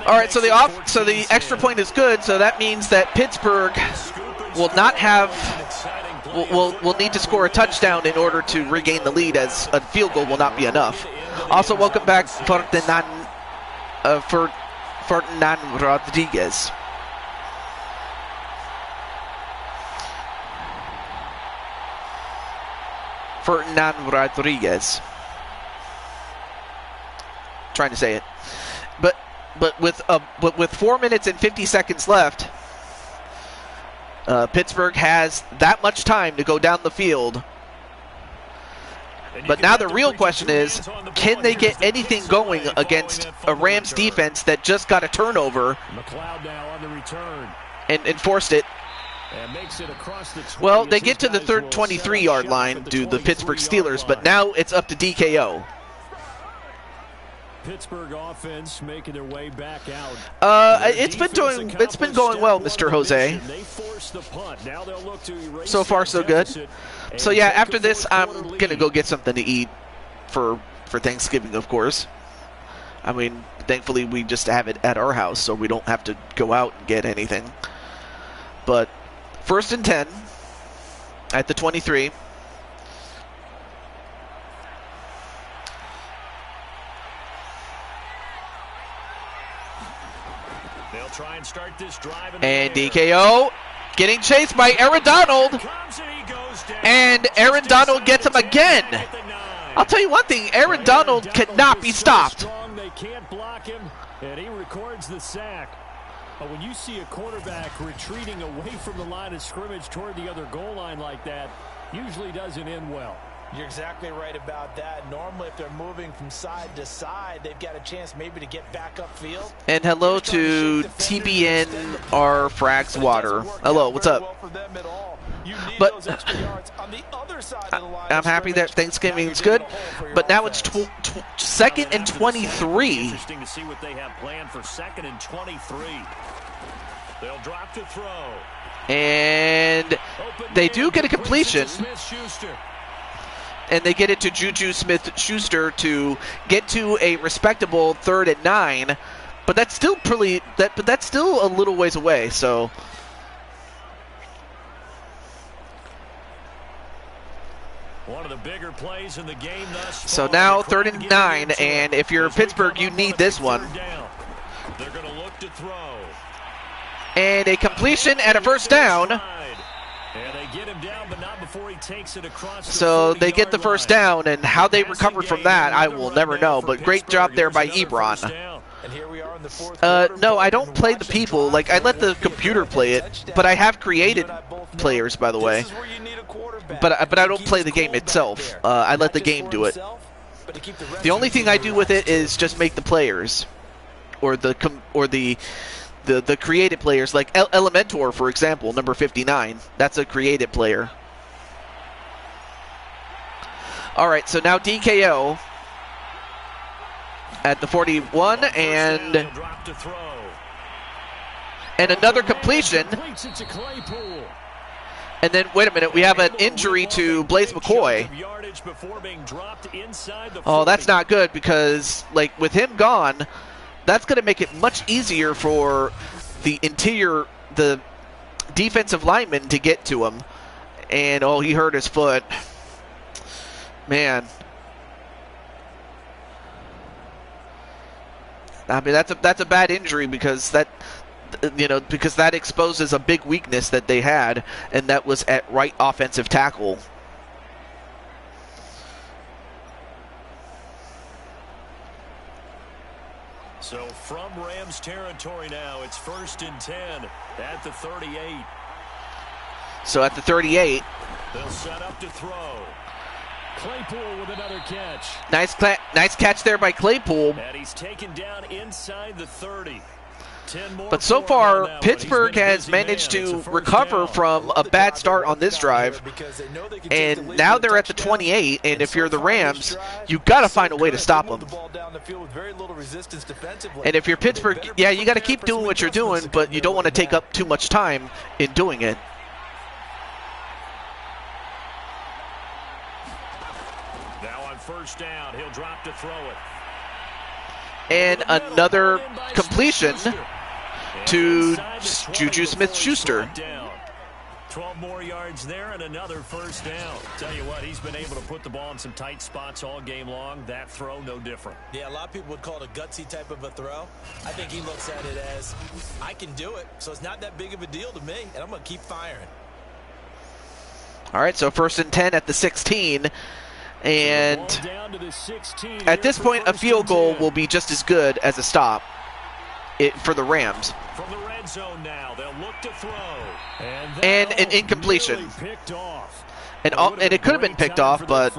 S1: All right, so the extra point is good, so that means that Pittsburgh will not have will need to score a touchdown in order to regain the lead, as a field goal will not be enough. Also, welcome back Ferdinand Rodriguez. Ferdinand Rodriguez. Trying to say it, but with 4 minutes and 50 seconds left, Pittsburgh has that much time to go down the field. But now the real question is, can they get anything going against a Rams defense that just got a turnover and forced it? Well, they get to the 23-yard line, do the Pittsburgh Steelers, but now it's up to DKO.
S3: Pittsburgh offense making their way back out.
S1: It's been going well, Mr. Jose. So far, so good. So yeah, after this, I'm gonna go get something to eat for Thanksgiving, of course. I mean, thankfully we just have it at our house, so we don't have to go out and get anything. But 1st and 10 at the 23.
S3: They'll try and start this drive.
S1: And DKO getting chased by Aaron Donald. And Aaron Donald gets him again. I'll tell you one thing, Aaron Donald cannot be stopped.
S3: They can't block him, and he records the sack. But when you see a quarterback retreating away from the line of scrimmage toward the other goal line like that, usually doesn't end well.
S4: You're exactly right about that. Normally, if they're moving from side to side, they've got a chance maybe to get back upfield.
S1: And hello to TBN R Frags Water. Hello, what's up? But I'm happy that Thanksgiving is good. But now it's 2nd and 23.
S3: Interesting to see what they have planned for 2nd and 23. They'll drop to throw.
S1: And they do get a completion. And they get it to Juju Smith-Schuster to get to a respectable 3rd and 9, but that's still that's still a little ways away. So
S3: one of the bigger plays in the game thus far.
S1: So now 3rd and 9, and if you're Pittsburgh, you need this one.
S3: They're going to look to throw.
S1: And a completion and a 1st down.
S3: And they get him down, but not before he takes it across.
S1: So they get the 1st down, and how they recovered from that, I will never know. But great job there by Ebron. No, I don't play the people. Like, I let the computer play it, but I have created players, by the way. But I don't play the game itself. I let the game do it. The only thing I do with it is just make the players, or the created players, like Elementor, for example, number 59. That's a created player. All right, so now DKO at the 41, and another completion. And then, wait a minute, we have an injury to Blaze McCoy. Oh, that's not good, because, like, with him gone, that's going to make it much easier for the defensive lineman to get to him. And, oh, he hurt his foot. Man. I mean, that's a bad injury, because that exposes a big weakness that they had, and that was at right offensive tackle.
S3: So from Rams territory now, it's 1st and 10 at the 38.
S1: So at the 38.
S3: They'll set up to throw. Claypool with another catch.
S1: Nice catch there by Claypool.
S3: And he's taken down inside the 30.
S1: But so far, Pittsburgh has managed to recover from a bad start on this drive, and now they're at the 28, and if you're the Rams, you got to find a way to stop them. And if you're Pittsburgh, yeah, you got to keep doing what you're doing, but you don't want to take up too much time in doing it.
S3: Now on first down, he'll drop to throw it.
S1: And another completion to Juju Smith-Schuster.
S3: 12 more yards there and another first down. Tell you what, he's been able to put the ball in some tight spots all game long. That throw, no different.
S4: Yeah, a lot of people would call it a gutsy type of a throw. I think he looks at it as, I can do it, so it's not that big of a deal to me, and I'm going to keep firing.
S1: All right, so 1st and 10 at the 16. And at this point, a field goal will be just as good as a stop for the Rams.
S3: From the red zone now, they'll look to throw.
S1: And an incompletion. And it could have been picked off, but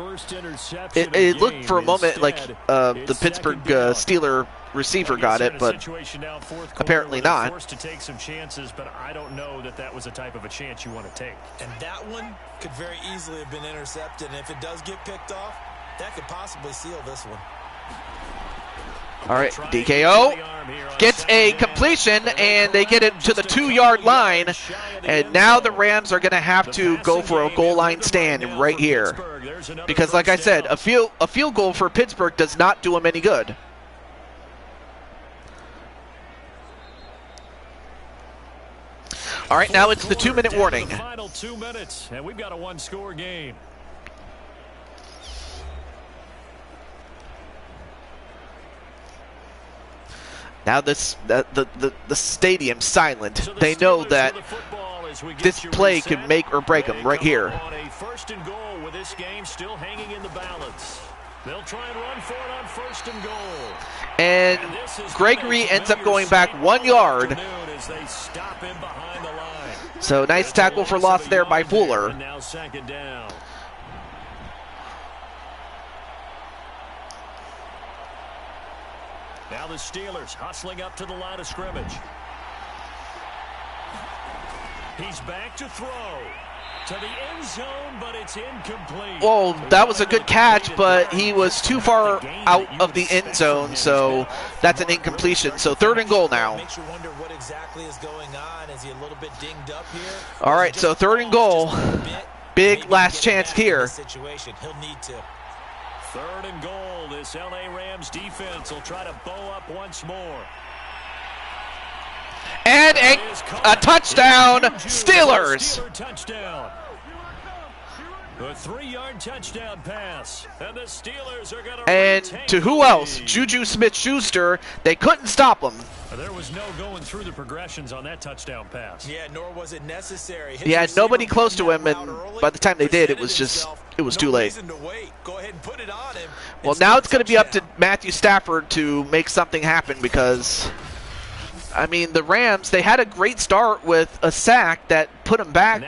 S1: it looked for a moment like the Pittsburgh Steeler receiver got it, but apparently not.
S3: Forced to take some chances, but I don't know that was the type of a chance you want to take.
S4: And that one could very easily have been intercepted, and if it does get picked off, that could possibly seal this one.
S1: All right, DKO gets a completion, and they get it to the 2-yard line. And now the Rams are going to have to go for a goal line stand right here. Because, like I said, a field goal for Pittsburgh does not do them any good. All right, now it's the 2-minute warning.
S3: Final 2 minutes, and we've got a 1-score game.
S1: Now the stadium's silent. They know that this play could make or break them right here.
S3: On a 1st and goal with this game still hanging in the balance. They'll try and run for it on 1st and goal.
S1: And Gregory ends up going back 1 yard.
S3: As they stop him behind the line.
S1: So nice tackle for loss there by Fuller.
S3: And now 2nd down. Now the Steelers hustling up to the line of scrimmage. He's back to throw to the end zone, but it's incomplete.
S1: Well, that was a good catch, but he was too far out of the end zone, so that's an incompletion. So 3rd and goal now.
S4: Makes you wonder what exactly is going on. Is he a little bit dinged up here?
S1: All right, so 3rd and goal. Big last chance here.
S4: He'll need to.
S3: 3rd and goal. This LA Rams defense will try to bow up once more.
S1: And a touchdown, Steelers.
S3: Touchdown. A 3-yard touchdown pass. And the Steelers are going to
S1: And to who else? Juju Smith-Schuster. They couldn't stop him.
S3: There was no going through the progressions on that touchdown pass.
S4: Yeah, nor was it necessary.
S1: He had nobody close to him, and by the time they did, it was too late.
S4: Go ahead and put it on him.
S1: Well, now it's going to be up to Matthew Stafford to make something happen because, I mean, the Rams, they had a great start with a sack that put them back,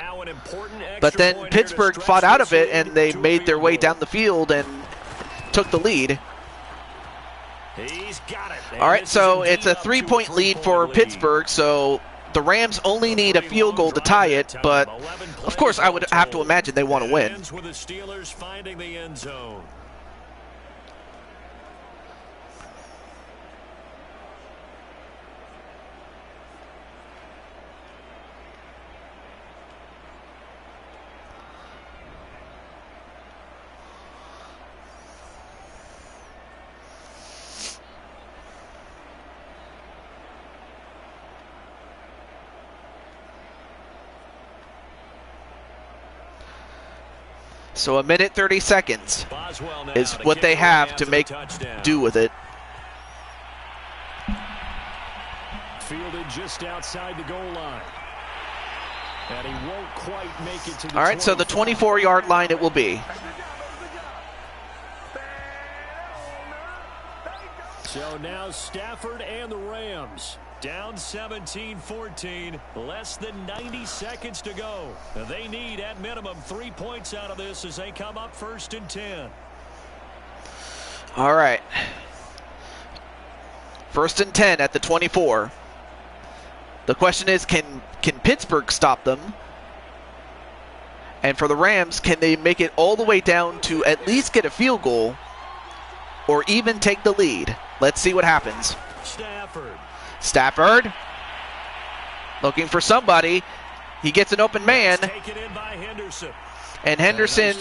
S1: but then Pittsburgh fought out of it, and they made their way down the field and took the lead.
S3: He's got it.
S1: All right, so it's a 3-point lead for Pittsburgh, so the Rams only need a field goal to tie it, but of course I would have to imagine they want to win.
S3: With the Steelers finding the end zone.
S1: So 1 minute 30 seconds is what they have to make do with it.
S3: Fielded just outside the goal line. And he won't quite make it to the
S1: All right, so the 24-yard line it will be.
S3: So now Stafford and the Rams down 17-14, less than 90 seconds to go. They need at minimum 3 points out of this as they come up 1st and 10.
S1: All right. 1st and 10 at the 24. The question is, can Pittsburgh stop them? And for the Rams, can they make it all the way down to at least get a field goal or even take the lead? Let's see what happens. Stafford looking for somebody. He gets an open man. And Henderson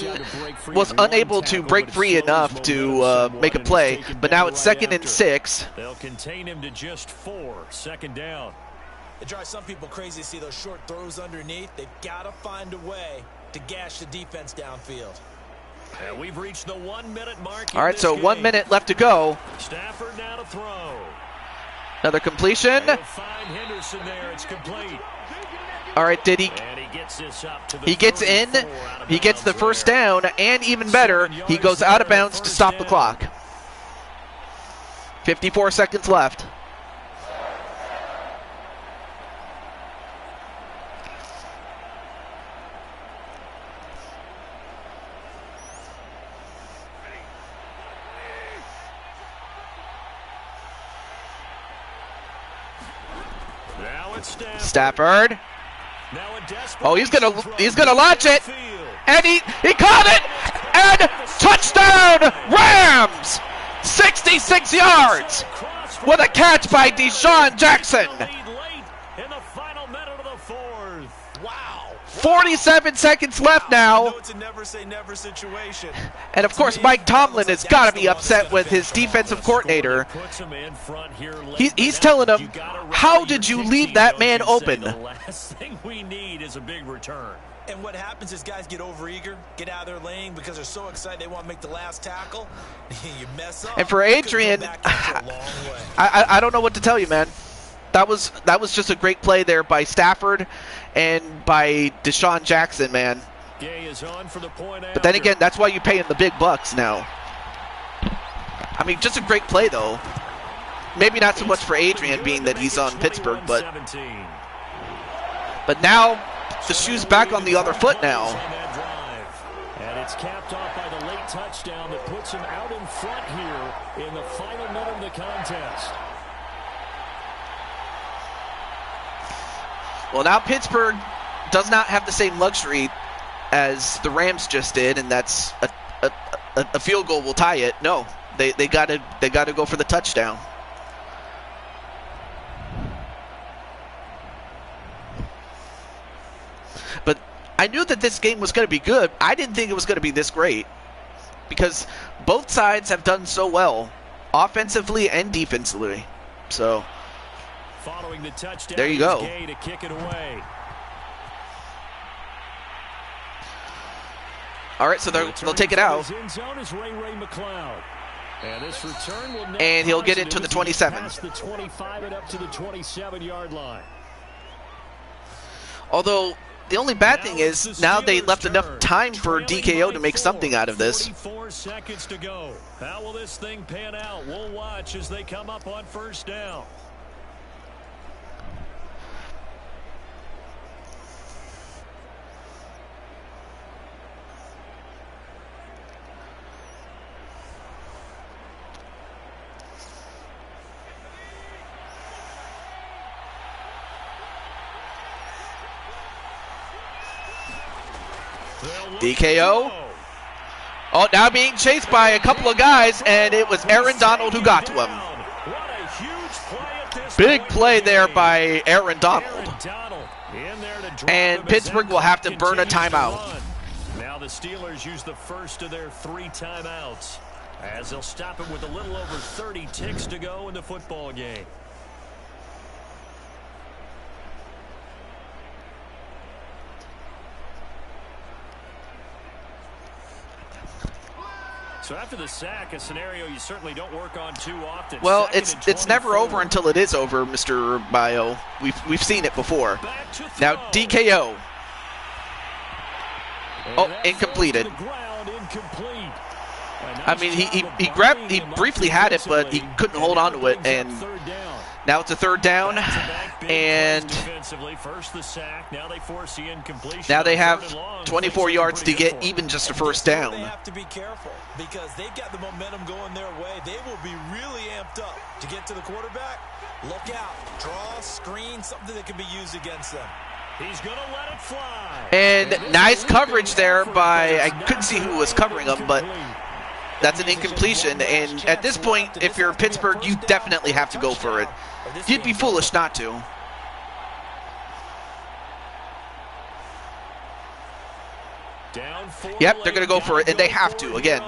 S1: was unable to break free enough to make a play. But now it's 2nd and 6.
S3: They'll contain him to just 4. 2nd down.
S4: It drives some people crazy to see those short throws underneath. They've got to find a way to gash the defense downfield.
S3: And we've reached the 1 minute mark.
S1: All right, so 1 minute left to go.
S3: Stafford now to throw.
S1: Another completion.
S3: Find Henderson there. It's complete.
S1: All right, did he? He gets in. He gets the first down, and even better, he goes out of bounds to stop the clock. 54 seconds left. Stafford. Oh, he's gonna launch it, and he caught it, and touchdown Rams! 66 yards with a catch by Deshaun Jackson. 47 seconds left now.
S4: It's a never say never situation.
S1: And of course, Mike Tomlin has got to be upset with his defensive coordinator. He's telling him, how did you leave that man open?
S3: The last thing we need is a big return.
S4: And what happens is guys get overeager, get out of their lane because they're so excited they want to make the last tackle. You mess up.
S1: And for Adrian, I don't know what to tell you, man. That was just a great play there by Stafford and by Deshaun Jackson, man. But then again, that's why you pay him the big bucks now. I mean, just a great play, though. Maybe not so much for Adrian, being that he's on Pittsburgh, but now the shoe's back on the other foot now.
S3: And it's capped off by the late touchdown that puts him out in front here in the final minute of the contest.
S1: Well, now Pittsburgh does not have the same luxury as the Rams just did, and that's a field goal will tie it. No, they gotta go for the touchdown. But I knew that this game was going to be good. I didn't think it was going to be this great because both sides have done so well, offensively and defensively. So.
S3: Following the touchdown,
S1: there you go.
S3: To kick it away.
S1: All right, so they'll take it out. And he'll get it to the 27.
S3: Past the 25 and up to the 27-yard line.
S1: Although the only bad thing is now they left enough time for DKO to make something out of this.
S3: 44 seconds to go. How will this thing pan out? We'll watch as they come up on first down.
S1: DKO. Oh, now being chased by a couple of guys, and it was Aaron Donald who got to him. Big play there by Aaron Donald. And Pittsburgh will have to burn a timeout.
S3: Now the Steelers use the first of their 3 timeouts as they'll stop it with a little over 30 ticks to go in the football game. So after the sack, a scenario you certainly don't work on too often.
S1: Well, it's never over until it is over, Mr. Bio. We've seen it before. Now DKO. Oh, incompleted. I mean, he briefly had it, but he couldn't hold on to it, and Now it's a third down, and now they have 24 yards to get even just a first down.
S4: They have to be careful because they've got the momentum going their way. They will be really amped up to get to the quarterback. Look out. Draw, screen, something that can be used against them.
S3: He's going to let it fly.
S1: And nice coverage there by, I couldn't see who was covering them, but that's an incompletion. And at this point, if you're Pittsburgh, you definitely have to go for it. You'd be foolish not to. Yep, they're going to go for it, and they have to, again.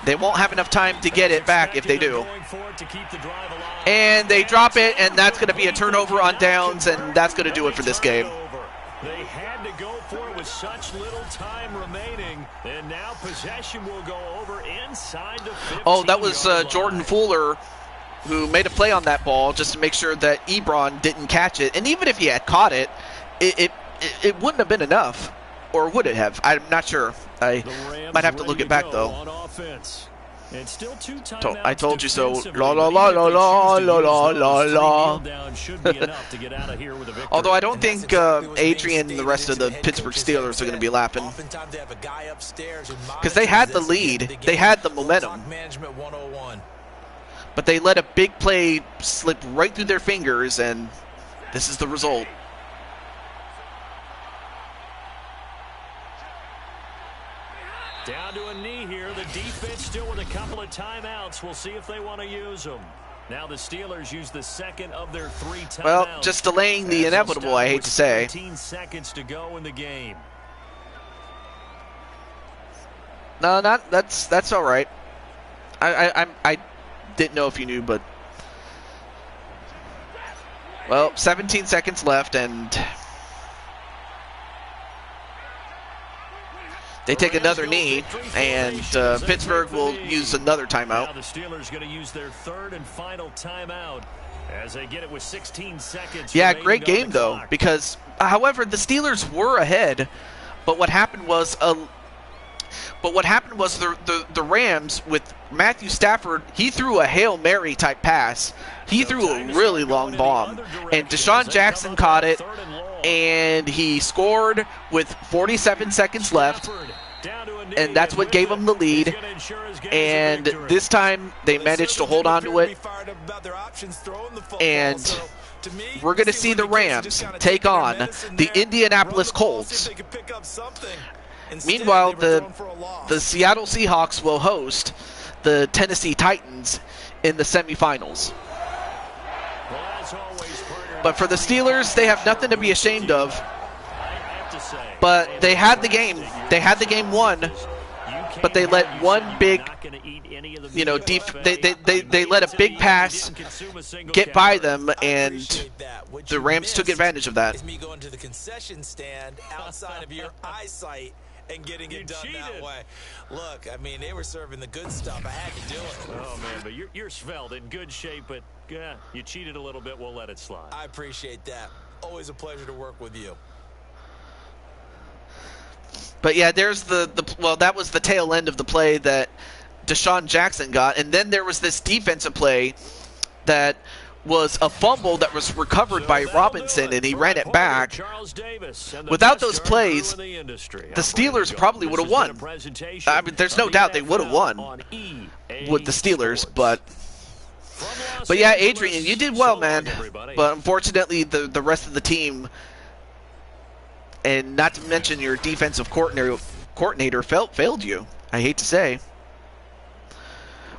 S1: They won't have enough time to get it back if they do. And they drop it, and that's going to be a turnover on downs, and that's going to do it for this game.
S3: They had to go for it with such little time remaining, and now possession will go over inside the 15.
S1: Oh, that was Jordan Fuller who made a play on that ball just to make sure that Ebron didn't catch it. And even if he had caught it, it wouldn't have been enough. Or would it have? I'm not sure. I might have to look it back, though.
S3: It's still
S1: I told you so. La la la la la la la la. Although I don't think Adrian and the rest of the Pittsburgh Steelers are going to be lapping. Because they had the lead. They had the momentum. But they let a big play slip right through their fingers, and this is the result.
S3: Down to a knee here. The defense still with a couple of timeouts. We'll see if they want to use them. Now the Steelers use the second of their 3 timeouts.
S1: Well, just delaying the inevitable, I hate to say.
S3: 15 seconds to go in the game.
S1: No, that's all right. I didn't know if you knew, but well, 17 seconds left, and they take another knee, and Pittsburgh will use another timeout.
S3: Now the Steelers going to use their third and final timeout as they get it with 16 seconds.
S1: Yeah, great game though, because however the Steelers were ahead, but what happened was the Rams with Matthew Stafford, he threw a Hail Mary type pass. He threw a really long bomb, and Deshaun Jackson caught it, and he scored with 47 seconds left, and that's what gave him the lead. And this time they managed to hold on to it, and we're going to see the Rams take on the Indianapolis Colts. Meanwhile, the Seattle Seahawks will host the Tennessee Titans in the semifinals. But for the Steelers, they have nothing to be ashamed of. But they had the game. They had the game won. But they let one big, they let a big pass get by them, and the Rams took advantage of that.
S4: Me going to the concession stand outside of your eyesight and getting it done that way. Look, I mean, they were serving the good stuff. I had to do it.
S3: Oh, man, but you're svelte, in good shape, but you cheated a little bit. We'll let it slide.
S4: I appreciate that. Always a pleasure to work with you.
S1: But yeah, there's well, that was the tail end of the play that Deshaun Jackson got, and then there was this defensive play that was a fumble that was recovered by Robinson, and he ran it back. Without those plays, the Steelers probably would have won. I mean, there's no doubt they would have won with the Steelers, but yeah, Adrian, you did well, man. But unfortunately, the rest of the team, and not to mention your defensive coordinator failed you. I hate to say.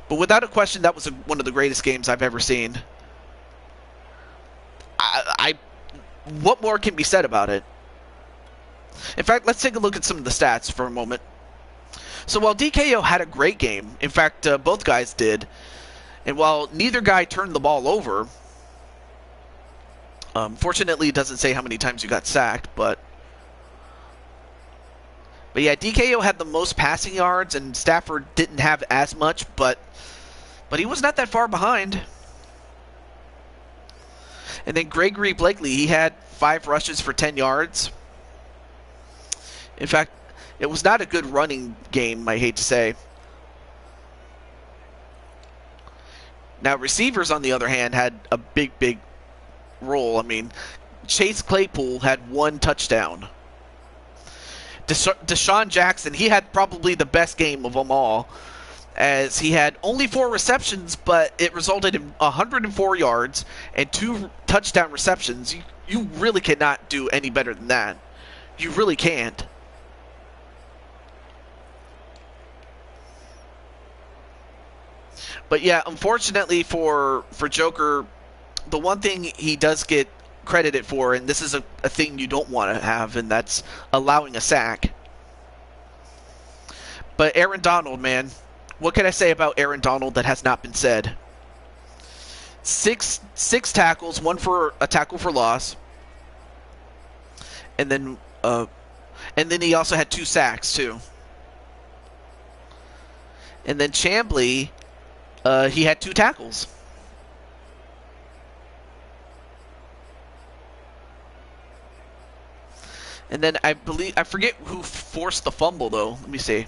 S1: But without a question, that was one of the greatest games I've ever seen. What more can be said about it? In fact, let's take a look at some of the stats for a moment. So while DKO had a great game, in fact, both guys did, and while neither guy turned the ball over, fortunately it doesn't say how many times you got sacked, but yeah, DKO had the most passing yards, and Stafford didn't have as much, but he was not that far behind. And then Gregory Blakely, he had 5 rushes for 10 yards. In fact, it was not a good running game, I hate to say. Now, receivers, on the other hand, had a big role. I mean, Chase Claypool had 1 touchdown. Deshaun Jackson, he had probably the best game of them all, as he had only 4 receptions, but it resulted in 104 yards and 2 touchdown receptions. You really cannot do any better than that. You really can't. But yeah, unfortunately for Joker, the one thing he does get credited for, and this is a thing you don't want to have, and that's allowing a sack. But Aaron Donald, man, what can I say about Aaron Donald that has not been said? Six tackles, 1 for a tackle for loss, and then he also had 2 sacks too. And then Chamblee, he had 2 tackles. And then I forget who forced the fumble though. Let me see.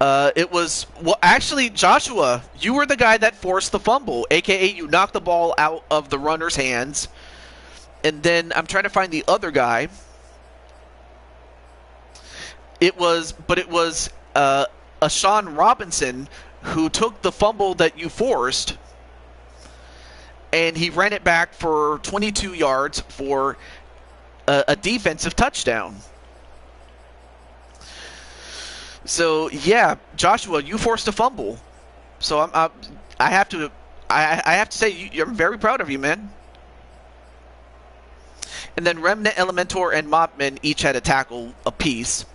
S1: It was, well, actually, Joshua, you were the guy that forced the fumble, aka you knocked the ball out of the runner's hands. And then I'm trying to find the other guy. It was Sean Robinson who took the fumble that you forced, and he ran it back for 22 yards for a defensive touchdown. So yeah, Joshua, you forced a fumble. So I have to say I'm very proud of you, man. And then Remnant, Elementor, and Mobman each had a tackle apiece.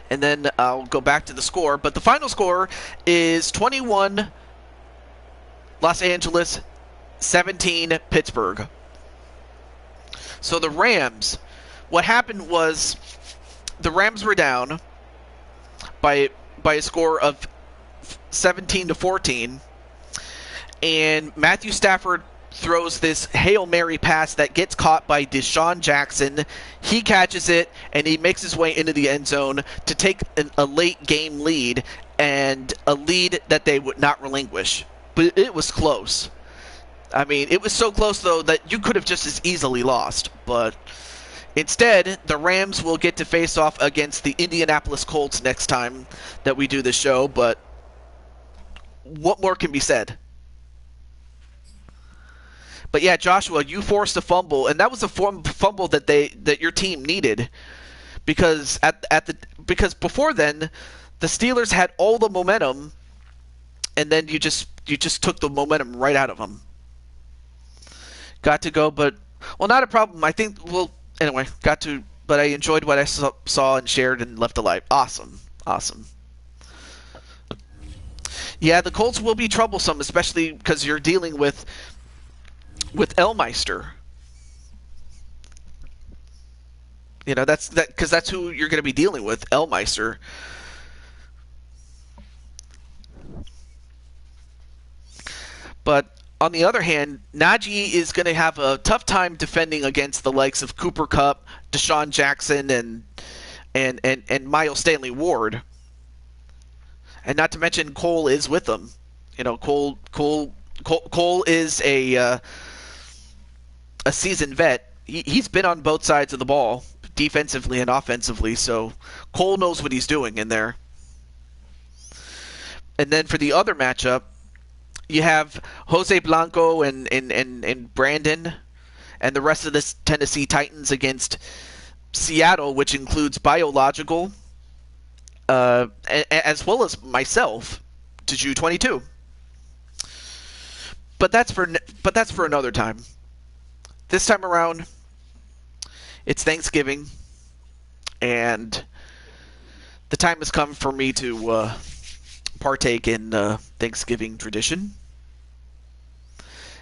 S1: And then I'll go back to the score, but the final score is 21 Los Angeles, 17 Pittsburgh. So the Rams, what happened was the Rams were down by a score of 17-14, and Matthew Stafford throws this Hail Mary pass that gets caught by Deshaun Jackson. He catches it, and he makes his way into the end zone to take a late game lead, and a lead that they would not relinquish. But it was close. I mean, it was so close, though, that you could have just as easily lost. But instead, the Rams will get to face off against the Indianapolis Colts next time that we do the show. But what more can be said? But yeah, Joshua, you forced a fumble, and that was a fumble that your team needed, because because before then, the Steelers had all the momentum, and then you just took the momentum right out of them. Got to go, but well, not a problem. I think anyway, but I enjoyed what I saw and shared and left a like. Awesome. Yeah, the Colts will be troublesome, especially because you're dealing with Elmeister. You know, because that's who you're going to be dealing with, Elmeister. But on the other hand, Najee is going to have a tough time defending against the likes of Cooper Kupp, Deshaun Jackson, and Miles Stanley Ward. And not to mention Cole is with them. You know, Cole is a seasoned vet. He's been on both sides of the ball, defensively and offensively, so Cole knows what he's doing in there. And then for the other matchup, you have Jose Blanco and Brandon and the rest of the Tennessee Titans against Seattle, which includes Biological, as well as myself, Juju22. But that's for another time. This time around, it's Thanksgiving, and the time has come for me to partake in Thanksgiving tradition.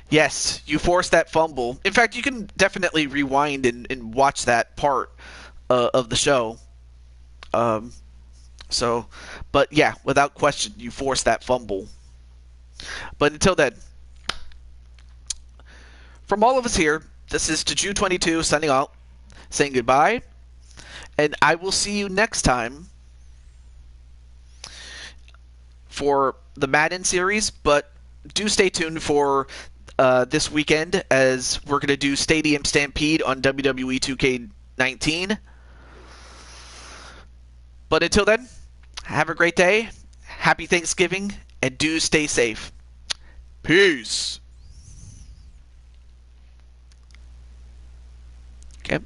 S1: Yes, you forced that fumble. In fact, you can definitely rewind and watch that part of the show. But yeah, without question, you forced that fumble. But until then, from all of us here, this is Juju22 signing out, saying goodbye, and I will see you next time for the Madden series, but do stay tuned for this weekend as we're going to do Stadium Stampede on WWE 2K19. But until then, have a great day, happy Thanksgiving, and do stay safe. Peace. Okay.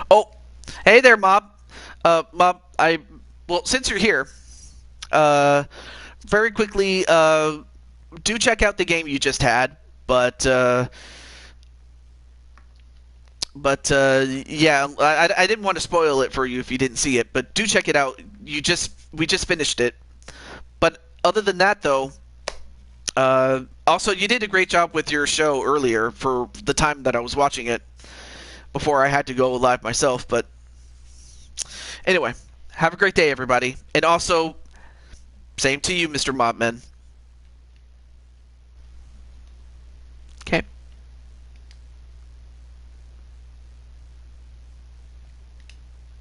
S1: Oh, hey there, Mob. Mob, well, since you're here, very quickly, do check out the game you just had, but yeah, I didn't want to spoil it for you if you didn't see it, but do check it out. We just finished it. But other than that, though, also you did a great job with your show earlier for the time that I was watching it before I had to go live myself. But anyway, have a great day, everybody, and also same to you, Mr. Mobman.